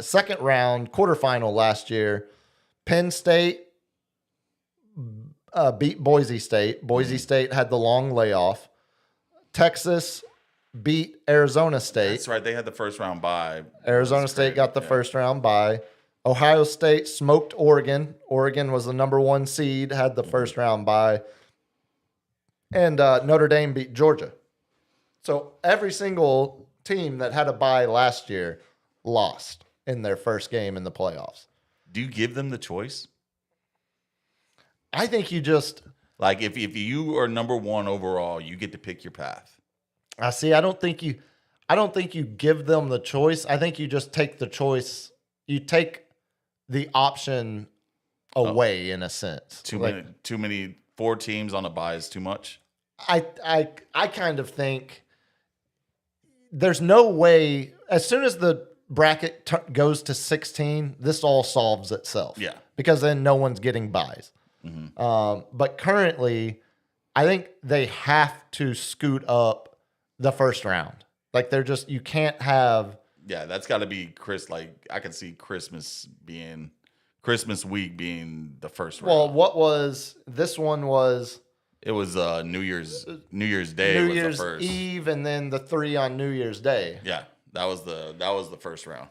S2: Second round, quarterfinal last year, Penn State beat Boise State. Boise State had the long layoff. Texas beat Arizona State.
S3: That's right. They had the first round bye.
S2: Arizona
S3: That's
S2: State
S3: crazy.
S2: got the first round bye. Ohio State smoked Oregon. Oregon was the number 1 seed, had the first round bye. And Notre Dame beat Georgia. So every single team that had a bye last year lost in their first game in the playoffs.
S3: Do you give them the choice?
S2: I think you just
S3: Like if you are number 1 overall, you get to pick your path.
S2: I don't think you give them the choice. I think you just take the choice. You take the option away in a sense.
S3: Too many 4 teams on a bye is too much.
S2: I kind of think there's no way as soon as the bracket goes to 16, this all solves itself.
S3: Yeah.
S2: Because then no one's getting buys. But currently, I think they have to scoot up the first round. Like you can't have.
S3: Yeah, that's got to be like I can see Christmas week being the first round.
S2: Well, this one was
S3: It was New Year's Day
S2: New
S3: was
S2: Year's
S3: the first.
S2: Eve, and then the 3 on New Year's Day.
S3: Yeah, that was the first round.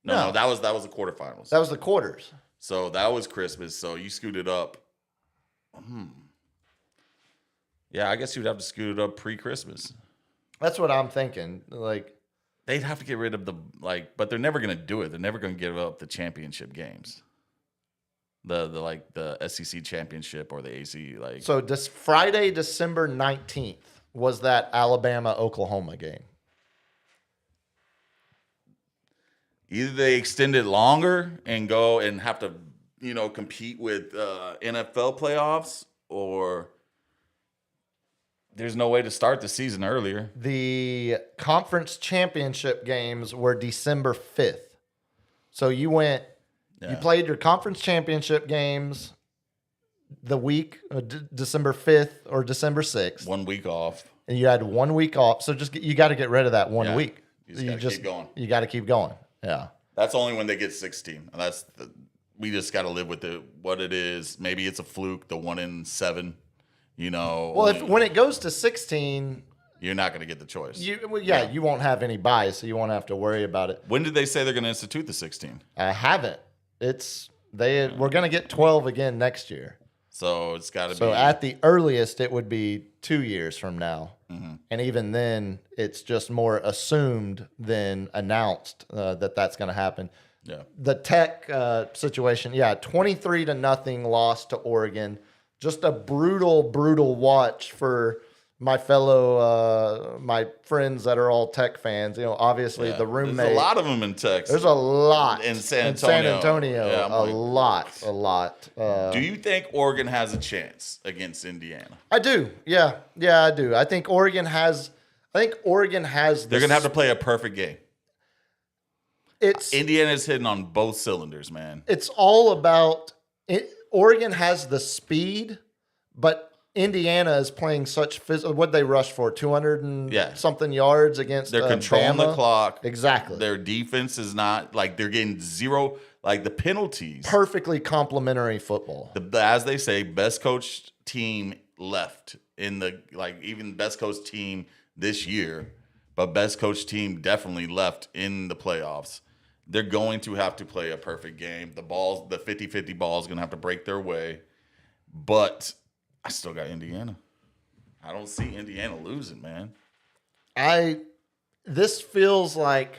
S3: No,
S2: No.
S3: that was the quarterfinals.
S2: That was the quarters.
S3: So that was Christmas. So you scooted up. Yeah, I guess you'd have to scoot it up pre-Christmas.
S2: That's what I'm thinking. Like,
S3: They'd have to get rid of but they're never gonna do it. They're never gonna give up the championship games. The SEC championship or the AC
S2: so this Friday, December 19th was that Alabama-Oklahoma game.
S3: Either they extend it longer and go and have to, compete with NFL playoffs, or there's no way to start the season earlier.
S2: The conference championship games were December 5th. So you played your conference championship games the week, December 5th or December 6th.
S3: 1 week off.
S2: And you had 1 week off. So you got to get rid of that 1
S3: Yeah.
S2: week.
S3: You just gotta keep going.
S2: You got to keep going. Yeah.
S3: That's only when they get 16. We just got to live with what it is. Maybe it's a fluke, the 1 in 7.
S2: Well, when it goes to 16,
S3: you're not going to get the choice.
S2: you won't have any bias, so you won't have to worry about it.
S3: When did they say they're going to institute the 16?
S2: I haven't. We're going to get 12 again next year.
S3: So it's got to be.
S2: So at the earliest, it would be 2 years from now.
S3: Mm-hmm.
S2: And even then, it's just more assumed than announced that's going to happen.
S3: Yeah.
S2: The Tech situation, 23-0 loss to Oregon. Just a brutal watch for my my friends that are all Tech fans. Obviously the roommate.
S3: There's a lot of them in Texas.
S2: There's a lot
S3: in San Antonio. Yeah,
S2: a lot.
S3: Do you think Oregon has a chance against Indiana?
S2: I do. Yeah, I do. I think Oregon has. They're going to
S3: have to play a perfect game.
S2: It's
S3: Indiana's hitting on both cylinders, man.
S2: It's all about it. Oregon has the speed, but Indiana is playing such physical. What'd they rush for? 200 and something yards against
S3: They're controlling
S2: Bama?
S3: the clock.
S2: Exactly.
S3: Their defense is not they're getting zero. The penalties.
S2: Perfectly complementary football.
S3: As they say, best coached team left in even best coached team this year, but best coached team definitely left in the playoffs. They're going to have to play a perfect game. The 50-50 ball is going to have to break their way. But I still got Indiana. I don't see Indiana losing, man.
S2: This feels like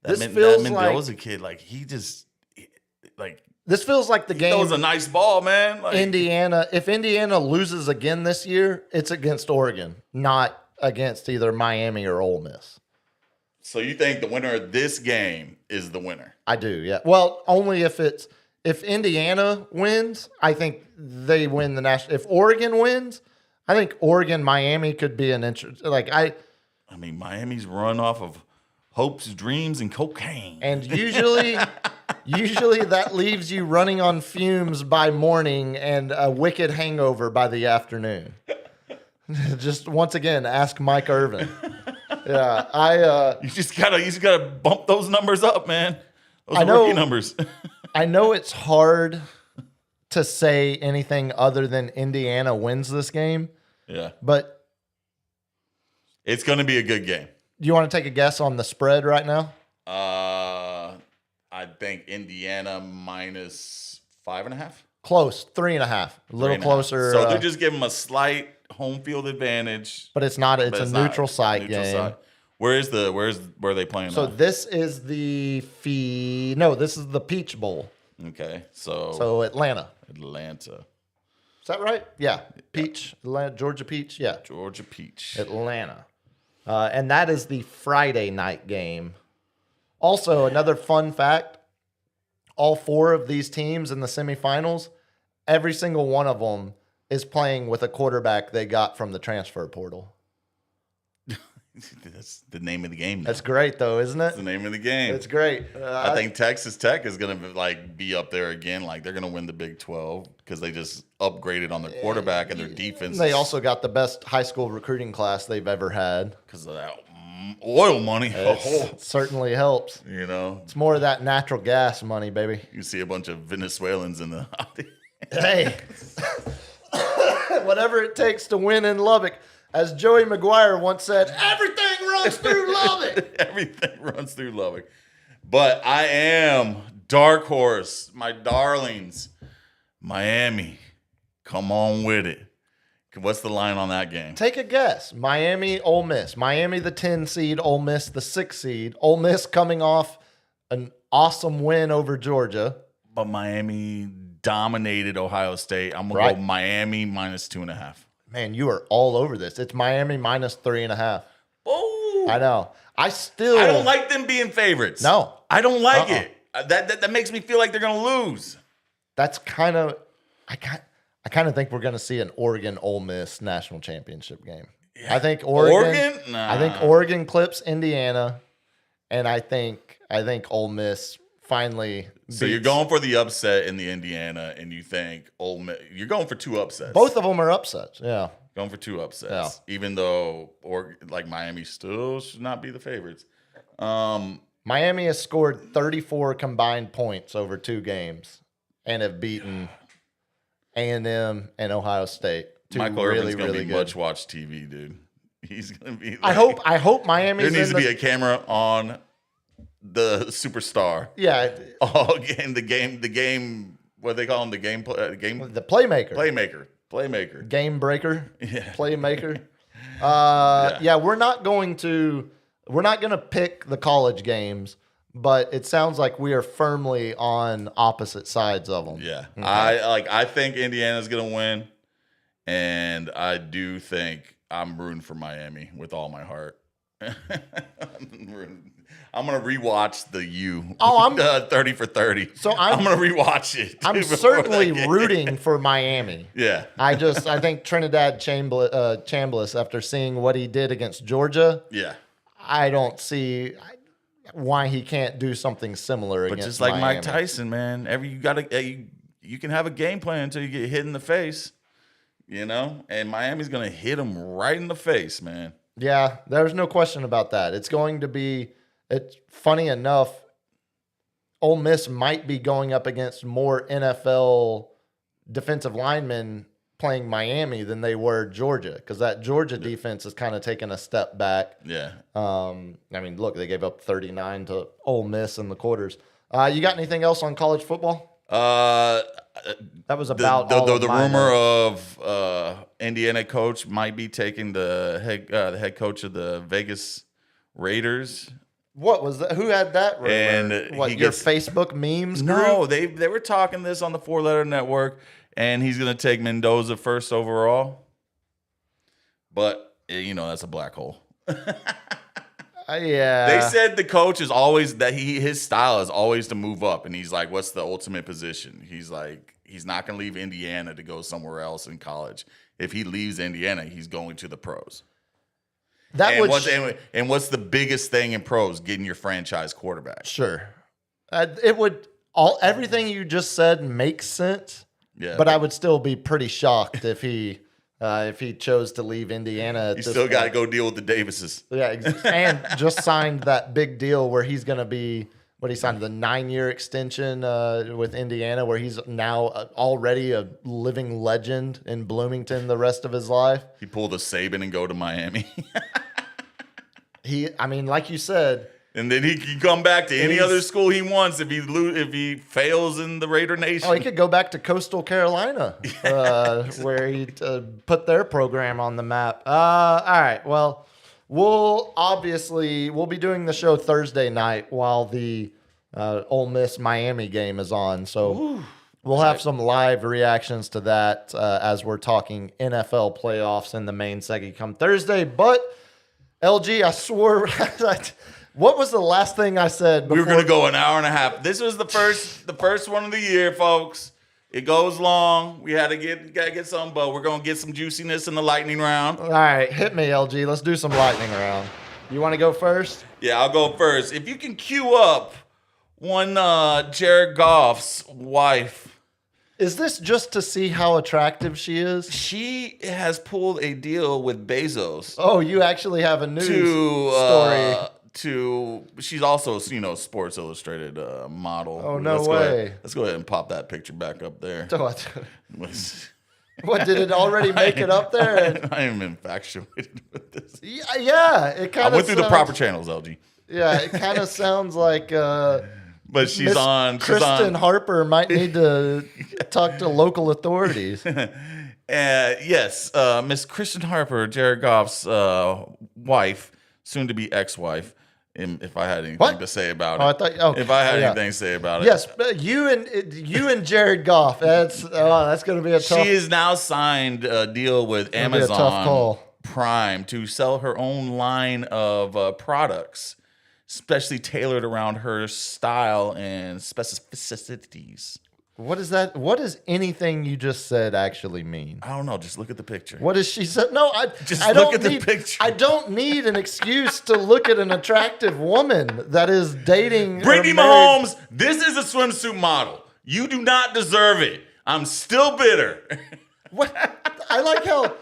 S3: That Mendoza kid,
S2: this feels like the game.
S3: That was a nice ball, man.
S2: Indiana. If Indiana loses again this year, it's against Oregon, not against either Miami or Ole Miss.
S3: So you think the winner of this game is the winner?
S2: I do, yeah. Well, only if Indiana wins, I think they win the national. If Oregon wins, I think Miami could be an interest.
S3: I mean, Miami's run off of hopes, dreams, and cocaine.
S2: And usually that leaves you running on fumes by morning and a wicked hangover by the afternoon. Just once again, ask Mike Irvin. Yeah,
S3: you just gotta bump those numbers up, man. Those
S2: I know-
S3: rookie numbers.
S2: I know it's hard to say anything other than Indiana wins this game,
S3: Yeah,
S2: but
S3: it's gonna be a good game.
S2: do you want to take a guess on the spread right now?
S3: I think Indiana minus 5.5.
S2: Close, 3.5, a little
S3: 3.5.
S2: closer.
S3: So they're just giving them a slight home field advantage.
S2: but it's not. It's
S3: but
S2: a
S3: not
S2: neutral site
S3: neutral
S2: game.
S3: site. Where are they playing?
S2: So
S3: at?
S2: this is this is the Peach Bowl.
S3: Okay, so
S2: So Atlanta.
S3: Atlanta,
S2: Is that right? Yeah. Peach, Atlanta, Georgia Peach. Yeah.
S3: Georgia Peach.
S2: Atlanta. And that is the Friday night game. Also, another fun fact, all 4 of these teams in the semifinals, every single one of them is playing with a quarterback they got from the transfer portal.
S3: That's the name of the game. Now.
S2: That's great, though, isn't it?
S3: That's the name of the game.
S2: It's great.
S3: I think Texas Tech is gonna be up there again. Like they're gonna win the Big 12 because they just upgraded on their quarterback and their defense.
S2: They also got the best high school recruiting class they've ever had.
S3: because of that oil money.
S2: It certainly helps.
S3: You know,
S2: It's more of that natural gas money, baby.
S3: you see a bunch of Venezuelans in the
S2: Hey, whatever it takes to win in Lubbock. As Joey McGuire once said, everything runs through Lubbock.
S3: Everything runs through Lubbock. But I am dark horse, my darlings, Miami. Come on with it. What's the line on that game?
S2: Take a guess. Miami, Ole Miss. Miami, the 10 seed. Ole Miss, the 6 seed. Ole Miss coming off an awesome win over Georgia.
S3: But Miami dominated Ohio State. I'm going to go Miami minus 2.5.
S2: Man, you are all over this. It's Miami minus 3.5.
S3: Oh,
S2: I know. I
S3: don't like them being favorites.
S2: No.
S3: I don't like it. That makes me feel like they're going to lose.
S2: That's kind of I kind of think we're going to see an Oregon Ole Miss national championship game. Yeah. I think Oregon.
S3: Nah.
S2: I think Oregon clips Indiana, and I think Ole Miss finally.
S3: So you're going for the upset in the Indiana, and you think Ole Miss. You're going for 2 upsets.
S2: Both of them are upsets. Yeah.
S3: Going for 2 upsets, even though Miami still should not be the favorites.
S2: Miami has scored 34 combined points over 2 games and have beaten A&M and Ohio State.
S3: Michael Irvin's going to be much watched TV, dude. He's going to be.
S2: I hope Miami's.
S3: There needs to be a camera on the superstar.
S2: Yeah.
S3: Oh, in the game. What do they call him? The game.
S2: The playmaker.
S3: Playmaker.
S2: Game breaker.
S3: Yeah.
S2: Playmaker. Yeah, we're not going to pick the college games, but it sounds like we are firmly on opposite sides of them.
S3: Yeah.
S2: Okay.
S3: I think Indiana's going to win, and I do think I'm rooting for Miami with all my heart. I'm gonna rewatch the U.
S2: Oh, I'm
S3: 30 for 30.
S2: So
S3: I'm gonna rewatch it.
S2: I'm certainly rooting for Miami.
S3: Yeah.
S2: I think Trinidad Chambliss, after seeing what he did against Georgia,
S3: Yeah.
S2: I don't see why he can't do something similar
S3: But
S2: against
S3: just like
S2: Miami.
S3: Mike Tyson, man, you can have a game plan until you get hit in the face, you know. And Miami's gonna hit him right in the face, man.
S2: Yeah, there's no question about that. It's going to be. It's funny enough, Ole Miss might be going up against more NFL defensive linemen playing Miami than they were Georgia, because that Georgia defense has kind of taken a step back.
S3: Yeah.
S2: I mean, look, they gave up 39 to Ole Miss in the quarters. You got anything else on college football? That was about
S3: the rumor of Indiana coach might be taking the head coach of the Vegas Raiders.
S2: What was that? Who had that rumor?
S3: And
S2: what, your Facebook memes group?
S3: No, they were talking this on the 4-Letter Network, and he's going to take Mendoza first overall. But that's a black hole.
S2: Yeah.
S3: They said the coach is always that his style is always to move up, and he's like, "What's the ultimate position?" He's like, he's not going to leave Indiana to go somewhere else in college. If he leaves Indiana, he's going to the pros. What's the biggest thing in pros? Getting your franchise quarterback.
S2: Sure. Everything you just said makes sense.
S3: Yeah,
S2: but I would still be pretty shocked if he chose to leave Indiana.
S3: You still got to go deal with the Davises.
S2: Yeah, and just signed that big deal where he's going to be. What he signed the 9-year extension with Indiana, where he's now already a living legend in Bloomington the rest of his life.
S3: He pulled a Saban and go to Miami.
S2: Like you said.
S3: And then he can come back to any other school he wants if he fails in the Raider Nation.
S2: Oh, he could go back to Coastal Carolina, where he put their program on the map. All right, well, we'll be doing the show Thursday night while the Ole Miss Miami game is on. So we'll have some live reactions to that as we're talking NFL playoffs in the main segment come Thursday. But LG, I swore. What was the last thing I said?
S3: We were going to go an hour and a half. This was the first one of the year, folks. It goes long. We had to get some, but we're going to get some juiciness in the lightning round.
S2: All right, hit me, LG. Let's do some lightning round. You want to go first?
S3: Yeah, I'll go first. If you can cue up one Jared Goff's wife.
S2: Is this just to see how attractive she is?
S3: She has pulled a deal with Bezos.
S2: Oh, you actually have a news story.
S3: She's also, Sports Illustrated model.
S2: Oh, no way.
S3: Let's go ahead and pop that picture back up there.
S2: What, did it already make it up there?
S3: I am infatuated with this.
S2: Yeah, it kind of
S3: I went through the proper channels, LG.
S2: Yeah, it kind of sounds like
S3: but she's on.
S2: Kristen Harper might need to talk to local authorities.
S3: Yes, Miss Kristen Harper, Jared Goff's wife, soon to be ex-wife. If I had anything to say about it, if I had anything to say about it,
S2: yes, you and Jared Goff. That's going to be a tough.
S3: She has now signed a deal with Amazon Prime to sell her own line of products, especially tailored around her style and specificities.
S2: What is that? What does anything you just said actually mean?
S3: I don't know. Just look at the picture.
S2: What does she say? No, I
S3: look at the picture.
S2: I don't need an excuse to look at an attractive woman that is dating
S3: Brittany Mahomes. This is a swimsuit model. You do not deserve it. I'm still bitter.
S2: What? I like how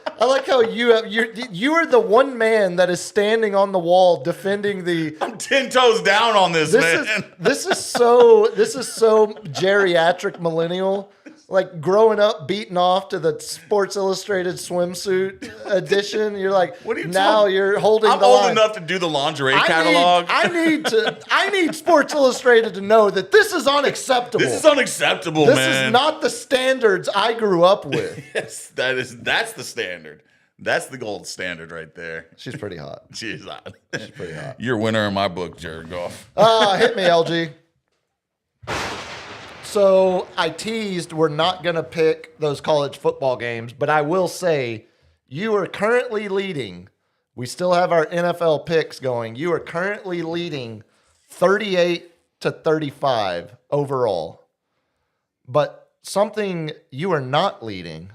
S2: you are the one man that is standing on the wall defending the.
S3: I'm 10 toes down on this man.
S2: This is so geriatric millennial. Like growing up, beating off to the Sports Illustrated swimsuit edition. You're like,
S3: what are you
S2: now
S3: talking?
S2: You're holding.
S3: I'm
S2: the
S3: old
S2: line.
S3: enough to do the lingerie catalog.
S2: I need Sports Illustrated to know that this is unacceptable.
S3: This is unacceptable,
S2: man.
S3: This
S2: is not the standards I grew up with.
S3: Yes, that's the standard. That's the gold standard right there.
S2: She's pretty hot.
S3: She is hot.
S2: She's pretty hot.
S3: You're a winner in my book, Jared Goff.
S2: Hit me, LG. So I teased we're not going to pick those college football games, but I will say you are currently leading. We still have our NFL picks going. You are currently leading 38-35 overall. But something you are not leading.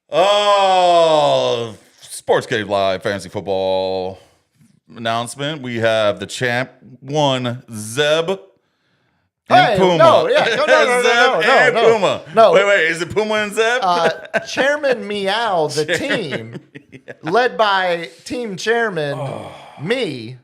S3: Oh, Sports Cave Live Fantasy Football announcement. We have the champ one, Zeb. And Puma.
S2: No.
S3: Zeb and Puma.
S2: No.
S3: Wait. Is it Puma and Zeb?
S2: Chairman Meow, the team, led by team chairman, me.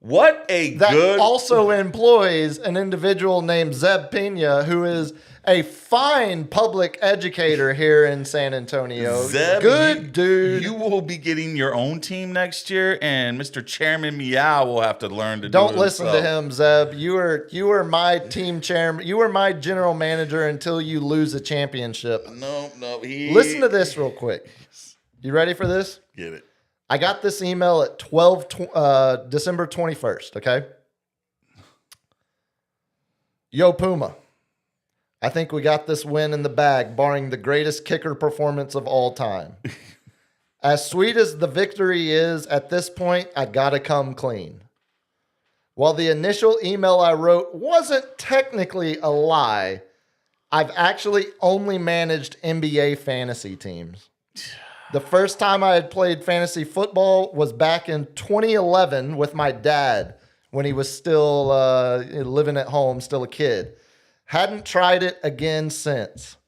S3: What a
S2: that
S3: good.
S2: Also employs an individual named Zeb Pena, who is a fine public educator here in San Antonio.
S3: Zeb,
S2: good dude.
S3: You will be getting your own team next year, and Mr. Chairman Meow will have to learn to
S2: Don't listen to him, Zeb. You are my team chairman. You are my general manager until you lose a championship.
S3: No.
S2: Listen to this real quick. You ready for this?
S3: Get it.
S2: I got this email at December 21st, okay? Yo, Puma. I think we got this win in the bag, barring the greatest kicker performance of all time. As sweet as the victory is at this point, I gotta come clean. While the initial email I wrote wasn't technically a lie, I've actually only managed NBA fantasy teams. The first time I had played fantasy football was back in 2011 with my dad when he was still living at home, still a kid. Hadn't tried it again since.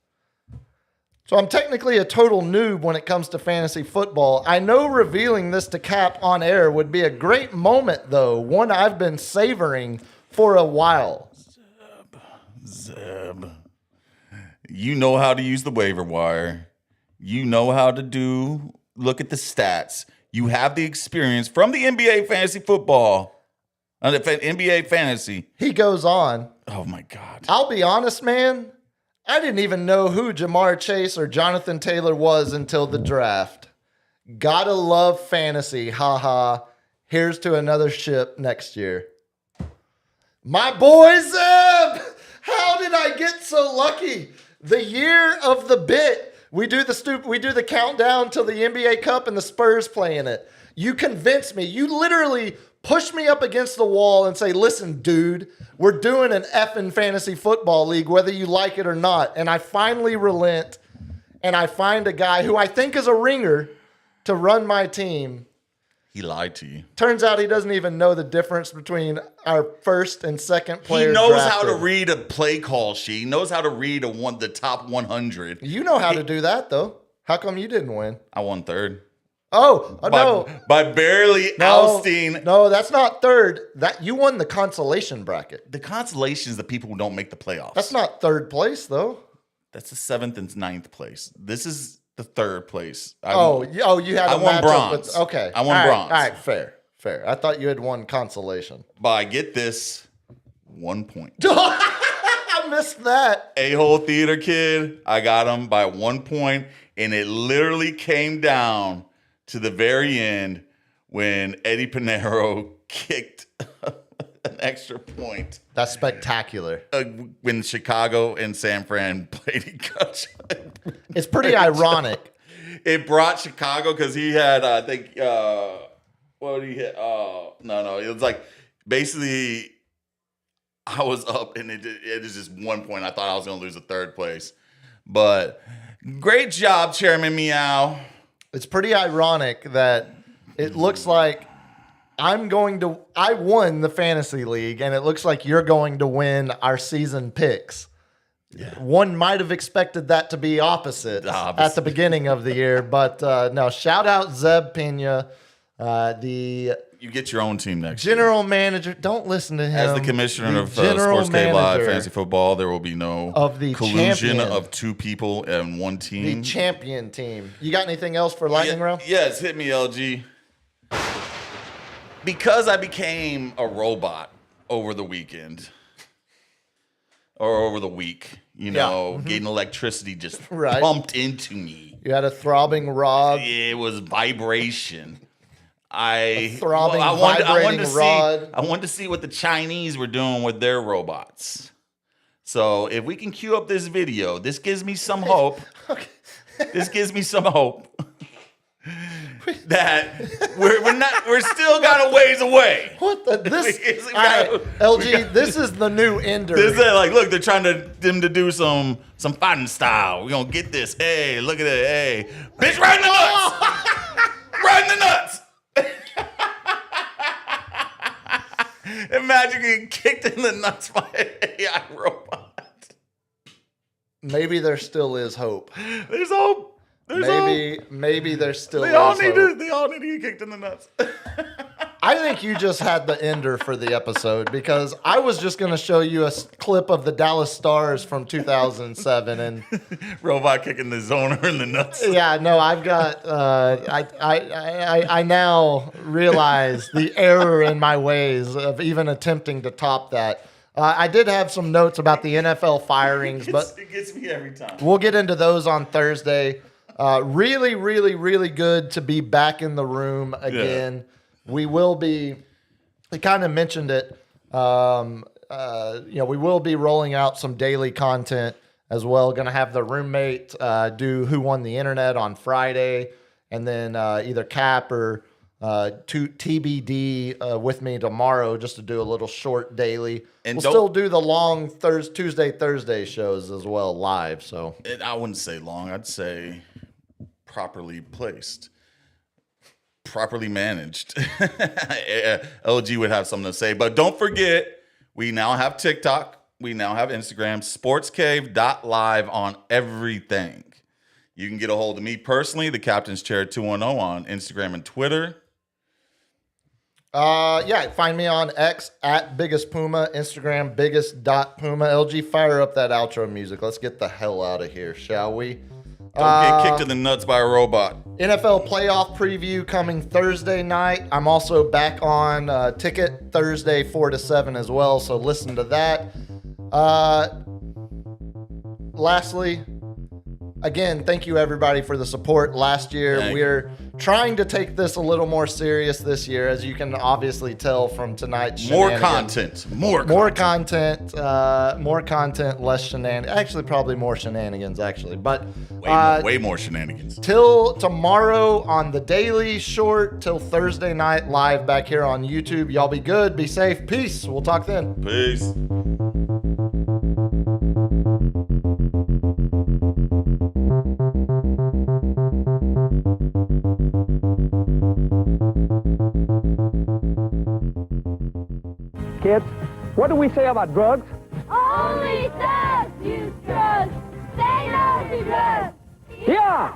S2: So I'm technically a total noob when it comes to fantasy football. I know revealing this to Cap on air would be a great moment, though, one I've been savoring for a while.
S3: Zeb. You know how to use the waiver wire. You know how to look at the stats. You have the experience from the NBA fantasy football. NBA fantasy.
S2: He goes on.
S3: Oh, my God.
S2: I'll be honest, man. I didn't even know who Jamar Chase or Jonathan Taylor was until the draft. Gotta love fantasy, haha. Here's to another ship next year. My boy Zeb! How did I get so lucky? The year of the bit. We do the countdown till the NBA Cup and the Spurs play in it. You convinced me. You literally push me up against the wall and say, listen, dude, we're doing an effing fantasy football league, whether you like it or not. And I finally relent, and I find a guy who I think is a ringer to run my team.
S3: He lied to you.
S2: Turns out he doesn't even know the difference between our first and second player.
S3: He knows
S2: drafted.
S3: how to read a play call sheet. He knows how to read the top 100.
S2: You know how to do that, though. How come you didn't win?
S3: I won third.
S2: Oh, no.
S3: By barely ousting.
S2: No, that's not third. That you won the consolation bracket.
S3: The consolation is the people who don't make the playoffs.
S2: That's not third place, though.
S3: That's the 7th and 9th place. This is the 3rd place.
S2: You had
S3: I won bronze.
S2: Okay.
S3: I won bronze.
S2: All right, fair. I thought you had won consolation.
S3: But get this, 1 point.
S2: I missed that.
S3: A-hole theater kid, I got him by 1 point, and it literally came down to the very end when Eddie Pinheiro kicked an extra point.
S2: That's spectacular.
S3: When Chicago and San Fran played each other.
S2: It's pretty ironic.
S3: It brought Chicago because he had, I think, what did he hit? No. It was like basically I was up and it is just 1 point. I thought I was going to lose the 3rd place. But great job, Chairman Meow.
S2: It's pretty ironic that it looks like I won the fantasy league, and it looks like you're going to win our season picks. Yeah. One might have expected that to be opposite at the beginning of the year, but no. Shout out Zeb Pena,
S3: You get your own team next year.
S2: General manager. Don't listen to him.
S3: As the commissioner of Sports K Live Fantasy Football, there will be no collusion of 2 people and 1 team.
S2: The champion team. You got anything else for lightning round?
S3: Yes, hit me, LG. Because I became a robot over the weekend or over the week, getting electricity just pumped into me.
S2: You had a throbbing rod.
S3: It was vibration. I wanted to see what the Chinese were doing with their robots. So if we can cue up this video, this gives me some hope.
S2: Okay.
S3: This gives me some hope that we're still got a ways away.
S2: What LG, this is the new ender.
S3: This is like, look, they're trying them to do some fighting style. We're gonna get this. Hey, look at it. Hey, bitch, right in the nuts. Right in the nuts. Imagine getting kicked in the nuts by an AI robot.
S2: Maybe there still is hope.
S3: There's hope.
S2: Maybe there still is
S3: hope.
S2: They
S3: all need to get kicked in the nuts.
S2: I think you just had the ender for the episode because I was just going to show you a clip of the Dallas Stars from 2007 and
S3: robot kicking the zoner in the nuts.
S2: Yeah, no, I've got. I now realize the error in my ways of even attempting to top that. I did have some notes about the NFL firings, but
S3: it gets me every time.
S2: We'll get into those on Thursday. Really, really, really good to be back in the room again. Yeah. We will be. I kind of mentioned it. We will be rolling out some daily content as well. Going to have the roommate do Who Won the Internet on Friday. and then either Cap or TBD with me tomorrow just to do a little short daily.
S3: And
S2: we'll still do the long Tuesday, Thursday shows as well live. So
S3: I wouldn't say long. I'd say properly placed, properly managed. LG would have something to say. But don't forget, we now have TikTok. We now have Instagram, sportscave.live on everything. You can get a hold of me personally, the Captain's Chair 210 on Instagram and Twitter.
S2: Yeah, find me on X at Biggest Puma, Instagram biggest.puma. LG, fire up that outro music. Let's get the hell out of here, shall we?
S3: Don't get kicked in the nuts by a robot.
S2: NFL playoff preview coming Thursday night. I'm also back on Ticket Thursday 4 to 7 as well, so listen to that. Lastly, again, thank you everybody for the support last year. We're trying to take this a little more serious this year, as you can obviously tell from tonight's
S3: More
S2: shenanigans.
S3: content. More content.
S2: More content, less shenanigans. Actually, probably more shenanigans, actually. But
S3: Way more shenanigans.
S2: till tomorrow on the Daily Short, till Thursday night live back here on YouTube. Y'all be good, be safe, peace. We'll talk then.
S3: Peace.
S5: Kids, what do we say about drugs?
S6: Only thugs use drugs. Say no to drugs.
S5: Yeah!